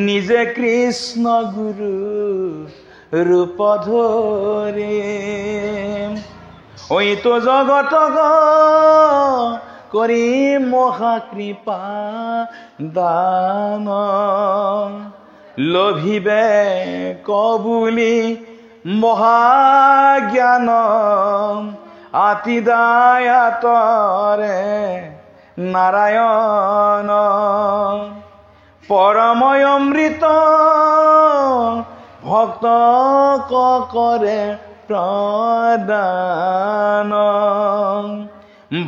নিজে কৃষ্ণ গুৰু ৰূপ ধৰি, ঐতো জগতক কৰি মহাকৃপা দান, লোভিবে কবুলি মহাজ্ঞান, আতিদায়াতৰে নাৰায়ণ, পৰময় অমৃত ভক্ত কৰে প্ৰদান,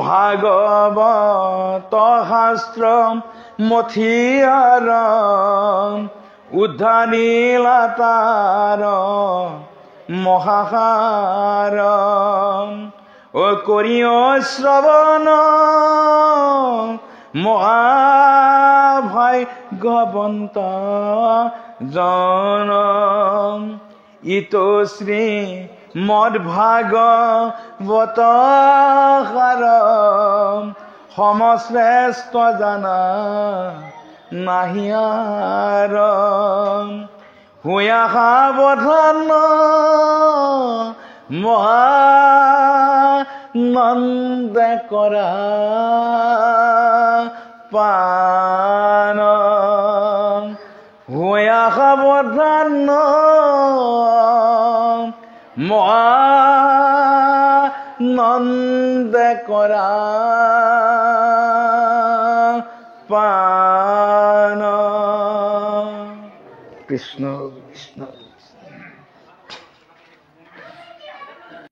ভাগৱত শাস্ত্ৰ মথিয়াৰ উদ্ধাৰিলা তাৰ মহাসাৰ, কৰিয় শ্ৰৱণ মহাভাগ্যৱন্ত জন, ইটো শ্ৰী মদভাগৱত সাৰ, সমশ্ৰেষ্ঠ জানা নাহিয়াৰ, হুয়া সাৱধান মহানন্দে কৰা পান হুয়া সাৱধান মহানন্দে কৰা পান। কৃষ্ণ।